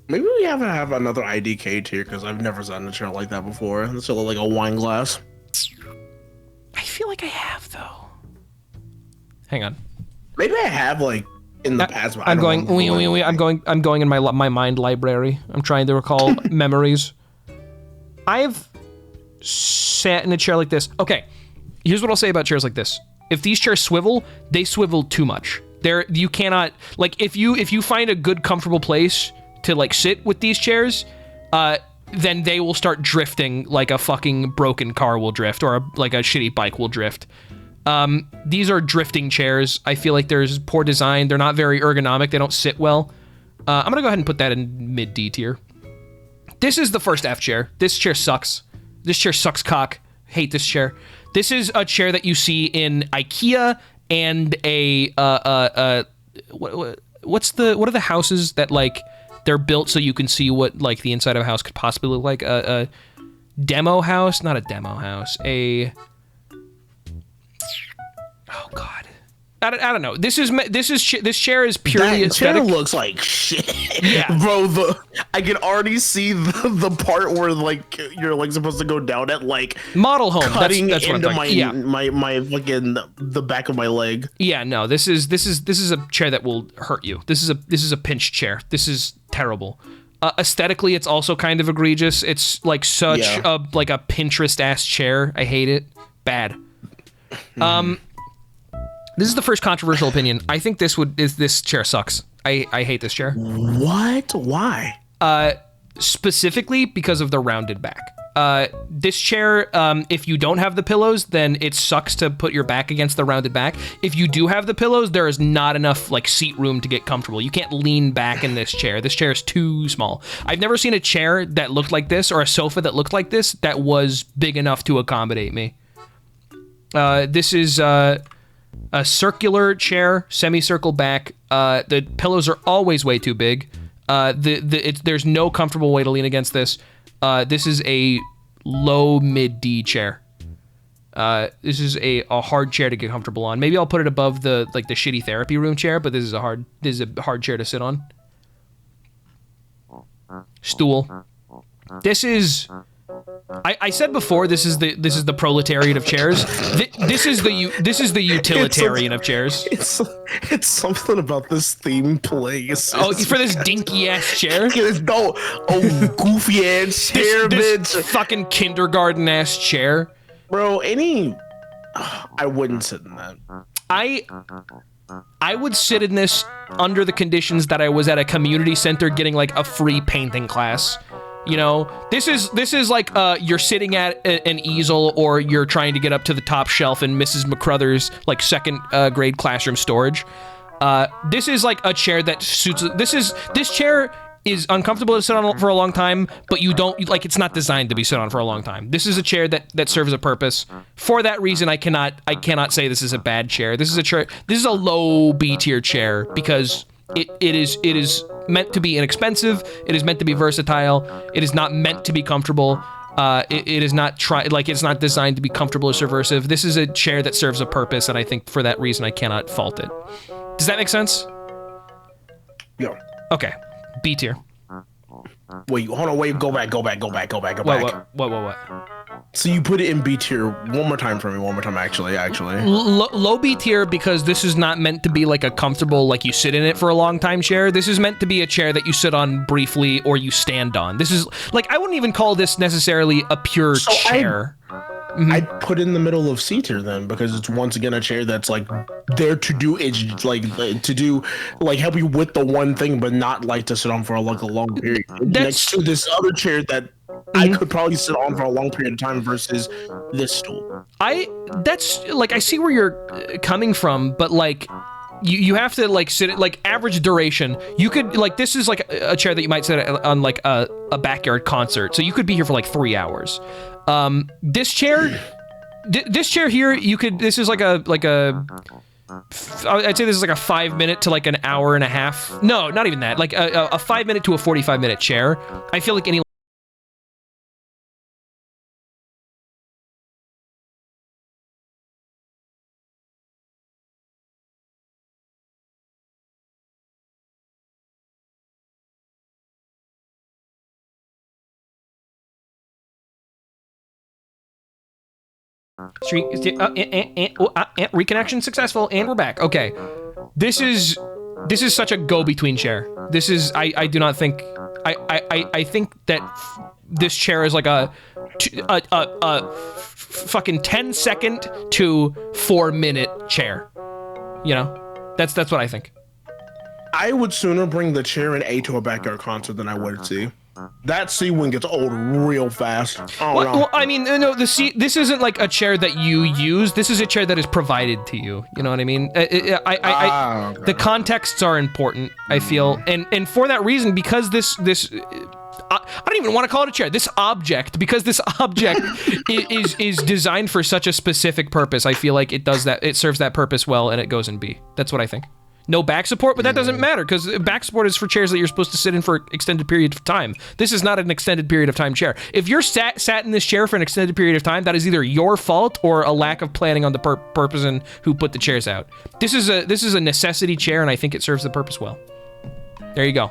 Maybe we haven't have another IDK tier, because I've never sat in a chair like that before. It's like a wine glass. I feel like I have, though. Hang on. Maybe I have, like, in the past. But I'm going in my mind library. I'm trying to recall memories. I've sat in a chair like this. Okay. Here's what I'll say about chairs like this. If these chairs swivel, they swivel too much. You cannot, like, if you find a good comfortable place to like sit with these chairs, then they will start drifting like a fucking broken car will drift, or like a shitty bike will drift. These are drifting chairs. I feel like there's poor design. They're not very ergonomic. They don't sit well. I'm gonna go ahead and put that in mid D tier. This is the first F chair. This chair sucks. This chair sucks cock. Hate this chair. This is a chair that you see in IKEA and what are the houses that like they're built so you can see what like the inside of a house could possibly look like? A demo house, not a demo house. Oh God. I don't know. This chair is purely that aesthetic. chair looks like shit. Yeah. Bro, I can already see the part where like you're like supposed to go down at like model home. Cutting that's into what I'm my fucking the back of my leg. Yeah, no. This is a chair that will hurt you. This is a pinch chair. This is terrible. Aesthetically, it's also kind of egregious. It's like such a Pinterest ass chair. I hate it. Bad. This is the first controversial opinion. I think this chair sucks. I hate this chair. What? Why? Specifically because of the rounded back. This chair, if you don't have the pillows, then it sucks to put your back against the rounded back. If you do have the pillows, there is not enough like seat room to get comfortable. You can't lean back in this chair. This chair is too small. I've never seen a chair that looked like this, or a sofa that looked like this, that was big enough to accommodate me. This is a circular chair, semicircle back. The pillows are always way too big. There's no comfortable way to lean against this. This is a low mid D chair. This is a hard chair to get comfortable on. Maybe I'll put it above the shitty therapy room chair, but this is a hard chair to sit on. Stool. This is. I said before, this is the proletariat of chairs. This is the utilitarian of chairs. It's something about this theme place. Oh, for this dinky ass chair. Goofy ass chair, this bitch. Fucking kindergarten ass chair, bro. I wouldn't sit in that. I would sit in this under the conditions that I was at a community center getting like a free painting class. You know, this is like you're sitting at an easel, or you're trying to get up to the top shelf in Mrs. McCruthers like second grade classroom storage. This is like a chair that suits. This chair is uncomfortable to sit on for a long time, but you don't like. It's not designed to be sit on for a long time. This is a chair that serves a purpose. For that reason, I cannot say this is a bad chair. This is a chair. This is a low B tier chair because it is meant to be inexpensive. It is meant to be versatile. It is not meant to be comfortable. It is not it's not designed to be comfortable or subversive. This is a chair that serves a purpose, and I think for that reason I cannot fault it. Does that make sense? Yeah. Okay, B tier. Wait, hold on, wait, go back. What? So you put it in B tier one more time for me, actually. Low B tier because this is not meant to be like a comfortable, like you sit in it for a long time chair. This is meant to be a chair that you sit on briefly or you stand on. This is, like, I wouldn't even call this necessarily a pure chair. I'd put in the middle of C tier then, because it's once again a chair that's like there to do it's like to do like help you with the one thing, but not like to sit on for like a long period. Next to this other chair that I could probably sit on for a long period of time versus this stool. That's like, I see where you're coming from, but like you have to like sit like average duration. You could like, this is like a chair that you might sit on like a backyard concert, so you could be here for like 3 hours. This chair here, you could, this is like a I'd say this is like a 5 minute to like an hour and a half. No, not even that. Like a 5 minute to a 45 minute chair. I feel like any reconnection successful, and we're back. Okay, this is such a go-between chair. This is, I do not think, I think that this chair is like a fucking 10-second to 4-minute chair. You know, that's what I think. I would sooner bring the chair in A to a backyard concert than I would C. That C wing gets old real fast. Well, I mean, no, this isn't like a chair that you use. This is a chair that is provided to you. You know what I mean? Okay. The contexts are important, I feel, and for that reason, because this I don't even want to call it a chair. This object, because this object is designed for such a specific purpose. I feel like it does that. It serves that purpose well, and it goes in B. That's what I think. No back support, but that doesn't matter, because back support is for chairs that you're supposed to sit in for extended period of time. This is not an extended period of time chair. If you're sat in this chair for an extended period of time, that is either your fault or a lack of planning on the person who put the chairs out. This is a necessity chair, and I think it serves the purpose well. There you go.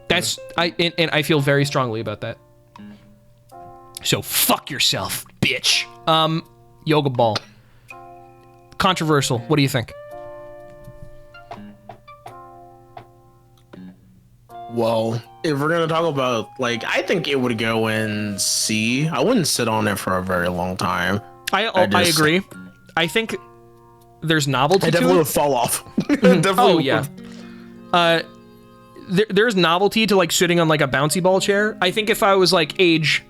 That's and I feel very strongly about that. So fuck yourself, bitch. Yoga ball. Controversial. What do you think? Well, if we're gonna talk about, like, I think it would go in C. I wouldn't sit on it for a very long time. I agree. I think there's novelty. I definitely would fall off. Definitely. Yeah. There's novelty to like sitting on like a bouncy ball chair. I think if I was like age,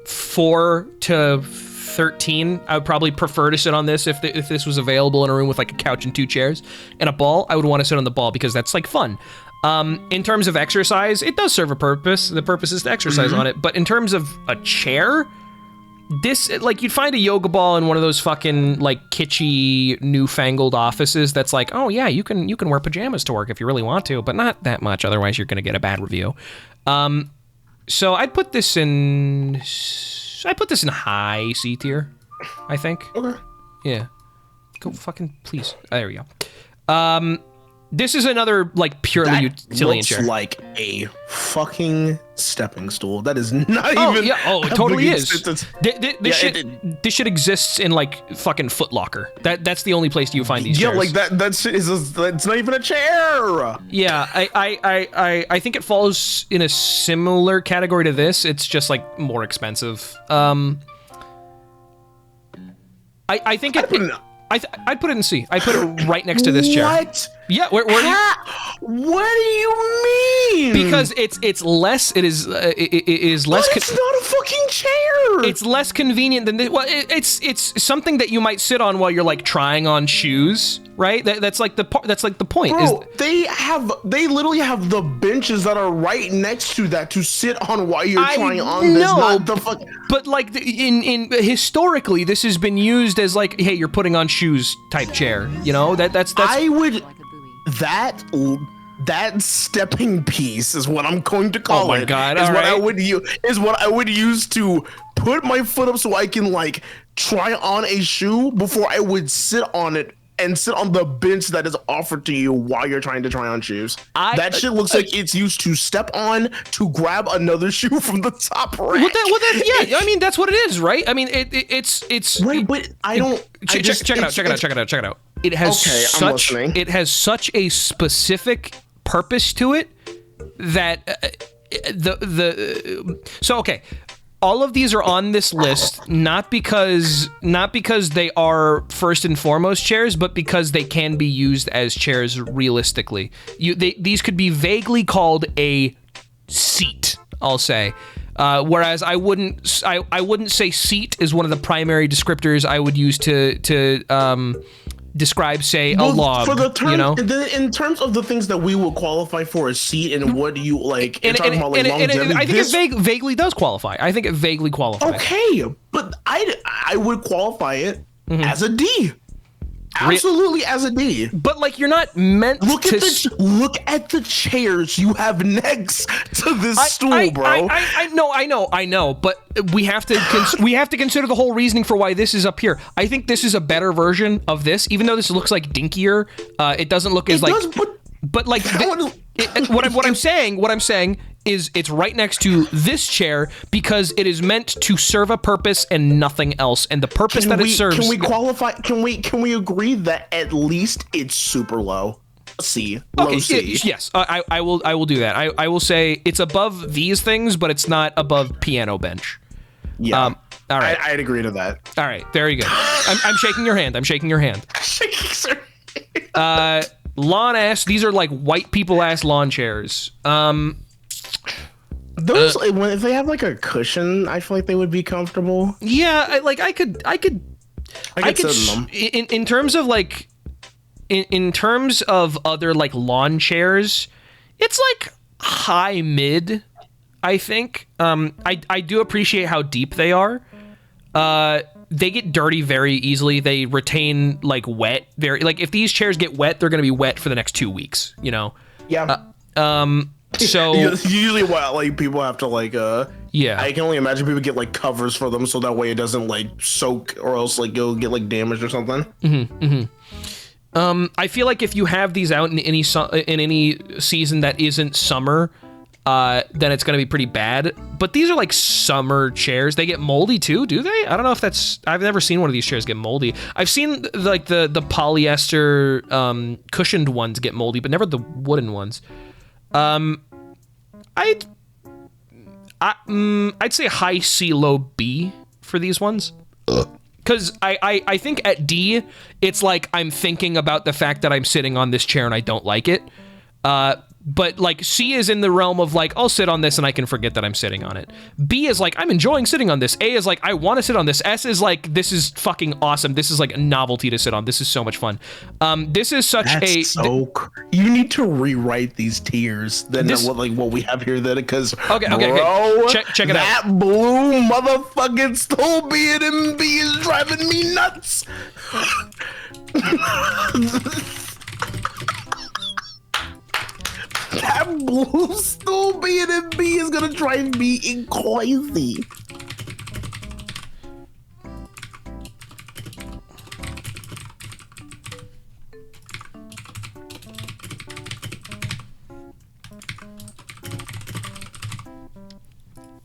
4 to 13, I would probably prefer to sit on this if this was available in a room with like a couch and 2 chairs and a ball. I would want to sit on the ball because that's like fun. In terms of exercise, it does serve a purpose. The purpose is to exercise on it. But in terms of a chair, this, like, you'd find a yoga ball in one of those fucking like kitschy newfangled offices that's like, oh yeah, you can wear pajamas to work if you really want to, but not that much, otherwise you're gonna get a bad review. So I'd put this in high C tier, I think. Okay. Yeah. Go fucking please. There we go. This is another like purely utilitarian chair. Looks like a fucking stepping stool. That is not even. It totally is. This shit exists in like fucking Foot Locker. That's the only place you find these chairs. Yeah, like that shit is. That's not even a chair. Yeah, I think it falls in a similar category to this. It's just like more expensive. I think I'd put it in C. I'd put it right next to this chair. What? Yeah, where what do you mean? Because it's less. It is less. It's not a fucking chair. It's less convenient than this. Well, it's something that you might sit on while you're like trying on shoes, right? That's like the point. Bro, they literally have the benches that are right next to that to sit on while you're trying on. This, not the fuck. But like in historically, this has been used as like, hey, you're putting on shoes type chair. You know that's. I would. That stepping piece is what I'm going to call it. Oh my god! I would use to put my foot up so I can like try on a shoe before I would sit on it and sit on the bench that is offered to you while you're trying to try on shoes. That shit looks like it's used to step on to grab another shoe from the top rack. Yeah, I mean that's what it is, right? I mean it's right, but I don't. Check it out. It has such a specific purpose to it that all of these are on this list not because they are first and foremost chairs, but because they can be used as chairs realistically. These could be vaguely called a seat, I'll say. Whereas I wouldn't say seat is one of the primary descriptors I would use to describe, say, a log. For the term, you know? In terms of the things that we would qualify for a seat, and what do you like? I think it vaguely does qualify. I think it vaguely qualifies. Okay, but I would qualify it as a D. Absolutely as a D. But like you're not meant look at the chairs you have next to this stool, bro. I know, but we have to consider the whole reasoning for why this is up here. I think this is a better version of this, even though this looks like dinkier. It doesn't look as like. But like what I'm saying is it's right next to this chair because it is meant to serve a purpose and nothing else. And the purpose it serves. Can we qualify? Can we agree that at least it's super low? C. Low C. Yes, I will do that. I will say it's above these things, but it's not above piano bench. Yeah. All right. I'd agree to that. All right. Very good. I'm shaking your hand. Lawn ass. These are like white people ass lawn chairs. Those if they have like a cushion, I feel like they would be comfortable. Yeah, I could sit in them. In terms of like in terms of other like lawn chairs, it's like high mid, I think. I do appreciate how deep they are. They get dirty very easily. They retain like wet very like if these chairs get wet, they're gonna be wet for the next 2 weeks, you know? Yeah. So usually what like people have to like yeah, I can only imagine people get like covers for them so that way it doesn't like soak or else like you'll get like damaged or something. I feel like if you have these out in any season that isn't summer, then it's gonna be pretty bad. But these are like summer chairs. They get moldy too, do they? I don't know if that's. I've never seen one of these chairs get moldy. I've seen like the polyester cushioned ones get moldy, but never the wooden ones. I'd say high C, low B for these ones. Because I think at D, it's like I'm thinking about the fact that I'm sitting on this chair and I don't like it. But like C is in the realm of like, I'll sit on this and I can forget that I'm sitting on it. B is like, I'm enjoying sitting on this. A is like, I want to sit on this. S is like, this is fucking awesome. This is like a novelty to sit on. This is so much fun. This is such you need to rewrite these tiers than what we have here then because okay. Check it out. That blue motherfucking stool being in B is driving me nuts. That blue stool being in B is gonna drive me crazy.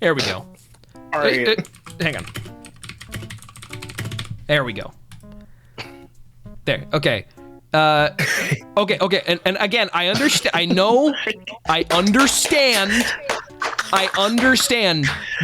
There we go. All right. Hang on. There we go. There. Okay. Okay. And again, I understand. I know. I understand.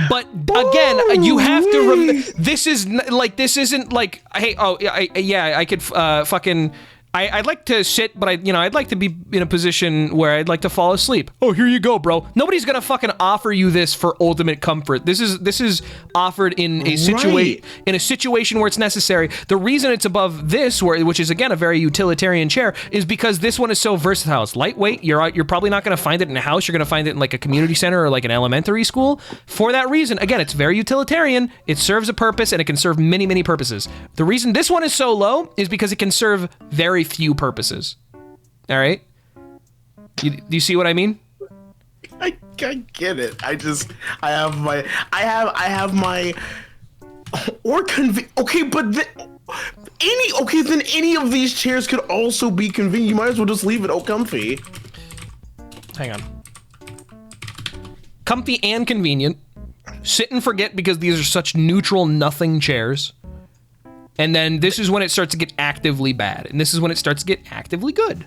But again, you have to remember. This isn't like. Hey. I could fucking. I'd like to sit, but I'd like to be in a position where I'd like to fall asleep. Oh, here you go, bro. Nobody's gonna fucking offer you this for ultimate comfort. This is offered in a situation where it's necessary. The reason it's above this, which is again a very utilitarian chair, is because this one is so versatile. It's lightweight. You're probably not gonna find it in a house. You're gonna find it in like a community center or like an elementary school. For that reason, again, it's very utilitarian. It serves a purpose and it can serve many, many purposes. The reason this one is so low is because it can serve very few purposes. All right, do you see what I mean? I get it. I have my or okay, but Then any of these chairs could also be convenient. You might as well just leave it comfy. Hang on. Comfy and convenient. Sit and forget because these are such neutral nothing chairs. And then this is when it starts to get actively bad. And this is when it starts to get actively good.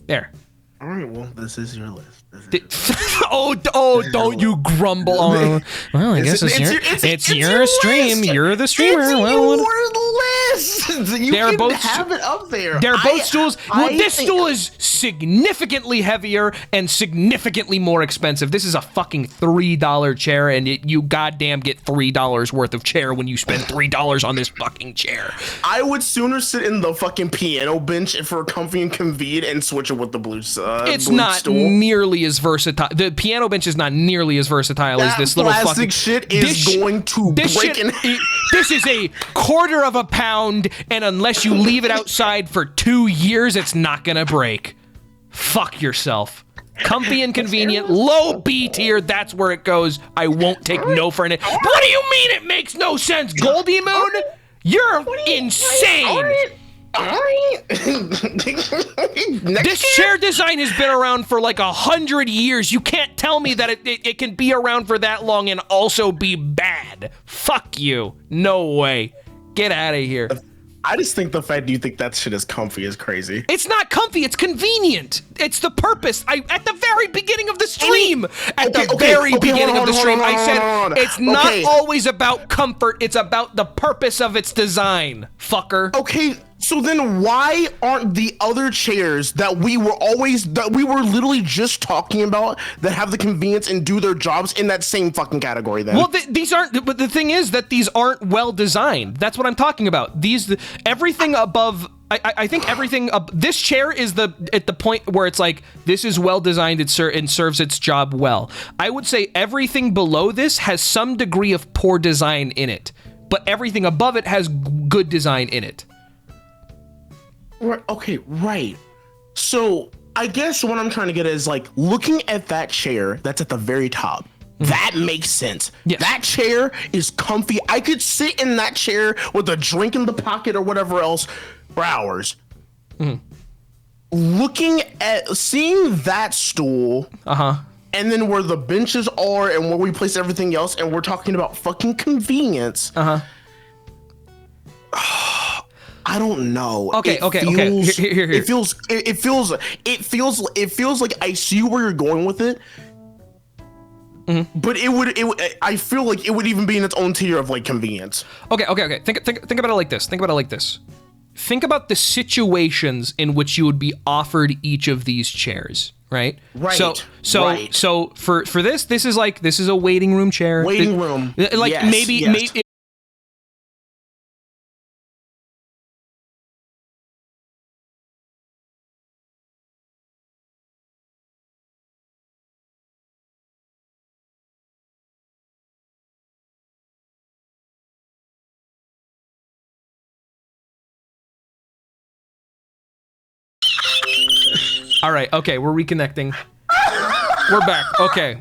There. All right, well, this is your list. Don't you grumble. Oh, well, I guess it's your stream. List. You're the streamer. It's well, your list. You can both have it up there. They're both stools. Well, this stool is significantly heavier and significantly more expensive. This is a fucking $3 chair, and you goddamn get $3 worth of chair when you spend $3 on this fucking chair. I would sooner sit in the fucking piano bench for comfy and convenient and switch it with the blue it's blue not stool. nearly as versatile. The piano bench is not nearly as versatile as this little plastic fucking shit is going to break in. This is a quarter of a pound, and unless you leave it outside for 2 years, it's not gonna break. Fuck yourself. Comfy and convenient, low B tier, that's where it goes. I won't take no for an it. What do you mean it makes no sense, Goldie Moon? You're insane. This chair design has been around for like 100 years. You can't tell me that it can be around for that long and also be bad. Fuck you. No way. Get out of here. I just think the fact you think that shit is comfy is crazy. It's not comfy, it's convenient. It's the purpose. At the very beginning of the stream, I said it's not always about comfort, it's about the purpose of its design, fucker. Okay, so then why aren't the other chairs that we were literally just talking about that have the convenience and do their jobs in that same fucking category then? Well, these aren't, but the thing is that these aren't well designed. That's what I'm talking about. Everything above, I think everything, this chair is at the point where it's like, this is well designed and serves its job well. I would say everything below this has some degree of poor design in it, but everything above it has good design in it. Right, okay, right. So I guess what I'm trying to get is like looking at that chair that's at the very top. That makes sense. Yes. That chair is comfy. I could sit in that chair with a drink in the pocket or whatever else for hours. Looking at seeing that stool, and then where the benches are and where we place everything else, and we're talking about fucking convenience. I don't know. Okay. Here. It feels like I see where you're going with it. But I feel like it would even be in its own tier of like convenience. Okay. Think about it like this. Think about the situations in which you would be offered each of these chairs, right? Right. So for this is a waiting room chair. Waiting room. Like yes, maybe yes. maybe. All right, okay, we're reconnecting. We're back, okay.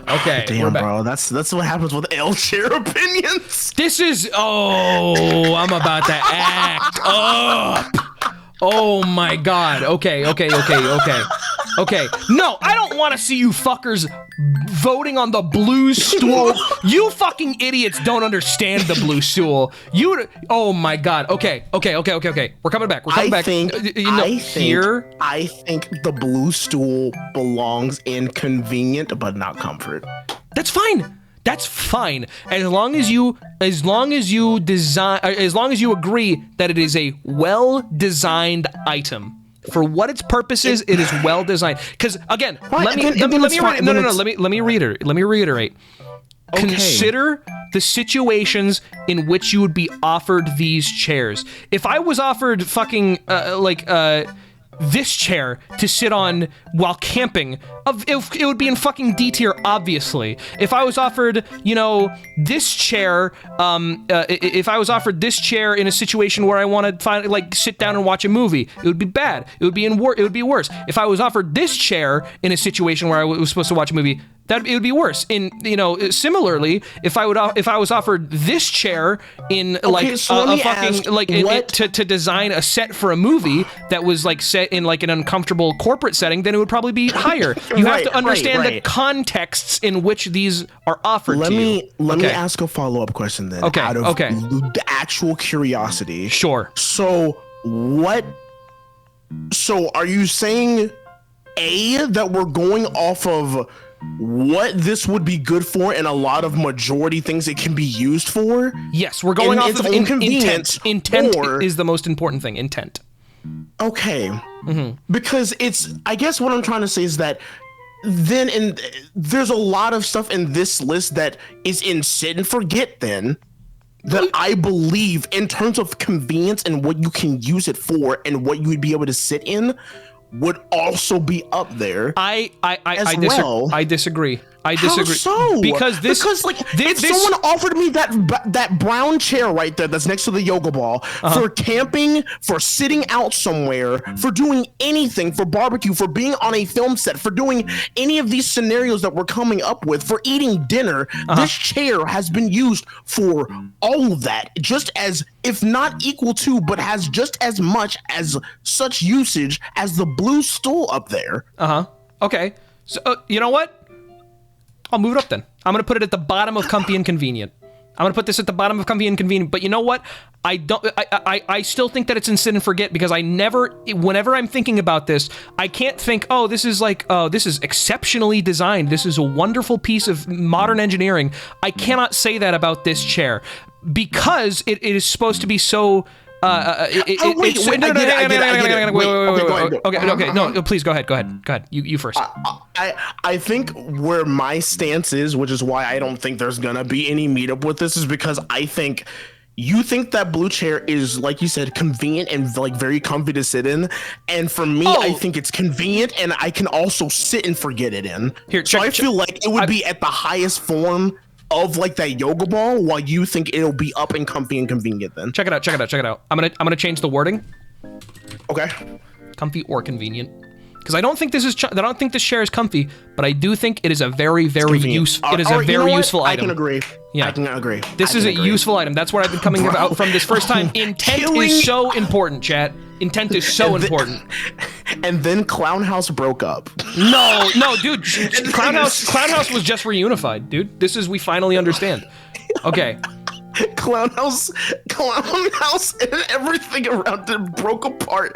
Okay, damn, we're back. bro. That's what happens with L chair opinions. This is I'm about to act up. Oh my god. Okay. No, I don't want to see you fuckers voting on the blue stool. You fucking idiots don't understand the blue stool. Oh my god. Okay. We're coming back. I think the blue stool belongs in convenient but not comfort. That's fine. As long as you agree that it is a well-designed item. For what its purpose is, it is well designed. Because again, let me reiterate. Okay. Consider the situations in which you would be offered these chairs. If I was offered fucking this chair to sit on while camping, It would be in fucking D tier, obviously. If I was offered, you know, this chair, if I was offered this chair in a situation where I want to finally like sit down and watch a movie, it would be bad. It would be worse. If I was offered this chair in a situation where I was supposed to watch a movie, it would be worse. In, you know, similarly, if I was offered this chair in like so a fucking like to design a set for a movie that was like set in like an uncomfortable corporate setting, then it would probably be higher. You have to understand the contexts in which these are offered to you. Let me ask a follow-up question then. Okay. Out of the actual curiosity. Sure. So are you saying that we're going off of what this would be good for and a lot of majority things it can be used for? Yes, we're going off of intent. Intent is the most important thing. Intent. Okay. Because I guess what I'm trying to say is that then there's a lot of stuff in this list that is in sit and forget then that I believe in terms of convenience and what you can use it for and what you would be able to sit in would also be up there. I disagree. How so? Because if someone offered me that brown chair right there that's next to the yoga ball for camping, for sitting out somewhere, for doing anything, for barbecue, for being on a film set, for doing any of these scenarios that we're coming up with, for eating dinner, this chair has been used for all of that, just as, if not equal to, but has just as much as such usage as the blue stool up there. Okay. So, you know what? I'll move it up then. I'm gonna put it at the bottom of comfy and convenient. I'm gonna put this at the bottom of comfy and convenient. But you know what? I still think that it's in sit and forget because whenever I'm thinking about this, I can't think, oh, this is exceptionally designed. This is a wonderful piece of modern engineering. I cannot say that about this chair because it is supposed to be so. Okay, no, please go ahead. You first. I think where my stance is, which is why I don't think there's gonna be any meetup with this, is because I think you think that blue chair is, like you said, convenient and like very comfy to sit in, and for me, I think it's convenient and I can also sit and forget it in. I feel like it would be at the highest form of like that yoga ball, while you think it'll be up and comfy and convenient then. Check it out. I'm gonna change the wording. Okay. Comfy or convenient. Because I don't think this chair is comfy, but I do think it is a very, very useful. It is a very useful item. I can agree. Yeah, I can agree. This is a useful item. That's what I've been coming out from this first time. Intent is so important, chat. Intent is so important. And then Clown House broke up. No, dude. Clown House was just reunified, dude. We finally understand. Okay. Clown House and everything around it broke apart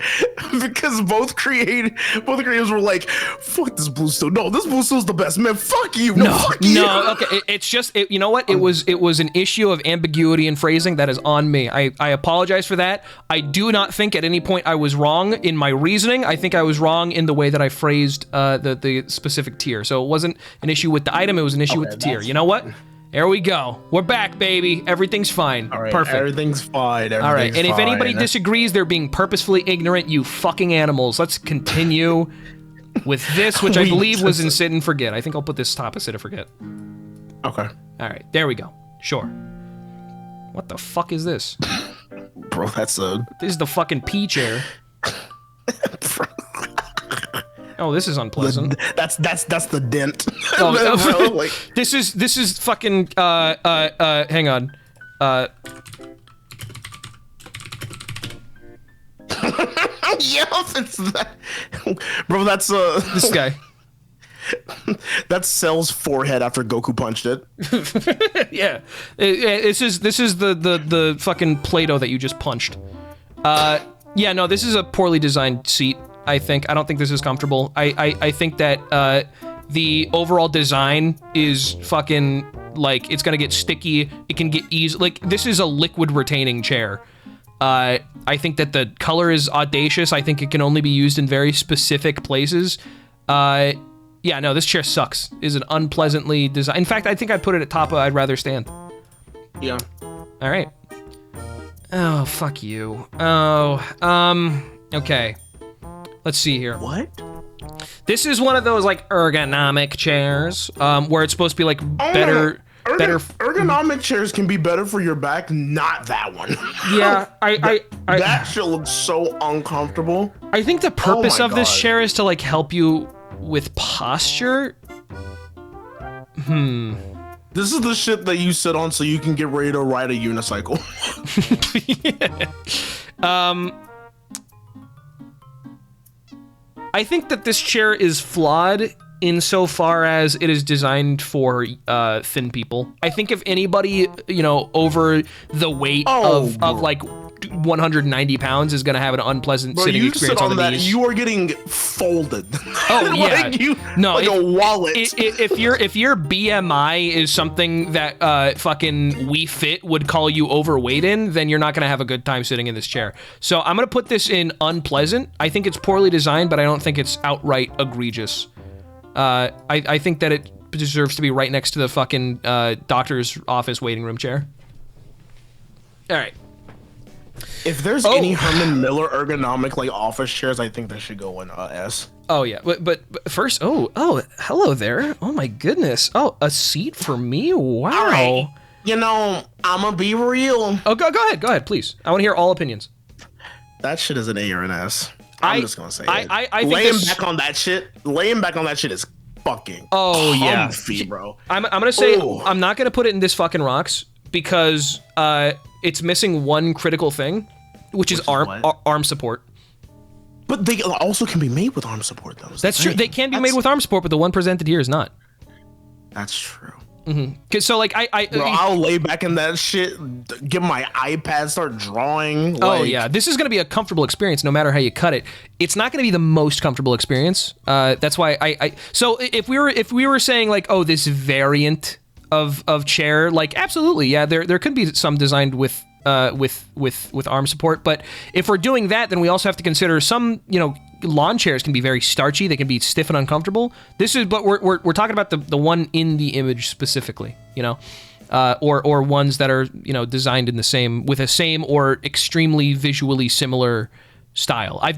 because both creators were like, fuck this blue steel. No, this blue steel's the best, man. Fuck you. Fuck you. Okay. It's just, you know what? It was an issue of ambiguity and phrasing that is on me. I apologize for that. I do not think at any point I was wrong in my reasoning. I think I was wrong in the way that I phrased the specific tier. So it wasn't an issue with the item. It was an issue with the tier. You know what? There we go. We're back, baby. Everything's fine. All right, perfect. Everything's fine. All right, and if anybody disagrees, they're being purposefully ignorant, you fucking animals. Let's continue with this, which I believe was in sit and forget. I think I'll put this top of sit and forget. Okay. All right, there we go. Sure. What the fuck is this? Bro, this is the fucking P chair. Oh, this is unpleasant. That's the dent. Oh, this is fucking hang on. Yes, it's that. Bro, that's this guy. That's Cell's forehead after Goku punched it. Yeah. This is the fucking Play-Doh that you just punched. Yeah, no, this is a poorly designed seat. I don't think this is comfortable. I think that the overall design is fucking, like, it's gonna get sticky. It can get easy. Like, this is a liquid retaining chair. I think that the color is audacious. I think it can only be used in very specific places. Yeah, no, this chair sucks. Is an unpleasantly designed. In fact, I think I'd put it at top of I'd rather stand. Yeah. All right. Oh, fuck you. Oh, okay. Let's see here. What? This is one of those like ergonomic chairs, where it's supposed to be like better. Ergonomic chairs can be better for your back, not that one. Yeah, that shit looks so uncomfortable. I think the purpose of this chair is to like help you with posture. This is the shit that you sit on so you can get ready to ride a unicycle. I think that this chair is flawed insofar as it is designed for thin people. I think if anybody, over the weight of like 190 pounds is going to have an unpleasant sitting experience on the knees. You are getting folded. Oh yeah, like a wallet. If your BMI is something that fucking We Fit would call you overweight in, then you're not going to have a good time sitting in this chair. So I'm going to put this in unpleasant. I think it's poorly designed, but I don't think it's outright egregious. I think that it deserves to be right next to the fucking doctor's office waiting room chair. All right. If there's any Herman Miller ergonomic like office chairs, I think that should go in S. Oh yeah, but first, hello there. Oh my goodness. Oh, a seat for me. Wow. All right. I'm gonna be real. Oh, go ahead, please. I want to hear all opinions. That shit is an A or an S. I'm just gonna say it. I think laying back on that shit is fucking comfy, bro. I'm gonna say I'm not gonna put it in this fucking rocks because it's missing one critical thing, which is arm support. But they also can be made with arm support, though. That's true. They can be made with arm support, but the one presented here is not. That's true. Cause so like Bro, I'll lay back in that shit, get my iPad, start drawing. Oh yeah, this is gonna be a comfortable experience no matter how you cut it. It's not gonna be the most comfortable experience. That's why so if we were saying like, oh, this variant of chair, like absolutely, yeah, there could be some designed with arm support, but if we're doing that, then we also have to consider some, lawn chairs can be very starchy. They can be stiff and uncomfortable. This is, but we're talking about the one in the image specifically, or ones that are, designed in with the same or extremely visually similar style. I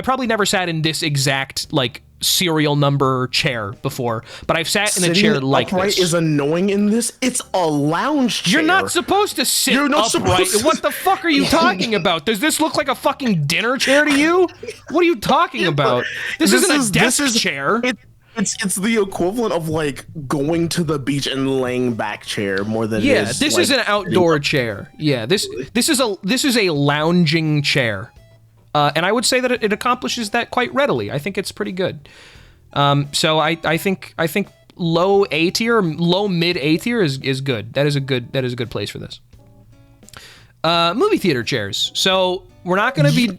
probably never sat in this exact like serial number chair before, but I've sat in a chair like this. Is annoying in this. It's a lounge chair. You're not supposed to sit upright. What the fuck are you talking about? Does this look like a fucking dinner chair to you? What are you talking about? This isn't a desk chair. It's the equivalent of like going to the beach and laying back chair more than this is an outdoor chair. Yeah, this is a lounging chair. And I would say that it accomplishes that quite readily. I think it's pretty good. So I think low A tier, low mid A tier is good. That is a good place for this. Movie theater chairs. So we're not gonna. Here's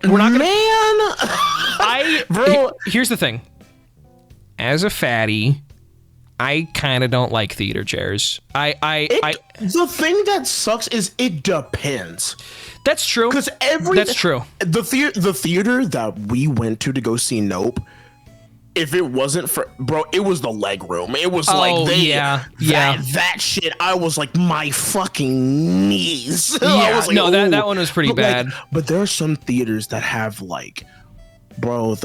the thing. As a fatty, I kind of don't like theater chairs. The thing that sucks is it depends. That's true. That's true. The theater that we went to go see Nope, if it wasn't for it was the leg room. It was that shit. I was like, my fucking knees. Yeah, I was like, that one was pretty bad. But there are some theaters that have like, bro.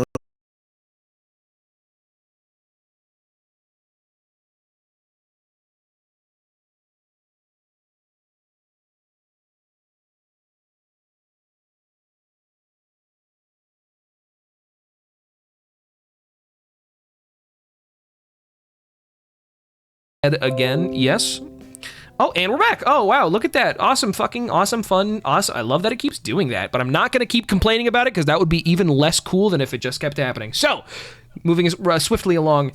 Again, yes. Oh, and we're back. Oh, wow, look at that. Awesome, fucking awesome, fun, awesome. I love that it keeps doing that, but I'm not going to keep complaining about it because that would be even less cool than if it just kept happening. So, moving swiftly along,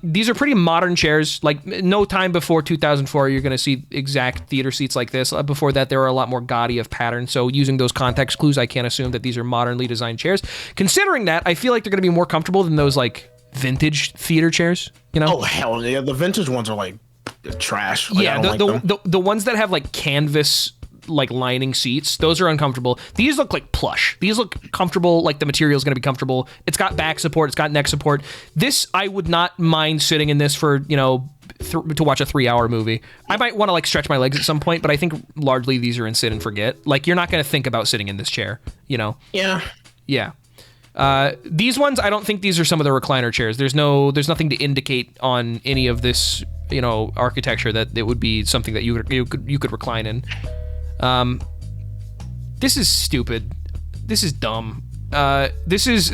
these are pretty modern chairs. Like, no time before 2004 you're going to see exact theater seats like this. Before that, there were a lot more gaudy of pattern, so using those context clues, I can't assume that these are modernly designed chairs. Considering that, I feel like they're going to be more comfortable than those, like, vintage theater chairs, Oh, hell yeah. The vintage ones are, like, trash. Like, yeah, the ones that have, like, canvas, like, lining seats, those are uncomfortable. These look like plush. These look comfortable, like the material is going to be comfortable. It's got back support. It's got neck support. This, I would not mind sitting in this for, to watch a 3-hour movie. I might want to, like, stretch my legs at some point, but I think largely these are in sit and forget. Like, you're not going to think about sitting in this chair, Yeah. Yeah. These ones, I don't think these are some of the recliner chairs. There's nothing to indicate on any of this, architecture that it would be something that you could recline in. This is stupid. This is dumb. This is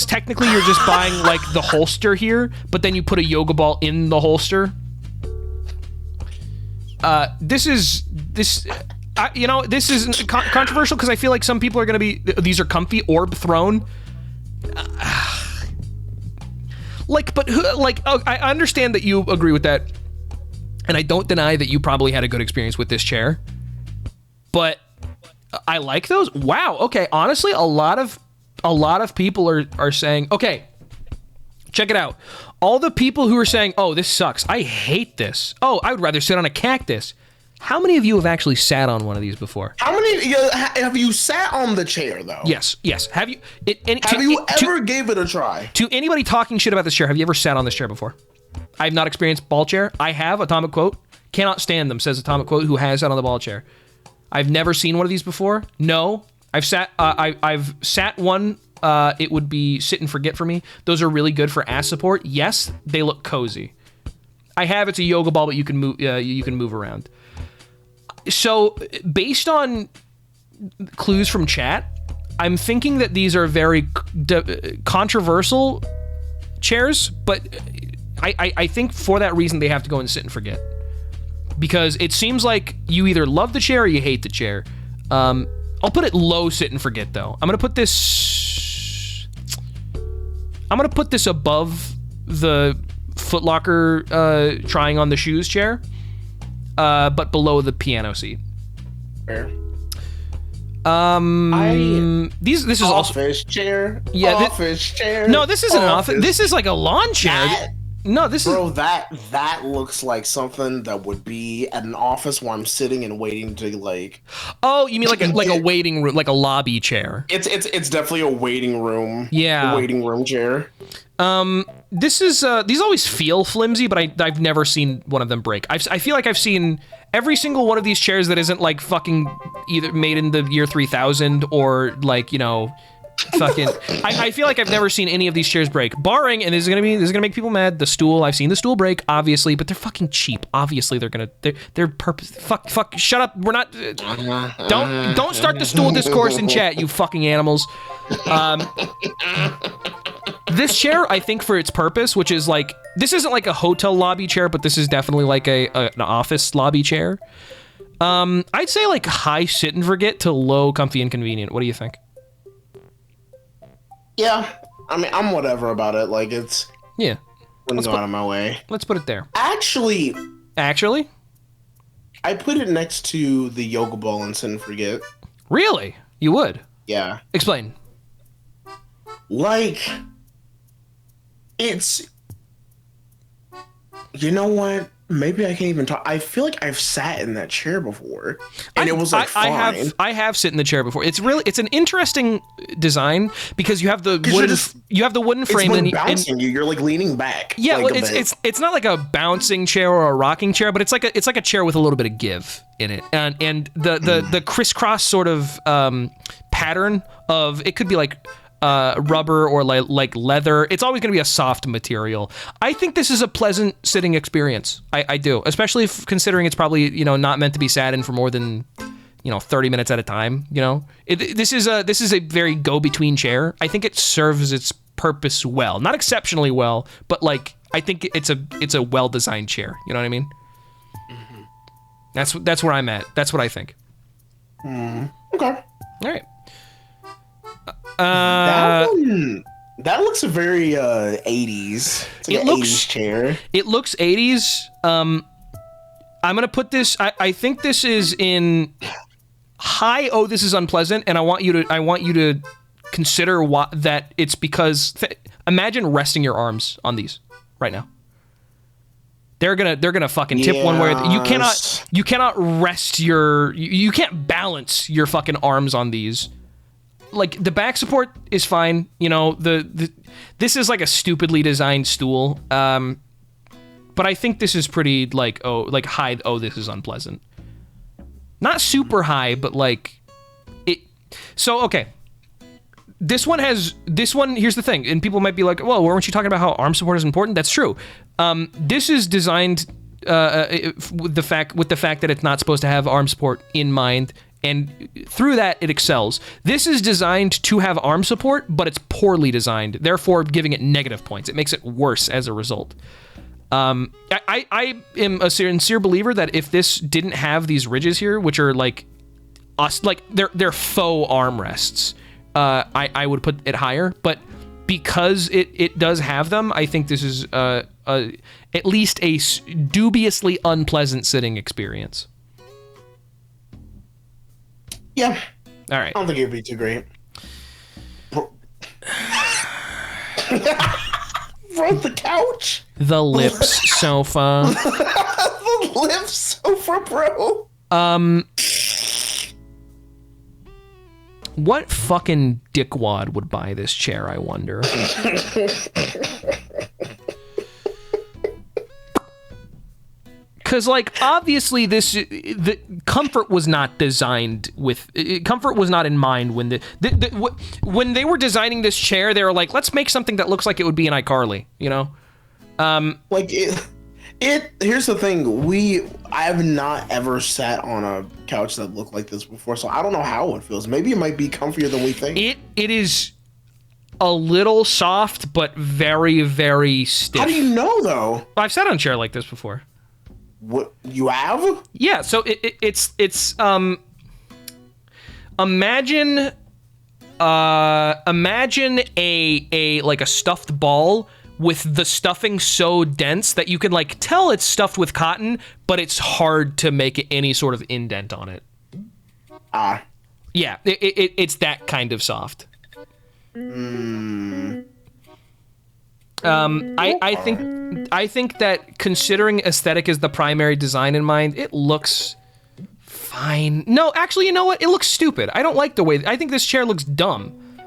technically you're just buying like the holster here, but then you put a yoga ball in the holster. This is controversial because I feel like some people are gonna be, these are comfy. Orb thrown. I understand that you agree with that, and I don't deny that you probably had a good experience with this chair, but I like those. Wow. Okay. Honestly, a lot of people are saying, okay, check it out. All the people who are saying, oh, this sucks, I hate this, oh, I would rather sit on a cactus. How many of you have actually sat on one of these before? How many have you sat on the chair though? Yes. Have you? Ever gave it a try? To anybody talking shit about this chair, have you ever sat on this chair before? I have not experienced ball chair. I have. Atomic Quote. Cannot stand them, says Atomic Quote, who has sat on the ball chair. I've never seen one of these before. No, I've sat. I've sat one. It would be sit and forget for me. Those are really good for ass support. Yes, they look cozy. I have. It's a yoga ball, but you can move. You can move around. So, based on clues from chat, I'm thinking that these are very controversial chairs, but I think for that reason they have to go and sit and forget. Because it seems like you either love the chair or you hate the chair. I'll put it low sit and forget though. I'm gonna put this above the Foot Locker trying on the shoes chair, but below the piano seat. Fair. This is also office chair. Yeah, office chair. No, this isn't an office. This is like a lawn chair. No, this is... Bro, that looks like something that would be at an office where I'm sitting and waiting to like... Oh, you mean like a waiting room, like a lobby chair. It's definitely a waiting room. Yeah. A waiting room chair. This is, these always feel flimsy, but I've never seen one of them break. I feel like I've seen every single one of these chairs that isn't like fucking either made in the year 3000 or like, fucking I feel like I've never seen any of these chairs break, barring, and this is gonna make people mad, the stool. I've seen the stool break, obviously, but they're fucking cheap. Obviously they're purpose. Fuck shut up. We're not don't start the stool discourse in chat, you fucking animals. This chair, I think, for its purpose, which is like, this isn't like a hotel lobby chair, but this is definitely like an office lobby chair. I'd say like high sit and forget to low comfy and convenient. What do you think? Yeah, I mean, I'm whatever about it. Like, it's... Yeah. Wouldn't go out of my way. Let's put it there. Actually? I put it next to the yoga ball and sit and forget. Really? You would? Yeah. Explain. Like, it's... You know what? Maybe I can't even talk. I feel like I've sat in that chair before, and it was like fine. I have sit in the chair before. It's an interesting design because you have the wooden frame and bouncing you're like leaning back. Yeah, like well, it's not like a bouncing chair or a rocking chair, but it's like a chair with a little bit of give in it, and the crisscross sort of pattern of it could be like rubber or like leather. It's always going to be a soft material. I think this is a pleasant sitting experience. I do, especially considering it's probably not meant to be sat in for more than 30 minutes at a time. This is a very go-between chair. I think it serves its purpose well, not exceptionally well, but like I think it's a well-designed chair. You know what I mean? Mm-hmm. That's where I'm at. That's what I think. Okay. All right. That looks very 80s. It's like an 80s chair. It looks 80s. I'm gonna put this. I think this is in high. Oh, this is unpleasant, and I want you to consider that it's because. Imagine resting your arms on these right now. They're gonna fucking tip one way. You cannot rest you can't balance your fucking arms on these. Like the back support is fine, this is like a stupidly designed stool, but I think this is pretty high. Oh, this is unpleasant. Not super high, but like So okay. This one, here's the thing, and people might be like, well, weren't you talking about how arm support is important? That's true. This is designed with the fact that it's not supposed to have arm support in mind, and through that, it excels. This is designed to have arm support, but it's poorly designed, therefore giving it negative points. It makes it worse as a result. I am a sincere believer that if this didn't have these ridges here, which are like they're faux armrests, I would put it higher, but because it does have them, I think this is at least a dubiously unpleasant sitting experience. Yeah. All right. I don't think it'd be too great. From the couch. The lips sofa. The lips sofa, bro. What fucking dickwad would buy this chair, I wonder? Because, like, obviously the comfort was not designed with... Comfort was not in mind when when they were designing this chair, they were like, let's make something that looks like it would be in iCarly, you know? Here's the thing, I have not ever sat on a couch that looked like this before, so I don't know how it feels. Maybe it might be comfier than we think. It is a little soft, but very, very stiff. How do you know, though? I've sat on a chair like this before. What, you have? Yeah, so it's imagine a like a stuffed ball with the stuffing so dense that you can like tell it's stuffed with cotton, but it's hard to make any sort of indent on it. Yeah, it's that kind of soft. I think that considering aesthetic is the primary design in mind, it looks fine. No, actually, you know what? It looks stupid. I don't like the way... I think this chair looks dumb.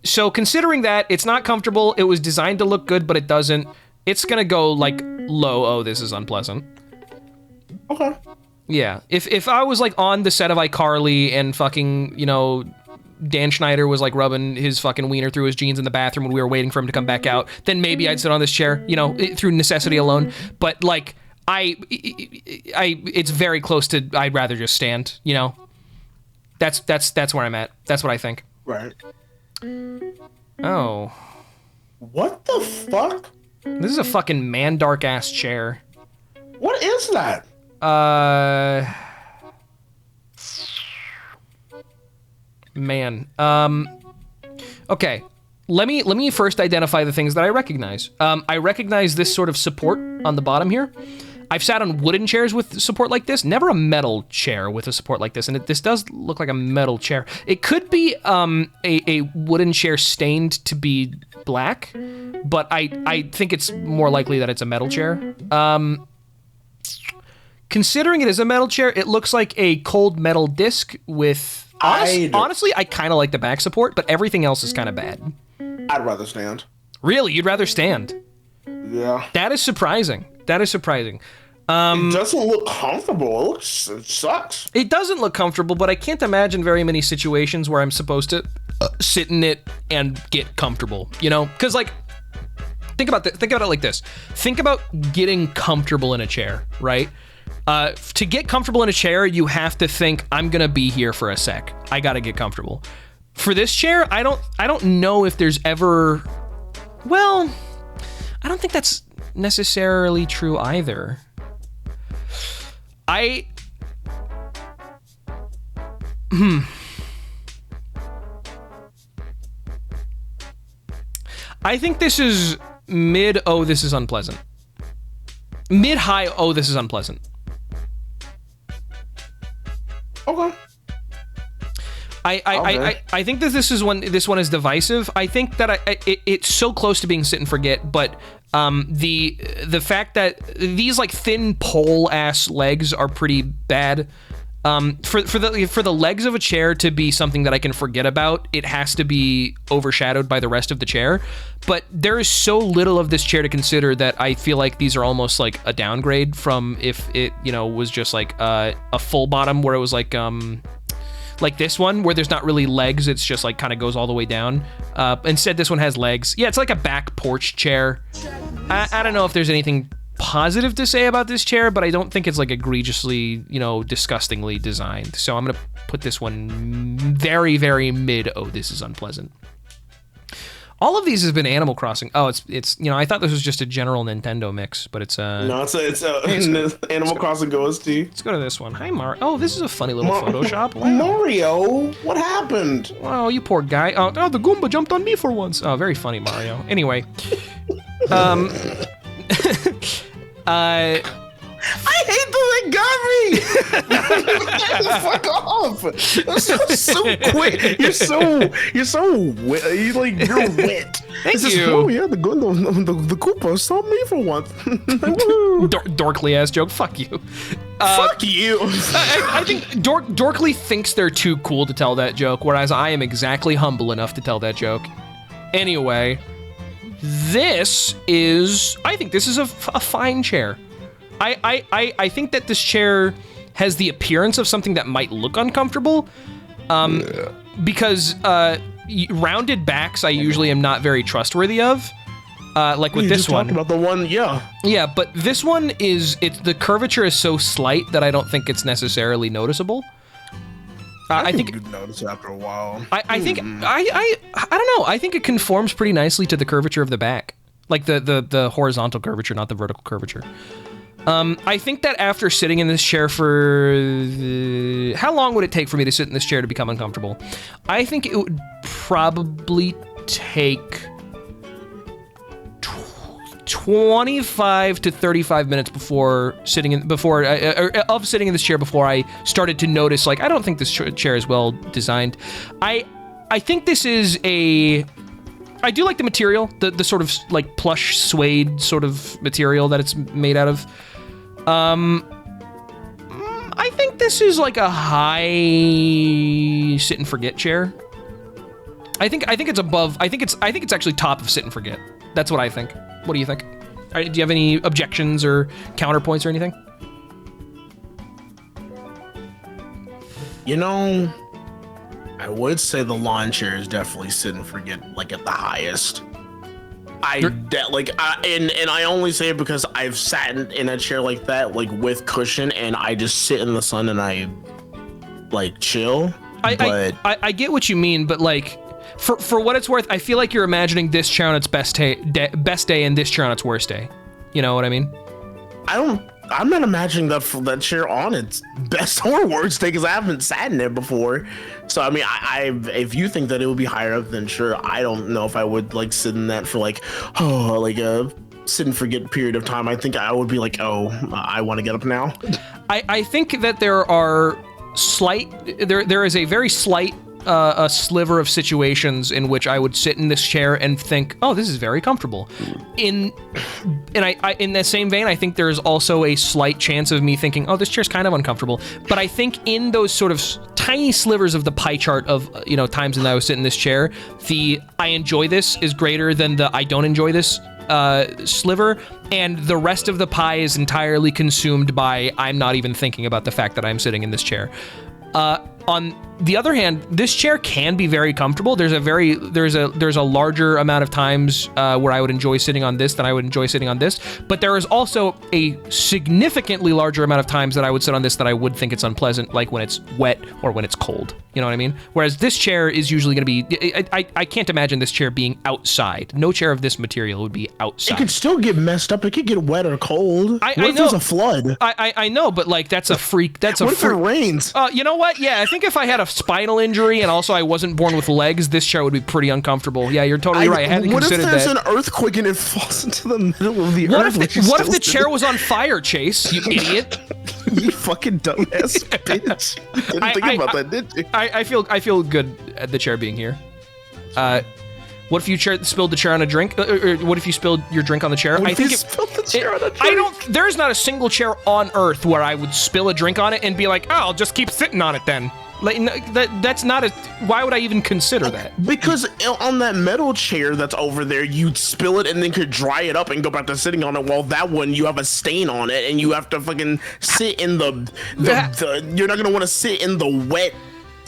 So considering that, it's not comfortable. It was designed to look good, but it doesn't. It's gonna go, like, low. Oh, this is unpleasant. Okay. Yeah. If I was, like, on the set of iCarly and fucking, you know... Dan Schneider was like rubbing his fucking wiener through his jeans in the bathroom when we were waiting for him to come back out, then maybe I'd sit on this chair, you know, through necessity alone. But like, it's very close to, I'd rather just stand, you know? That's where I'm at. That's what I think. Right. Oh. What the fuck? This is a fucking Mandark ass chair. What is that? Man. Okay. Let me first identify the things that I recognize. I recognize this sort of support on the bottom here. I've sat on wooden chairs with support like this, never a metal chair with a support like this, and this does look like a metal chair. It could be a wooden chair stained to be black, but I think it's more likely that it's a metal chair. Considering it is a metal chair, it looks like a cold metal disc with... Honestly, I kind of like the back support, but everything else is kind of bad. I'd rather stand. Really? You'd rather stand? Yeah. That is surprising. That is surprising. It doesn't look comfortable. It sucks. It doesn't look comfortable, but I can't imagine very many situations where I'm supposed to sit in it and get comfortable, you know? Because, like, think about it like this. Think about getting comfortable in a chair, right? To get comfortable in a chair, you have to think, I'm gonna be here for a sec. I gotta get comfortable. For this chair, I don't know if there's ever... Well, I don't think that's necessarily true either. I think this is mid, oh, this is unpleasant. Mid-high, oh, this is unpleasant. Okay. I think that this one is divisive. I think that it's so close to being sit and forget, but the fact that these like thin pole ass legs are pretty bad. For the legs of a chair to be something that I can forget about, it has to be overshadowed by the rest of the chair. But there is so little of this chair to consider that I feel like these are almost like a downgrade from if it, you know, was just like a full bottom where it was like like this one where there's not really legs. It's just like kind of goes all the way down. Instead, this one has legs. Yeah, it's like a back porch chair. I don't know if there's anything positive to say about this chair, but I don't think it's like egregiously, disgustingly designed. So I'm gonna put this one very, very mid. Oh, this is unpleasant. All of these have been Animal Crossing. Oh, it's I thought this was just a general Nintendo mix, but it's no, it's Animal Crossing OST. Let's go to this one. Hi, Mario. Oh, this is a funny little Photoshop. Wow. Mario, what happened? Oh, you poor guy. Oh, the Goomba jumped on me for once. Oh, very funny, Mario. Anyway, I hate that it got me. Fuck off! That's so quick. You're wit. Thank you. Oh yeah, the Koopa saw me for once. Dorkly ass joke. Fuck you. Fuck you. I think Dorkly thinks they're too cool to tell that joke, whereas I am exactly humble enough to tell that joke. Anyway, I think this is a fine chair. I think that this chair has the appearance of something that might look uncomfortable, because rounded backs I usually am not very trustworthy of. Like with this one. About the one, yeah. Yeah, but this one the curvature is so slight that I don't think it's necessarily noticeable. I think you could notice it after a while. I think I don't know. I think it conforms pretty nicely to the curvature of the back, like the horizontal curvature, not the vertical curvature. I think that after sitting in this chair for... how long would it take for me to sit in this chair to become uncomfortable? I think it would probably take 25 to 35 minutes before sitting in this chair before I started to notice, like, I don't think this chair is well designed. I think this is I do like the material, the sort of like plush suede sort of material that it's made out of. I think this is like a high sit and forget chair. I think it's above. I think it's actually top of sit and forget. That's what I think. What do you think? Do you have any objections or counterpoints or anything? I would say the lawn chair is definitely sit and forget, like at the highest. And I only say it because I've sat in a chair like that, like with cushion, and I just sit in the sun and I like chill. I get what you mean, but like for what it's worth, I feel like you're imagining this chair on its best day and this chair on its worst day. You know what I mean? I'm not imagining that chair on its best or worst day because I haven't sat in it before. So I mean, if you think that it would be higher up, then sure. I don't know if I would like sit in that for like a sit and forget period of time. I think I would be like, I want to get up now. I think that there is a very slight a sliver of situations in which I would sit in this chair and think, oh, this is very comfortable. In that same vein, I think there's also a slight chance of me thinking, oh, this chair's kind of uncomfortable. But I think in those sort of tiny slivers of the pie chart of times that I was sitting in this chair, the I enjoy this is greater than the I don't enjoy this sliver, and the rest of the pie is entirely consumed by I'm not even thinking about the fact that I'm sitting in this chair. On the other hand, this chair can be very comfortable. There's a larger amount of times where I would enjoy sitting on this than I would enjoy sitting on this. But there is also a significantly larger amount of times that I would sit on this that I would think it's unpleasant, like when it's wet or when it's cold. You know what I mean? Whereas this chair is usually going to be... I can't imagine this chair being outside. No chair of this material would be outside. It could still get messed up. It could get wet or cold. What if there's a flood? I know, but like that's a freak. What if it rains? You know what? Yeah, I think if I had a spinal injury and also I wasn't born with legs, this chair would be pretty uncomfortable. Yeah, you're totally right. I hadn't considered that. What if there's an earthquake and it falls into the middle of the earth? What if the chair was on fire, Chase? You idiot. You fucking dumbass bitch. You didn't think about that, did you? I feel good at the chair being here. What if you spilled the chair on a drink? Or what if you spilled your drink on the chair? What if you spilled the chair on a drink? There's not a single chair on earth where I would spill a drink on it and be like, oh, I'll just keep sitting on it then. Like, that's not a... Why would I even consider that? Because on that metal chair that's over there, you'd spill it and then could dry it up and go back to sitting on it. While that one, you have a stain on it and you have to fucking sit in the you're not going to want to sit in the wet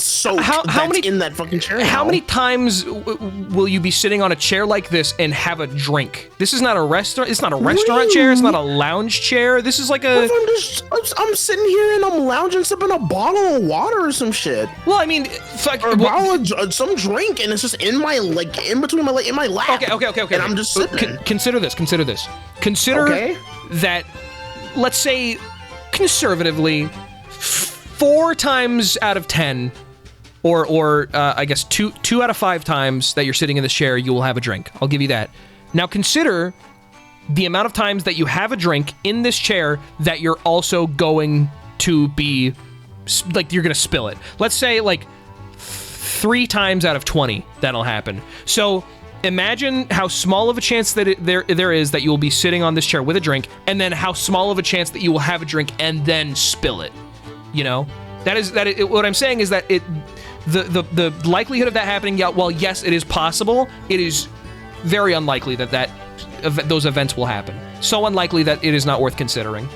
soak How that's many- in that fucking chair. How now. many times will you be sitting on a chair like this and have a drink? This is not a restaurant. It's not a restaurant chair. It's not a lounge chair. This is like a. If I'm sitting here and I'm lounging, sipping a bottle of water or some shit, Well, I mean, fuck. or a bottle of some drink, and it's just in my in between my in my lap. Okay. And I'm just sipping. Consider this. Consider Okay. that. Let's say, conservatively, 4 times out of 10. Or I guess two out of 5 times that you're sitting in this chair, you will have a drink. I'll give you that. Now consider the amount of times that you have a drink in this chair that you're also going to be, like, you're going to spill it. Let's say, like, 3 times out of 20 that'll happen. So imagine how small of a chance that there is that you will be sitting on this chair with a drink, and then how small of a chance that you will have a drink and then spill it. You know? That is what I'm saying is that the likelihood of that happening, while yes, it is possible, it is very unlikely that those events will happen. So unlikely that it is not worth considering.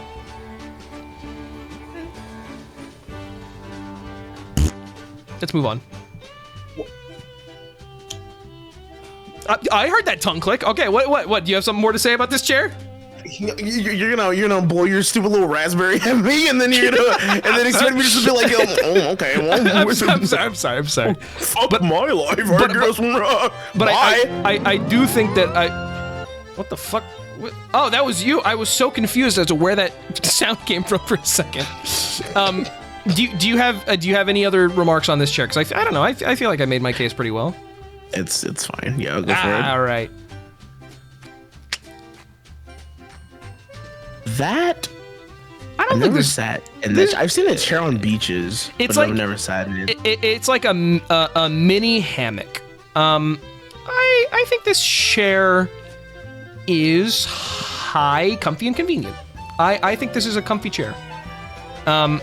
Let's move on. I heard that tongue click. Okay, what? Do you have something more to say about this chair? You're gonna blow your stupid little raspberry at me, and then expect me just to be like, okay. Well, I'm sorry. Fuck my life, I guess. But I do think that what the fuck? Oh, that was you. I was so confused as to where that sound came from for a second. Do you have any other remarks on this chair? Because I don't know. I feel like I made my case pretty well. It's fine. Yeah, I'll go for it. All right. That I don't I've think never sat in this. I've seen a chair on beaches, It's but like- I've never sat in it. It's like a mini hammock. I think this chair is high, comfy, and convenient. I think this is a comfy chair. I've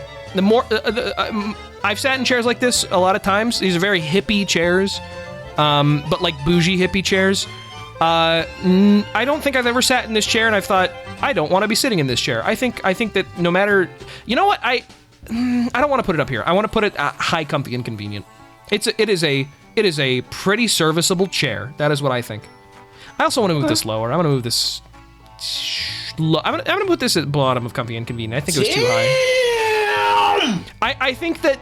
sat in chairs like this a lot of times. These are very hippie chairs, but like bougie hippie chairs. I don't think I've ever sat in this chair and I've thought, I don't want to be sitting in this chair. I think that no matter, you know what, I don't want to put it up here. I want to put it high, comfy, and convenient. It is a pretty serviceable chair. That is what I think. I also want to move this lower. I'm going to move this. I'm gonna put this at the bottom of comfy and convenient. I think it was too high. I think that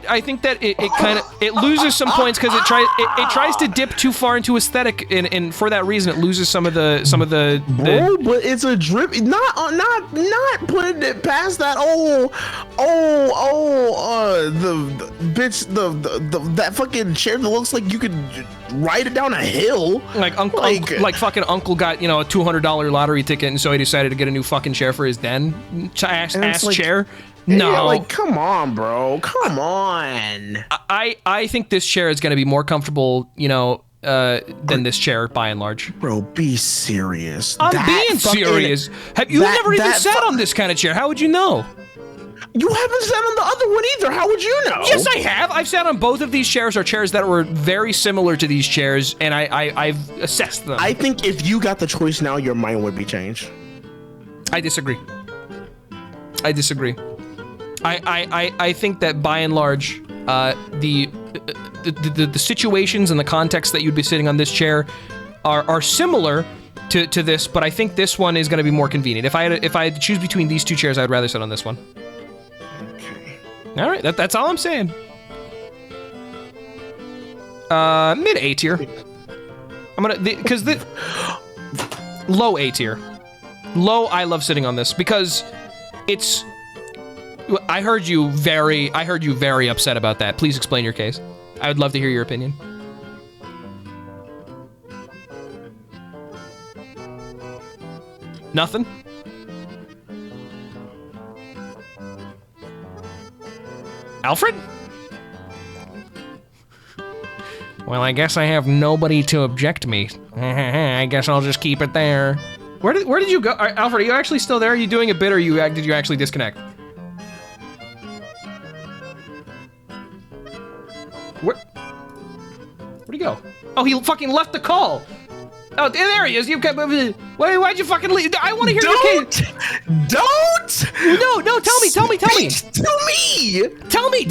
it kind of loses some points because it tries to dip too far into aesthetic, and for that reason it loses some of the Bro, but it's a drip. Not putting it past that. That fucking chair that looks like you could ride it down a hill. Like fucking uncle got a $200 lottery ticket, and so he decided to get a new fucking chair for his den. Ass like, chair. No, yeah, like come on, bro, come on. I think this chair is going to be more comfortable, than this chair by and large. Bro, be serious. I'm being serious. Have you never even sat on this kind of chair? How would you know? You haven't sat on the other one either. How would you know? Yes, I have. I've sat on both of these chairs, or chairs that were very similar to these chairs, and I've assessed them. I think if you got the choice now, your mind would be changed. I disagree. I think that by and large, the situations and the context that you'd be sitting on this chair are similar to this, but I think this one is going to be more convenient. If I had to choose between these two chairs, I'd rather sit on this one. Okay. All right, that's all I'm saying. Mid A tier. I'm gonna because the low A tier. Low. I love sitting on this because it's. I heard you very upset about that. Please explain your case. I would love to hear your opinion. Nothing? Alfred? Well, I guess I have nobody to object me. I guess I'll just keep it there. Where did you go? Alfred, are you actually still there? Are you doing a bit, or did you actually disconnect? Where'd he go? Oh, he fucking left the call. Oh, there he is. You kept. Why'd you fucking leave? I want to hear your case. Don't. No. Tell me. To me. Tell me.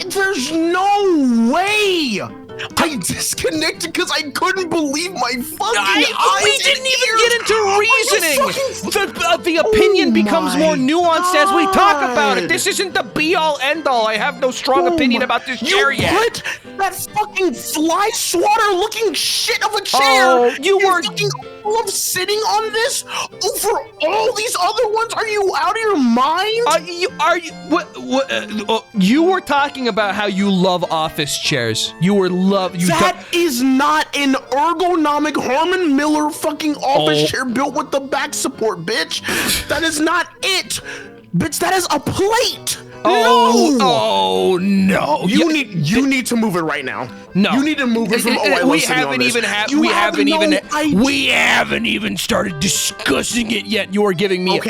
There's no way. I disconnected because I couldn't believe my fucking eyes. We didn't even get into reasoning. The opinion becomes more nuanced as we talk about it. This isn't the be-all, end-all. I have no strong opinion about this chair yet. You put that fucking fly swatter-looking shit of a chair. Oh, you were of sitting on this over all these other ones. Are you out of your mind? You were talking about how you love office chairs. That is not an ergonomic Herman Miller fucking office chair built with the back support, bitch. That is not it. Bitch, that is a plate. Oh no! You need to move it right now. No, you need to move it from. We haven't even started discussing it yet. You are giving me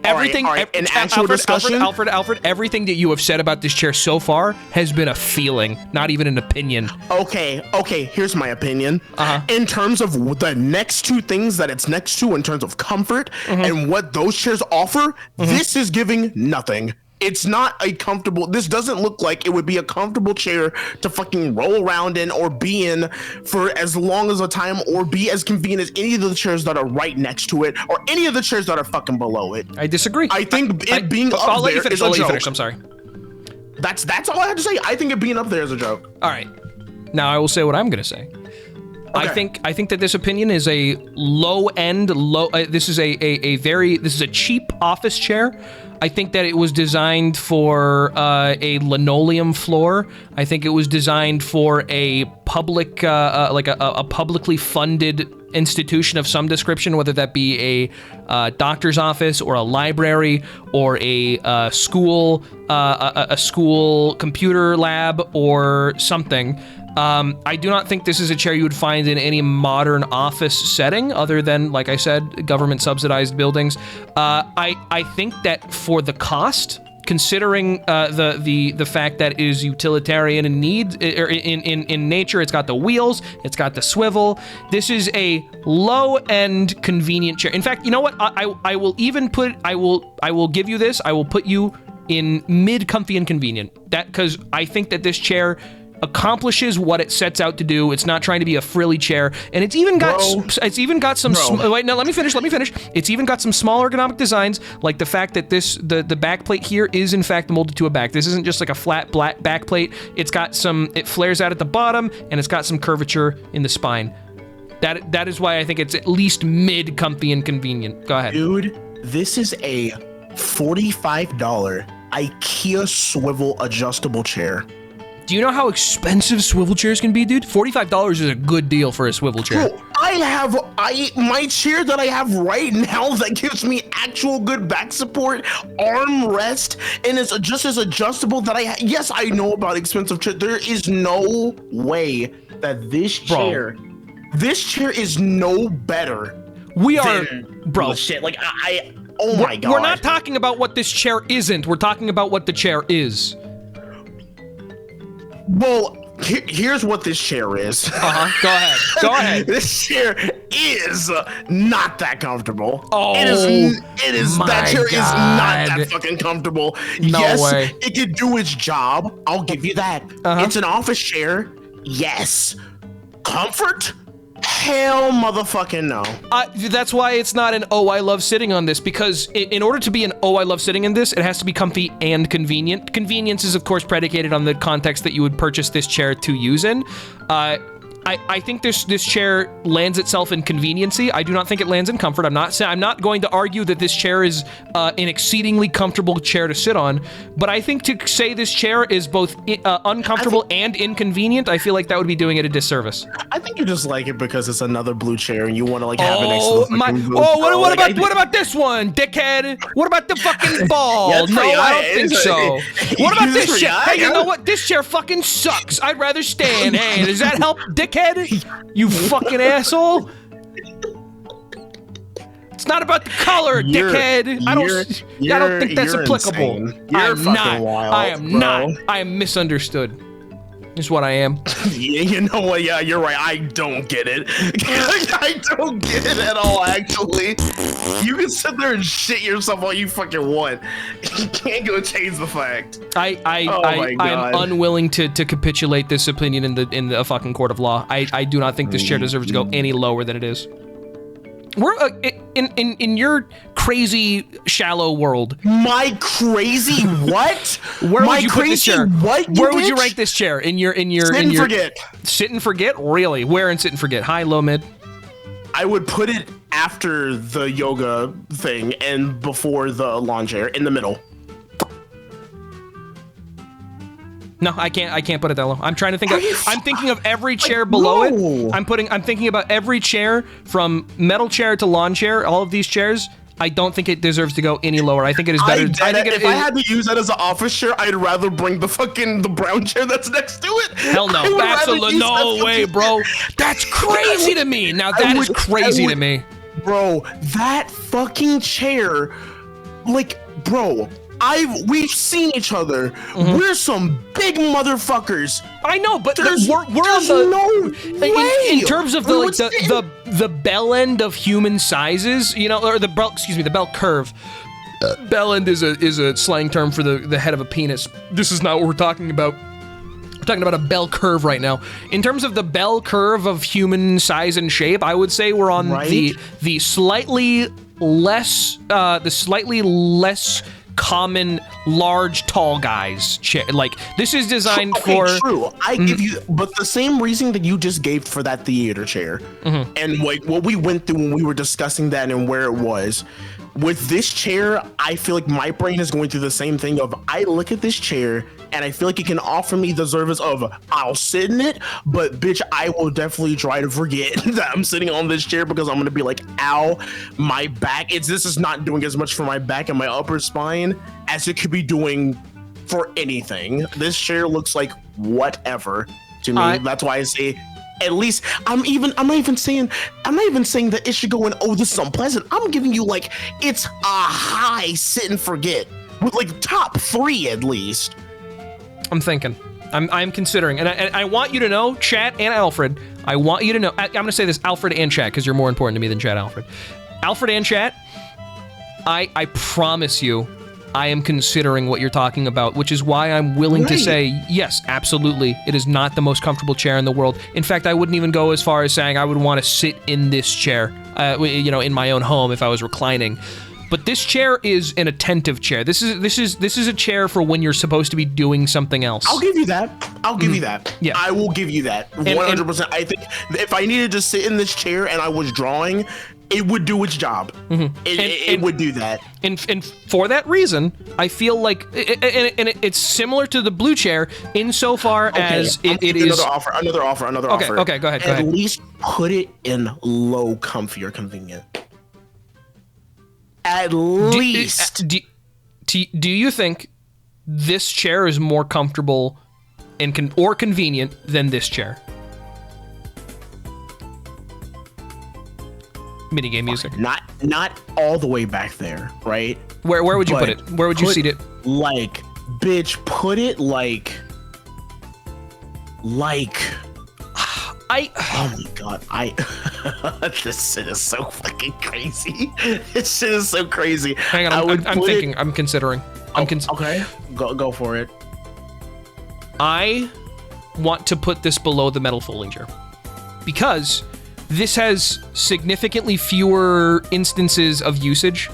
everything. An actual discussion. Alfred, everything that you have said about this chair so far has been a feeling, not even an opinion. Okay. Here's my opinion. In terms of the next two things that it's next to, in terms of comfort and what those chairs offer, this is giving nothing. It's not a comfortable. This doesn't look like it would be a comfortable chair to fucking roll around in or be in for as long as a time, or be as convenient as any of the chairs that are right next to it, or any of the chairs that are fucking below it. I disagree. I think being up I'll let there you finish. is a joke. I'm sorry. That's all I have to say. I think it being up there is a joke. All right. Now I will say what I'm going to say. Okay. I think that this opinion is a low end. This is a cheap office chair. I think that it was designed for a linoleum floor. I think it was designed for a public, like a publicly funded institution of some description, whether that be a doctor's office or a library or a school computer lab or something. I do not think this is a chair you would find in any modern office setting other than, like I said, government subsidized buildings. I think that for the cost, considering the fact that it is utilitarian in need, in nature, it's got the wheels, it's got the swivel. This is a low-end convenient chair. In fact, you know what? I will even put, I will give you this. I will put you in mid-comfy and convenient. Because I think that this chair accomplishes what it sets out to do. It's not trying to be a frilly chair, and it's even got some. Wait, no, let me finish. It's even got some small ergonomic designs, like the fact that the back plate here is in fact molded to a back. This isn't just like a flat black back plate. It flares out at the bottom, and it's got some curvature in the spine. That is why I think it's at least mid comfy and convenient. Go ahead, dude. This is a $45 IKEA swivel adjustable chair. Do you know how expensive swivel chairs can be, dude? $45 is a good deal for a swivel chair. Bro, my chair that I have right now that gives me actual good back support, arm rest, and it's just as adjustable that yes, I know about expensive chairs. There is no way that this chair is no better. Shit. Like oh my God. We're not talking about what this chair isn't. We're talking about what the chair is. Well, here's what this chair is. Go ahead. This chair is not that comfortable. Oh, it is. That chair is not that fucking comfortable. No way. It could do its job. I'll give you that. It's an office chair. Yes. Comfort? Hell motherfucking no. That's why it's not an I love sitting on this, because in order to be an I love sitting in this, it has to be comfy and convenient. Convenience is of course predicated on the context that you would purchase this chair to use in. I think this chair lands itself in conveniency. I do not think it lands in comfort. I'm not going to argue that this chair is an exceedingly comfortable chair to sit on, but I think to say this chair is both uncomfortable and inconvenient, I feel like that would be doing it a disservice. I think you just like it because it's another blue chair and you want to have it next to the fucking blue. What about this one, dickhead? What about the fucking ball? Yeah, no, I don't think so. What about this chair? Hey, you know what? what? This chair fucking sucks. I'd rather stand. Hey, does that help, dickhead? You fucking asshole! It's not about the color, dickhead. I don't think that's applicable. Insane. You're fucking wild. I am not. I am misunderstood. is what I am. Yeah, you know what? Yeah, you're right. I don't get it. I don't get it at all, actually. You can sit there and shit yourself all you fucking want. You can't go change the fact. I'm unwilling to capitulate this opinion in the fucking court of law. I do not think this chair deserves to go any lower than it is. We're in your crazy shallow world. My crazy what? Where My would you put this crazy chair? what? Where would you rank this chair in your Sit and forget. Sit and forget? Really? Where in sit and forget? High, low, mid? I would put it after the yoga thing and before the lawn chair, in the middle. No, I can't put it that low. I'm trying to think I'm thinking of every chair below it. I'm thinking about every chair from metal chair to lawn chair, all of these chairs. I don't think it deserves to go any lower. I think it is better. If I had to use that as an office chair, I'd rather bring the brown chair that's next to it. Hell no. Absolutely no way, bro. That's crazy to me. Now that is crazy to me. Bro, that fucking chair, like, bro, we've seen each other. We're some big motherfuckers. I know, but There's we're on no way. in terms of the bell end of human sizes, you know, or the bell curve. Bell end is a slang term for the head of a penis. This is not what we're talking about. We're talking about a bell curve right now. In terms of the bell curve of human size and shape, I would say we're on the slightly less common large tall guys chair. Like, this is designed for true. I give you, but the same reason that you just gave for that theater chair and like what we went through when we were discussing that and where it was with this chair, I feel like my brain is going through the same thing of I look at this chair and I feel like it can offer me the service of I'll sit in it, but bitch, I will definitely try to forget that I'm sitting on this chair because I'm gonna be like, ow, my back. This is not doing as much for my back and my upper spine as it could be doing for anything. This chair looks like whatever to me. That's why I say at least I'm not even saying that it should go in, oh, this is unpleasant. I'm giving you like it's a high sit and forget with like top 3 at least. I'm thinking. I'm considering, and I want you to know, chat and Alfred. I want you to know. I'm gonna say this, Alfred and chat, because you're more important to me than chat, Alfred. Alfred and chat. I promise you, I am considering what you're talking about, which is why I'm willing to say yes, absolutely. It is not the most comfortable chair in the world. In fact, I wouldn't even go as far as saying I would want to sit in this chair, you know, in my own home if I was reclining. But this chair is an attentive chair. This is a chair for when you're supposed to be doing something else. I'll give you that. I'll give you that. Yeah. I will give you that. 100%. I think if I needed to sit in this chair and I was drawing, it would do its job. It would do that. And for that reason, I feel like, and it's similar to the blue chair insofar as it is. Another offer. Okay, go ahead. At least put it in low, comfy, or convenient. At least. Do you think this chair is more comfortable and convenient than this chair? Minigame music. Not all the way back there, right? Where would you put it? Where would you seat it? Like, bitch, put it like. Oh my god, this shit is so fucking crazy. This shit is so crazy. Hang on, I'm thinking. I'm considering. Okay, go for it. I want to put this below the metal folding chair because this has significantly fewer instances of usage.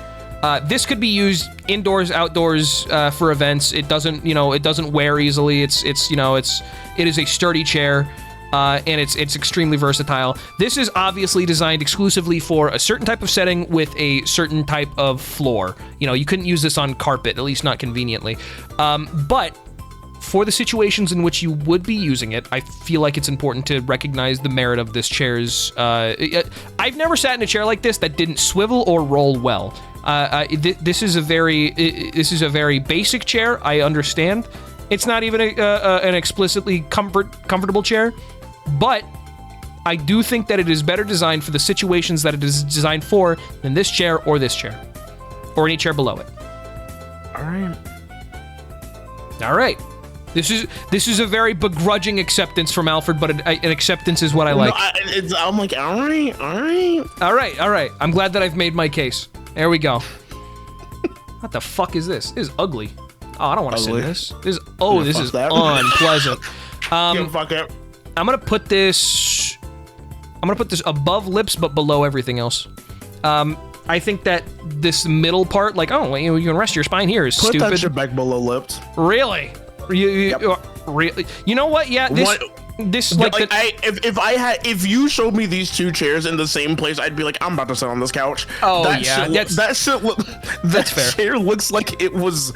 This could be used indoors, outdoors, for events. It doesn't wear easily. It is a sturdy chair. And it's extremely versatile. This is obviously designed exclusively for a certain type of setting with a certain type of floor. You know, you couldn't use this on carpet, at least not conveniently. But for the situations in which you would be using it, I feel like it's important to recognize the merit of this chair's. I've never sat in a chair like this that didn't swivel or roll well. This is a very basic chair. I understand. It's not even an explicitly comfortable chair. But I do think that it is better designed for the situations that it is designed for than this chair or any chair below it. All right. All right. This is a very begrudging acceptance from Alfred, but an acceptance is what I like. No, I'm like, all right. I'm glad that I've made my case. There we go. What the fuck is this? This is ugly. Oh, I don't want to sit in this. This is unpleasant. Fuck it. I'm gonna put this above lips, but below everything else. I think that this middle part, like, oh, you can rest your spine here, is stupid. Put that shit back below lips. Really? Really? You know what? Yeah, if you showed me these two chairs in the same place, I'd be like, I'm about to sit on this couch. Oh, that chair looks like it was.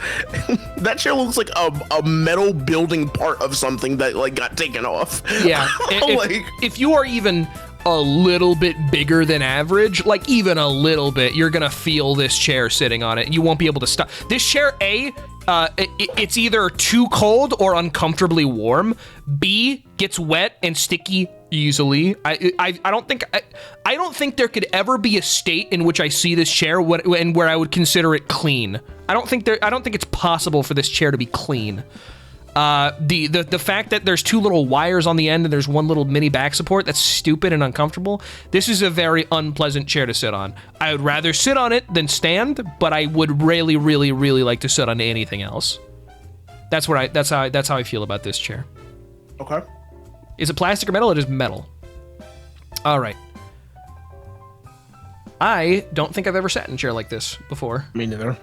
That chair looks like a metal building part of something that like got taken off. Yeah. If you are even a little bit bigger than average, like even a little bit, you're gonna feel this chair sitting on it. You won't be able to stop. This chair, it's either too cold or uncomfortably warm. B, gets wet and sticky easily. I don't think there could ever be a state in which I see this chair and where I would consider it clean. I don't think it's possible for this chair to be clean. The fact that there's two little wires on the end and there's one little mini back support, that's stupid and uncomfortable. This is a very unpleasant chair to sit on. I would rather sit on it than stand, but I would really, really, really like to sit on anything else. That's how I feel about this chair. Okay. Is it plastic or metal? It is metal. All right. I don't think I've ever sat in a chair like this before. Me neither.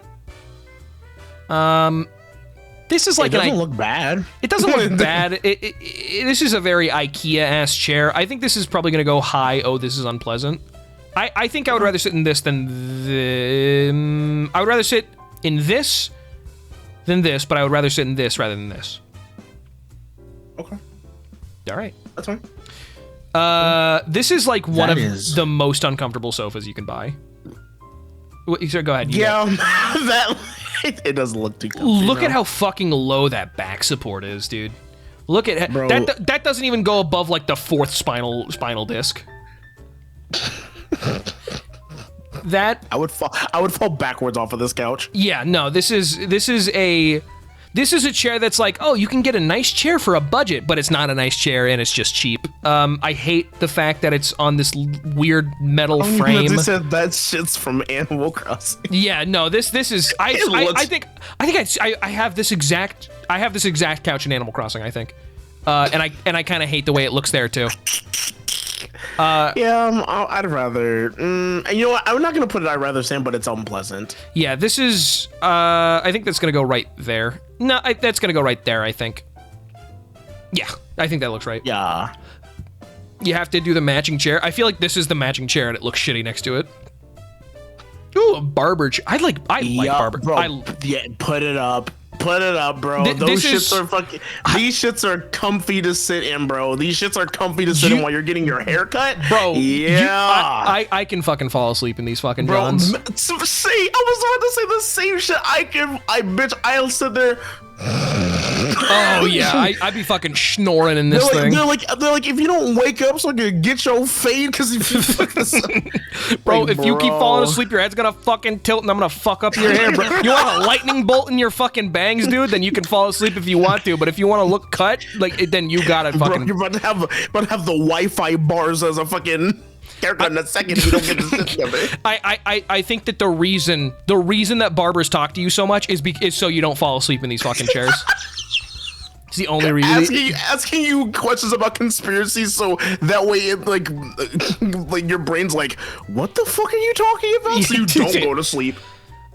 This is like it doesn't look bad. It doesn't look bad. This is a very IKEA-ass chair. I think this is probably going to go high. Oh, this is unpleasant. I think I would rather sit in this than the. I would rather sit in this than this, but I would rather sit in this rather than this. Okay. All right. That's fine. This is like one of the most uncomfortable sofas you can buy. Sir, go ahead. It doesn't look too comfy. Look at how fucking low that back support is, dude. Look at that doesn't even go above like the fourth spinal disc. That I would fall backwards off of this couch. Yeah, no, this is a chair that's like, oh, you can get a nice chair for a budget, but it's not a nice chair and it's just cheap. I hate the fact that it's on this weird metal frame. They said that shit's from Animal Crossing. Yeah, no, this is. I have this exact couch in Animal Crossing. I think, and I kind of hate the way it looks there too. I'd rather. You know what? I'm not gonna put it. I'd rather stand, but it's unpleasant. Yeah, this is. I think that's gonna go right there. No, that's gonna go right there. I think. Yeah, I think that looks right. Yeah. You have to do the matching chair. I feel like this is the matching chair, and it looks shitty next to it. Ooh, a barber chair. I like barber. Bro, put it up. Put it up, bro. These shits are comfy to sit in, bro. These shits are comfy to sit in while you're getting your hair cut. Bro, yeah. I can fucking fall asleep in these fucking Johns. See, I was about to say the same shit. I'll sit there. Oh yeah, I'd be fucking snoring in this thing. They're like, if you don't wake up, so I can get your fade, because if you bro, if you keep falling asleep, your head's gonna fucking tilt, and I'm gonna fuck up your hair, bro. You want a lightning bolt in your fucking bangs, dude? Then you can fall asleep if you want to. But if you want to look cut, then you gotta fucking. Bro, you're about to have the Wi-Fi bars as a fucking haircut in a second. You don't get to sit together. I think that the reason that barbers talk to you so much is so you don't fall asleep in these fucking chairs. It's the only reason. Asking you questions about conspiracies, so that way it like your brain's like, what the fuck are you talking about? So you don't go to sleep.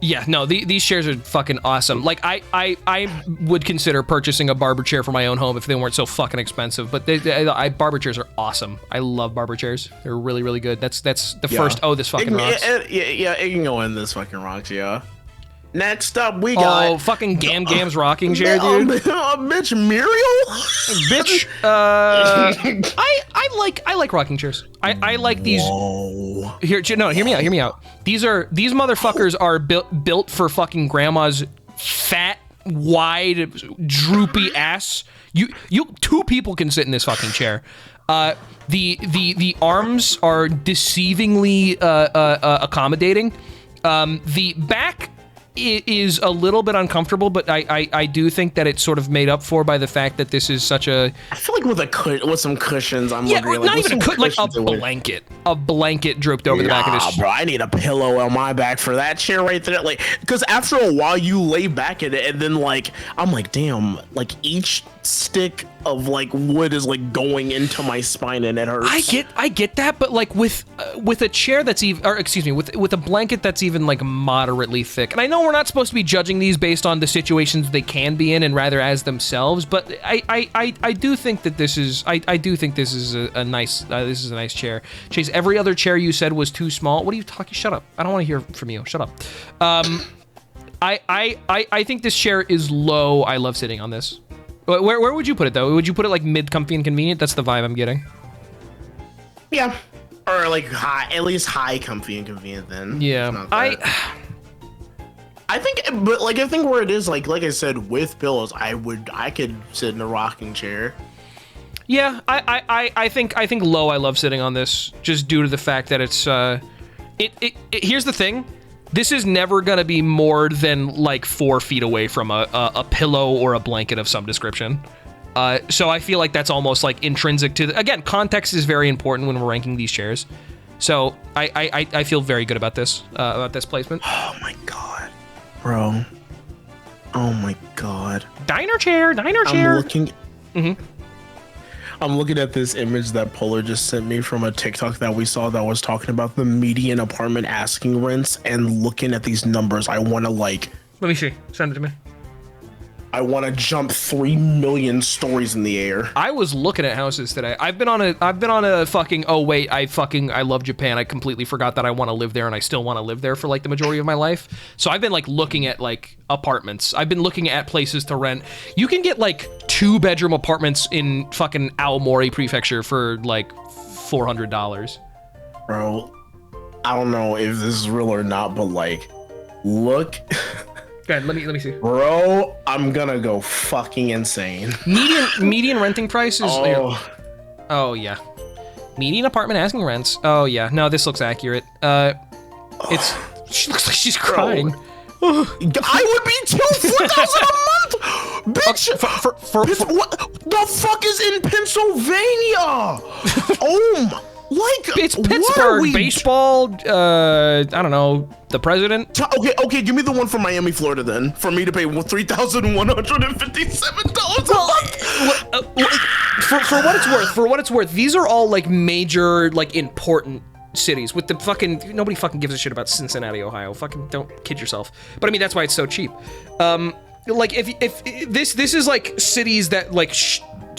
Yeah, no, these chairs are fucking awesome. Like, I would consider purchasing a barber chair for my own home if they weren't so fucking expensive. But barber chairs are awesome. I love barber chairs. They're really, really good. That's the first. Oh, this fucking rocks. Yeah, it can go in this fucking rocks. Yeah. Next up, we got fucking Gam's rocking chair, dude. Bitch, Muriel. Bitch. I like rocking chairs. I like these. Whoa. Hear me out. These motherfuckers are built for fucking grandma's fat, wide, droopy ass. You two people can sit in this fucking chair. The arms are deceivingly accommodating. The back is a little bit uncomfortable, but I do think that it's sort of made up for by the fact that this is such a... I feel like with some cushions, I'm yeah, looking not like, even like a blanket. A blanket draped over the back of this. Bro, I need a pillow on my back for that chair right there. Like, because after a while, you lay back in it, and then like I'm like, damn, like each stick of like wood is like going into my spine, and it hurts. I get that, but like with a chair that's even, or excuse me, with a blanket that's even like moderately thick. And I know we're not supposed to be judging these based on the situations they can be in, and rather as themselves. But I do think that this is a nice chair. Chase, every other chair you said was too small. What are you talking? Shut up. I don't want to hear from you. Shut up. I think this chair is low. I love sitting on this. Where would you put it though? Would you put it like mid comfy and convenient? That's the vibe I'm getting. Yeah, or like high, at least high comfy and convenient. Then yeah, I think, but like I think where it is, like I said, with pillows, I could sit in a rocking chair. Yeah, I think low. I love sitting on this just due to the fact that it's here's the thing. This is never gonna be more than like 4 feet away from a pillow or a blanket of some description. So I feel like that's almost like intrinsic to again, context is very important when we're ranking these chairs. So I feel very good about this placement. Oh my god, bro. Oh my god. Diner chair. I'm looking at this image that Polar just sent me from a TikTok that we saw that was talking about the median apartment asking rents, and looking at these numbers, I want to like... Let me see. Send it to me. I want to jump 3 million stories in the air. I was looking at houses today. I've been on a fucking, oh wait, I love Japan. I completely forgot that I want to live there, and I still want to live there for like the majority of my life. So I've been like looking at like apartments. I've been looking at places to rent. You can get like 2-bedroom apartments in fucking Aomori Prefecture for like $400. Bro, I don't know if this is real or not, but like, look. Go ahead, let me see. Bro, I'm gonna go fucking insane. Median renting price is... Oh, yeah. Median apartment asking rents. Oh, yeah. No, this looks accurate. She looks like she's crying. I would be $4,000 a month! Bitch! What the fuck is in Pennsylvania? It's Pittsburgh. Baseball, I don't know, the president. Okay, give me the one from Miami, Florida then, for me to pay $3,157 a month. For what it's worth, these are all like major, like important cities with the fucking, nobody fucking gives a shit about Cincinnati, Ohio. Fucking don't kid yourself. But I mean, that's why it's so cheap. Like if this is like cities that like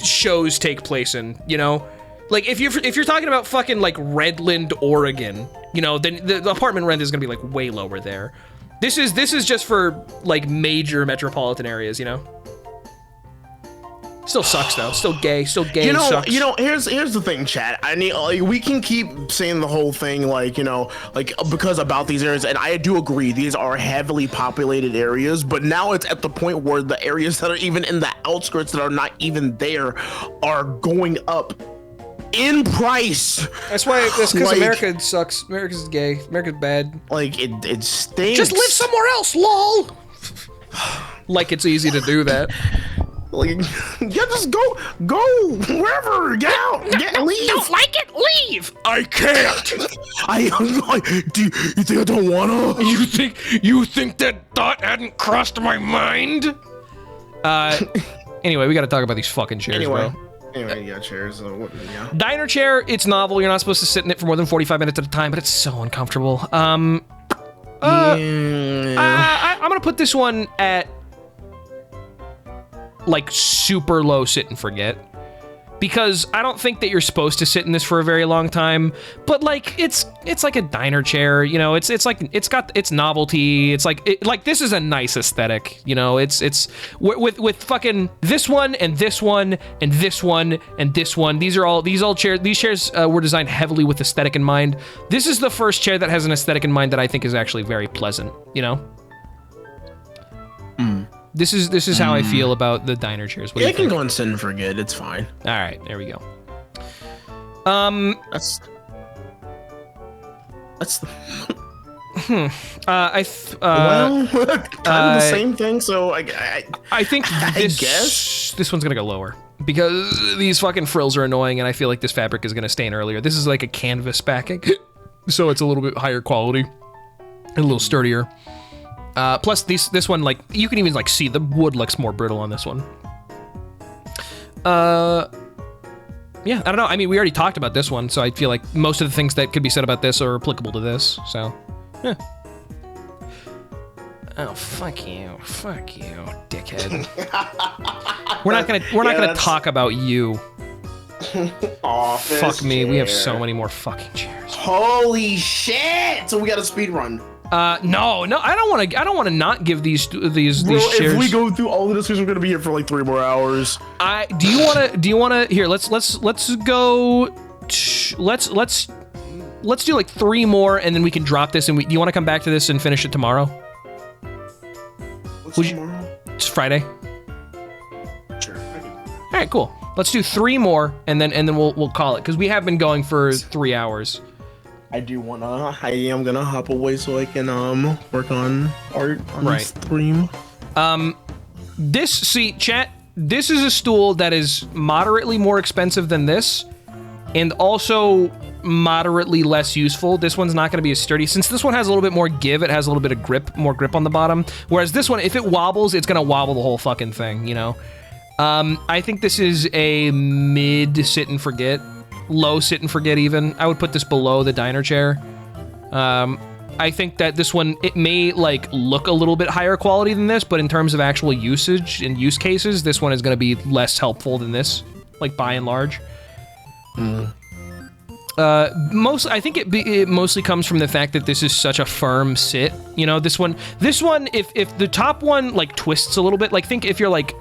shows take place in, you know? Like, if you're talking about fucking, like, Redland, Oregon, you know, then the apartment rent is gonna be, like, way lower there. This is just for, like, major metropolitan areas, you know? Still sucks, though. Still gay sucks. Here's the thing, chat. I need, like, we can keep saying the whole thing, like, you know, like, because about these areas, and I do agree, these are heavily populated areas, but now it's at the point where the areas that are even in the outskirts that are not even there are going up in price. That's because like, America sucks. America's gay. America's bad. Like it stinks. Just live somewhere else, lol. Like it's easy to do that. Like, yeah, just go wherever. Get out. Leave. Don't like it? Leave. I can't. Do you think I don't wanna? You think that thought hadn't crossed my mind? Anyway, we got to talk about these fucking chairs, bro. Anyway, yeah, chairs. Yeah. Diner chair, it's novel. You're not supposed to sit in it for more than 45 minutes at a time, but it's so uncomfortable. I'm gonna put this one at like super low sit and forget. Because I don't think that you're supposed to sit in this for a very long time, but like it's like a diner chair, you know. It's like it's got its novelty. It's like this is a nice aesthetic, you know. It's with fucking this one and this one and this one and this one. These chairs were designed heavily with aesthetic in mind. This is the first chair that has an aesthetic in mind that I think is actually very pleasant, you know. This is how I feel about the diner chairs. What do you can go and sit and forget. It's fine. All right, there we go. That's Well, kind of the same thing. So I think this one's gonna go lower because these fucking frills are annoying, and I feel like this fabric is gonna stain earlier. This is like a canvas backing, so it's a little bit higher quality and a little sturdier. Plus, this one, like, you can even like see the wood looks more brittle on this one. Yeah, I don't know. I mean, we already talked about this one, so I feel like most of the things that could be said about this are applicable to this. So, yeah. Oh, fuck you, dickhead. we're not gonna talk about you. Fuck me. We have so many more fucking chairs. Holy shit! So we got a speed run. No, I don't want to not give these Bro, chairs. if we go through all of this, we're gonna be here for like 3 more hours. Do you wanna here? Let's go. Let's do like 3 more, and then we can drop this. And do you want to come back to this and finish it tomorrow? What's tomorrow? It's Friday. Sure. All right, cool. Let's do 3 more, and then we'll call it because we have been going for 3 hours. I am gonna hop away so I can work on art on the stream. Chat, this is a stool that is moderately more expensive than this, and also moderately less useful. This one's not gonna be as sturdy. Since this one has a little bit more give, it has a little bit of more grip on the bottom. Whereas this one, if it wobbles, it's gonna wobble the whole fucking thing, you know? I think this is a mid sit and forget. Low sit and forget even. I would put this below the diner chair. I think that this one, it may like look a little bit higher quality than this, but in terms of actual usage and use cases, this one is going to be less helpful than this, like by and large. I think it mostly comes from the fact that this is such a firm sit. You know, this one, if the top one like twists a little bit, like think if you're like,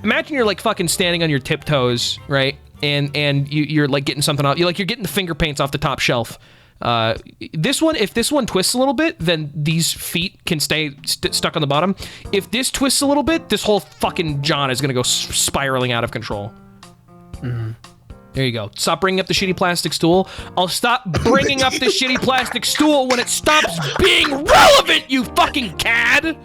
imagine you're like fucking standing on your tiptoes, right? And you're like getting something off. You're getting the finger paints off the top shelf. If this one twists a little bit, then these feet can stay stuck on the bottom. If this twists a little bit, this whole fucking John is gonna go spiraling out of control. There you go. Stop bringing up the shitty plastic stool. I'll stop bringing up the shitty plastic stool when it stops being relevant, you fucking cad!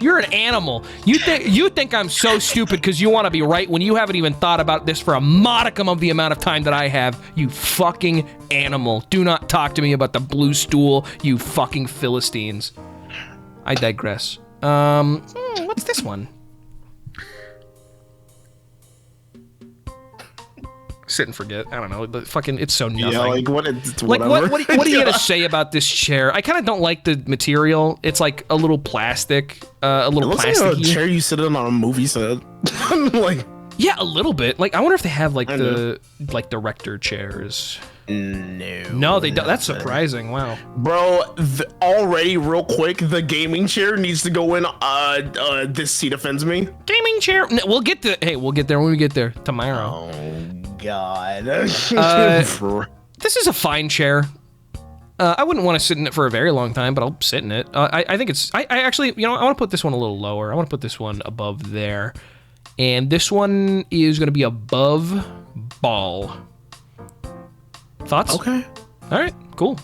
You're an animal. You think I'm so stupid because you want to be right when you haven't even thought about this for a modicum of the amount of time that I have, you fucking animal. Do not talk to me about the blue stool, you fucking Philistines. I digress. What's this one? Sit and forget. I don't know. The fucking, it's so nothing. Yeah, like what? What are you gonna say about this chair? I kind of don't like the material. It's like a little plastic, a little plasticky. It looks like a chair you sit in on a movie set. Like, yeah, a little bit. Like, I wonder if they have like the director chairs. No, they don't. That's surprising. Wow, bro. Already, real quick, the gaming chair needs to go in. This seat offends me. Gaming chair. No, we'll get there when we get there tomorrow. Oh God. This is a fine chair. I wouldn't want to sit in it for a very long time, but I'll sit in it. I think it's. I actually, you know, I want to put this one a little lower. I want to put this one above there, and this one is going to be above ball. Thoughts? Okay. All right. Cool.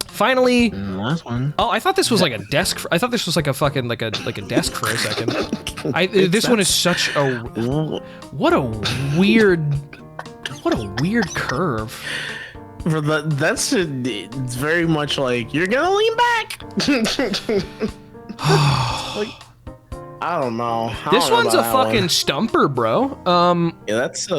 Finally. Last one. Oh, I thought this was like a desk. I thought this was like a fucking like a desk for a second. This one is such a. What a weird curve. It's very much like you're gonna lean back. Like, I don't know. This one's a fucking stumper, bro. Yeah, that's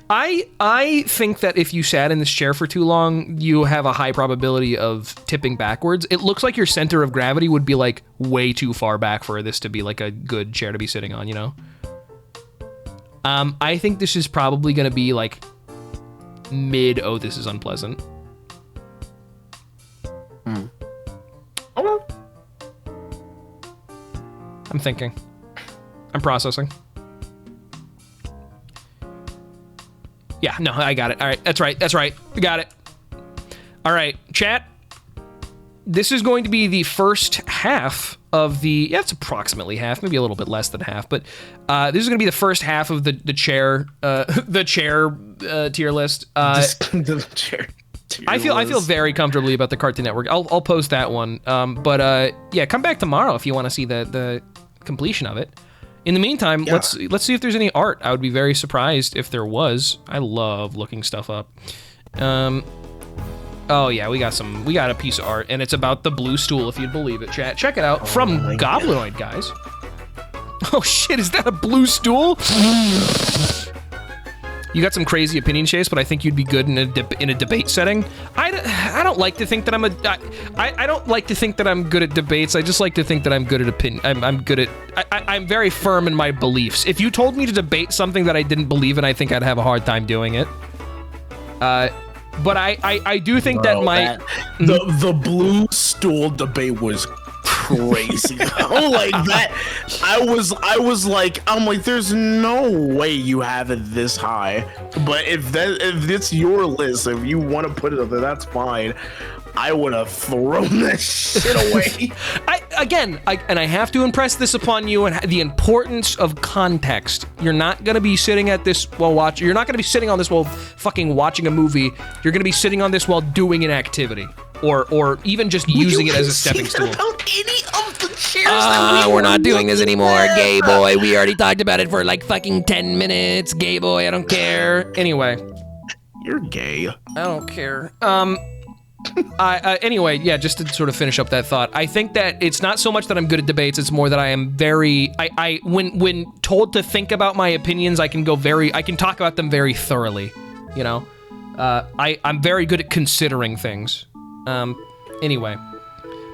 I think that if you sat in this chair for too long, you have a high probability of tipping backwards. It looks like your center of gravity would be like way too far back for this to be like a good chair to be sitting on, you know? I think this is probably gonna be like mid, oh, this is unpleasant. Okay. I'm thinking. I'm processing. Yeah, no, I got it. All right, that's right. We got it. All right, chat. This is going to be the first half of the, yeah, it's approximately half, maybe a little bit less than half, but this is going to be the first half of the chair tier list. The chair I feel very comfortably about the Cartoon Network. I'll post that one. But yeah, come back tomorrow if you want to see the completion of it. In the meantime, let's see if there's any art. I would be very surprised if there was. I love looking stuff up. Oh yeah, we got a piece of art, and it's about the blue stool, if you'd believe it. Chat, check it out from Goblinoid, guys. Oh shit, is that a blue stool? You got some crazy opinion, Chase, but I think you'd be good in a debate setting. I don't like to think that I don't like to think that I'm good at debates. I just like to think that I'm good at opinion. I'm very firm in my beliefs. If you told me to debate something that I didn't believe in, I think I'd have a hard time doing it. But I do think that the blue stool debate was crazy. Like that, I'm like, there's no way you have it this high. But if it's your list, if you want to put it up there, that's fine. I would have thrown that shit away. I have to impress this upon you and the importance of context. You're not gonna be sitting at this while watching. You're not gonna be sitting on this while fucking watching a movie. You're gonna be sitting on this while doing an activity, or even just using it as a stepping stool. We're not doing this anymore, gay boy. We already talked about it for like fucking 10 minutes, gay boy. I don't care. Anyway, you're gay. I don't care. Anyway, yeah, just to sort of finish up that thought, I think that it's not so much that I'm good at debates, it's more that I am very, when told to think about my opinions, I can talk about them very thoroughly, you know? I'm very good at considering things. Anyway,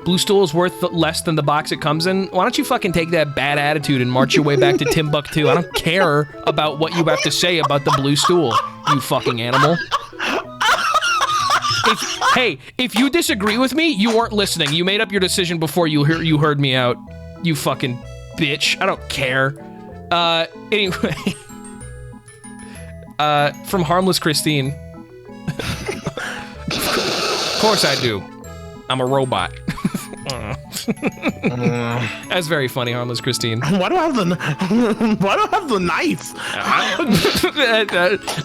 blue stool is worth less than the box it comes in. Why don't you fucking take that bad attitude and march your way back to Timbuktu? I don't care about what you have to say about the blue stool, you fucking animal. If you disagree with me, you weren't listening. You made up your decision before you heard me out. You fucking bitch. I don't care. Anyway. From Harmless Christine. Of course I do. I'm a robot. That's very funny, Harmless Christine. Why do I have the knife?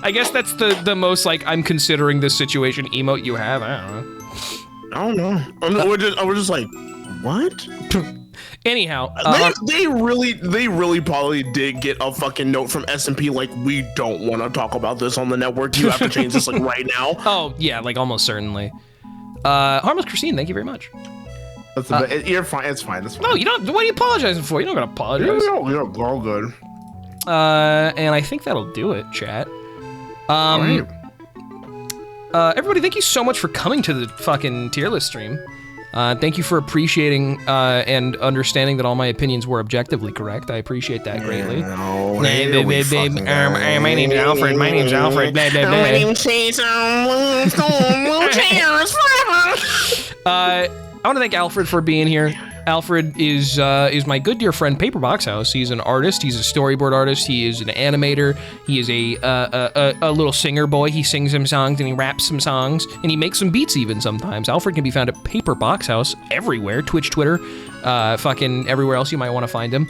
I guess that's the most like I'm considering this situation emote you have. I don't know. We're just like, what? Anyhow, they really probably did get a fucking note from S&P like, we don't want to talk about this on the network. You have to change this like right now. Oh yeah, like almost certainly. Harmless Christine, thank you very much. You're fine. It's fine. It's fine. No, you don't. What are you apologizing for? You don't gotta apologize. You're all good. And I think that'll do it, chat. Everybody, thank you so much for coming to the fucking tier list stream. Thank you for appreciating and understanding that all my opinions were objectively correct. I appreciate that greatly. My name's Alfred. My name's Alfred. Blah, blah, blah. I want to thank Alfred for being here. Alfred is my good dear friend Paperboxhouse. He's an artist. He's a storyboard artist. He is an animator. He is a little singer boy. He sings some songs and he raps some songs and he makes some beats even sometimes. Alfred can be found at Paperboxhouse everywhere. Twitch, Twitter, fucking everywhere else you might want to find him.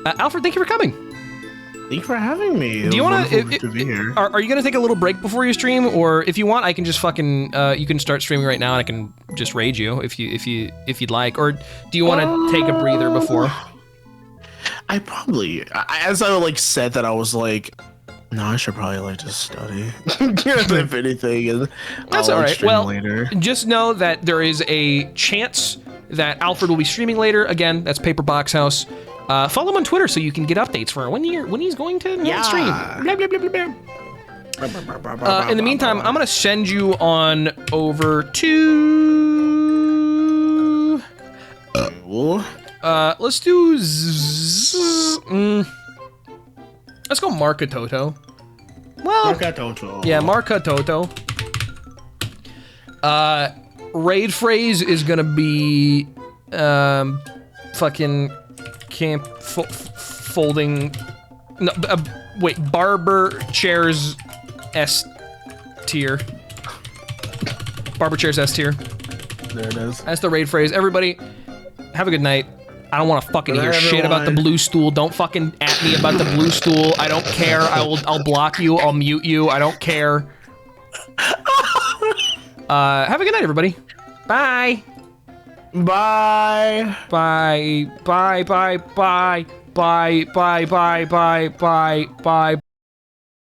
Alfred, thank you for coming. Thank you for having me. Do you want to be here? Are you gonna take a little break before you stream, or if you want, I can just fucking you can start streaming right now and I can just raid you if you'd like, or do you want to take a breather before? I probably, as I like said that, I was like, no, I should probably like just study. If anything, and that's all right. Well, later. Just know that there is a chance that Alfred will be streaming later. Again, that's Paperboxhouse. Follow him on Twitter so you can get updates for when he's going to stream. Blah, blah, blah, blah, blah. In the meantime, I'm gonna send you on over to. Let's do. Let's go Marca Toto. Well, Marca Toto. Yeah, Marca Toto. Raid phrase is gonna be fucking. Camp folding. No, wait. Barber chairs S tier. Barber chairs S tier. There it is. That's the raid phrase. Everybody, have a good night. I don't want to fucking hear shit about the blue stool. Don't fucking at me about the blue stool. I don't care. I'll block you. I'll mute you. I don't care. Have a good night, everybody. Bye. Bye. Bye. Bye. Bye. Bye. Bye. Bye. Bye. Bye. Bye. Bye.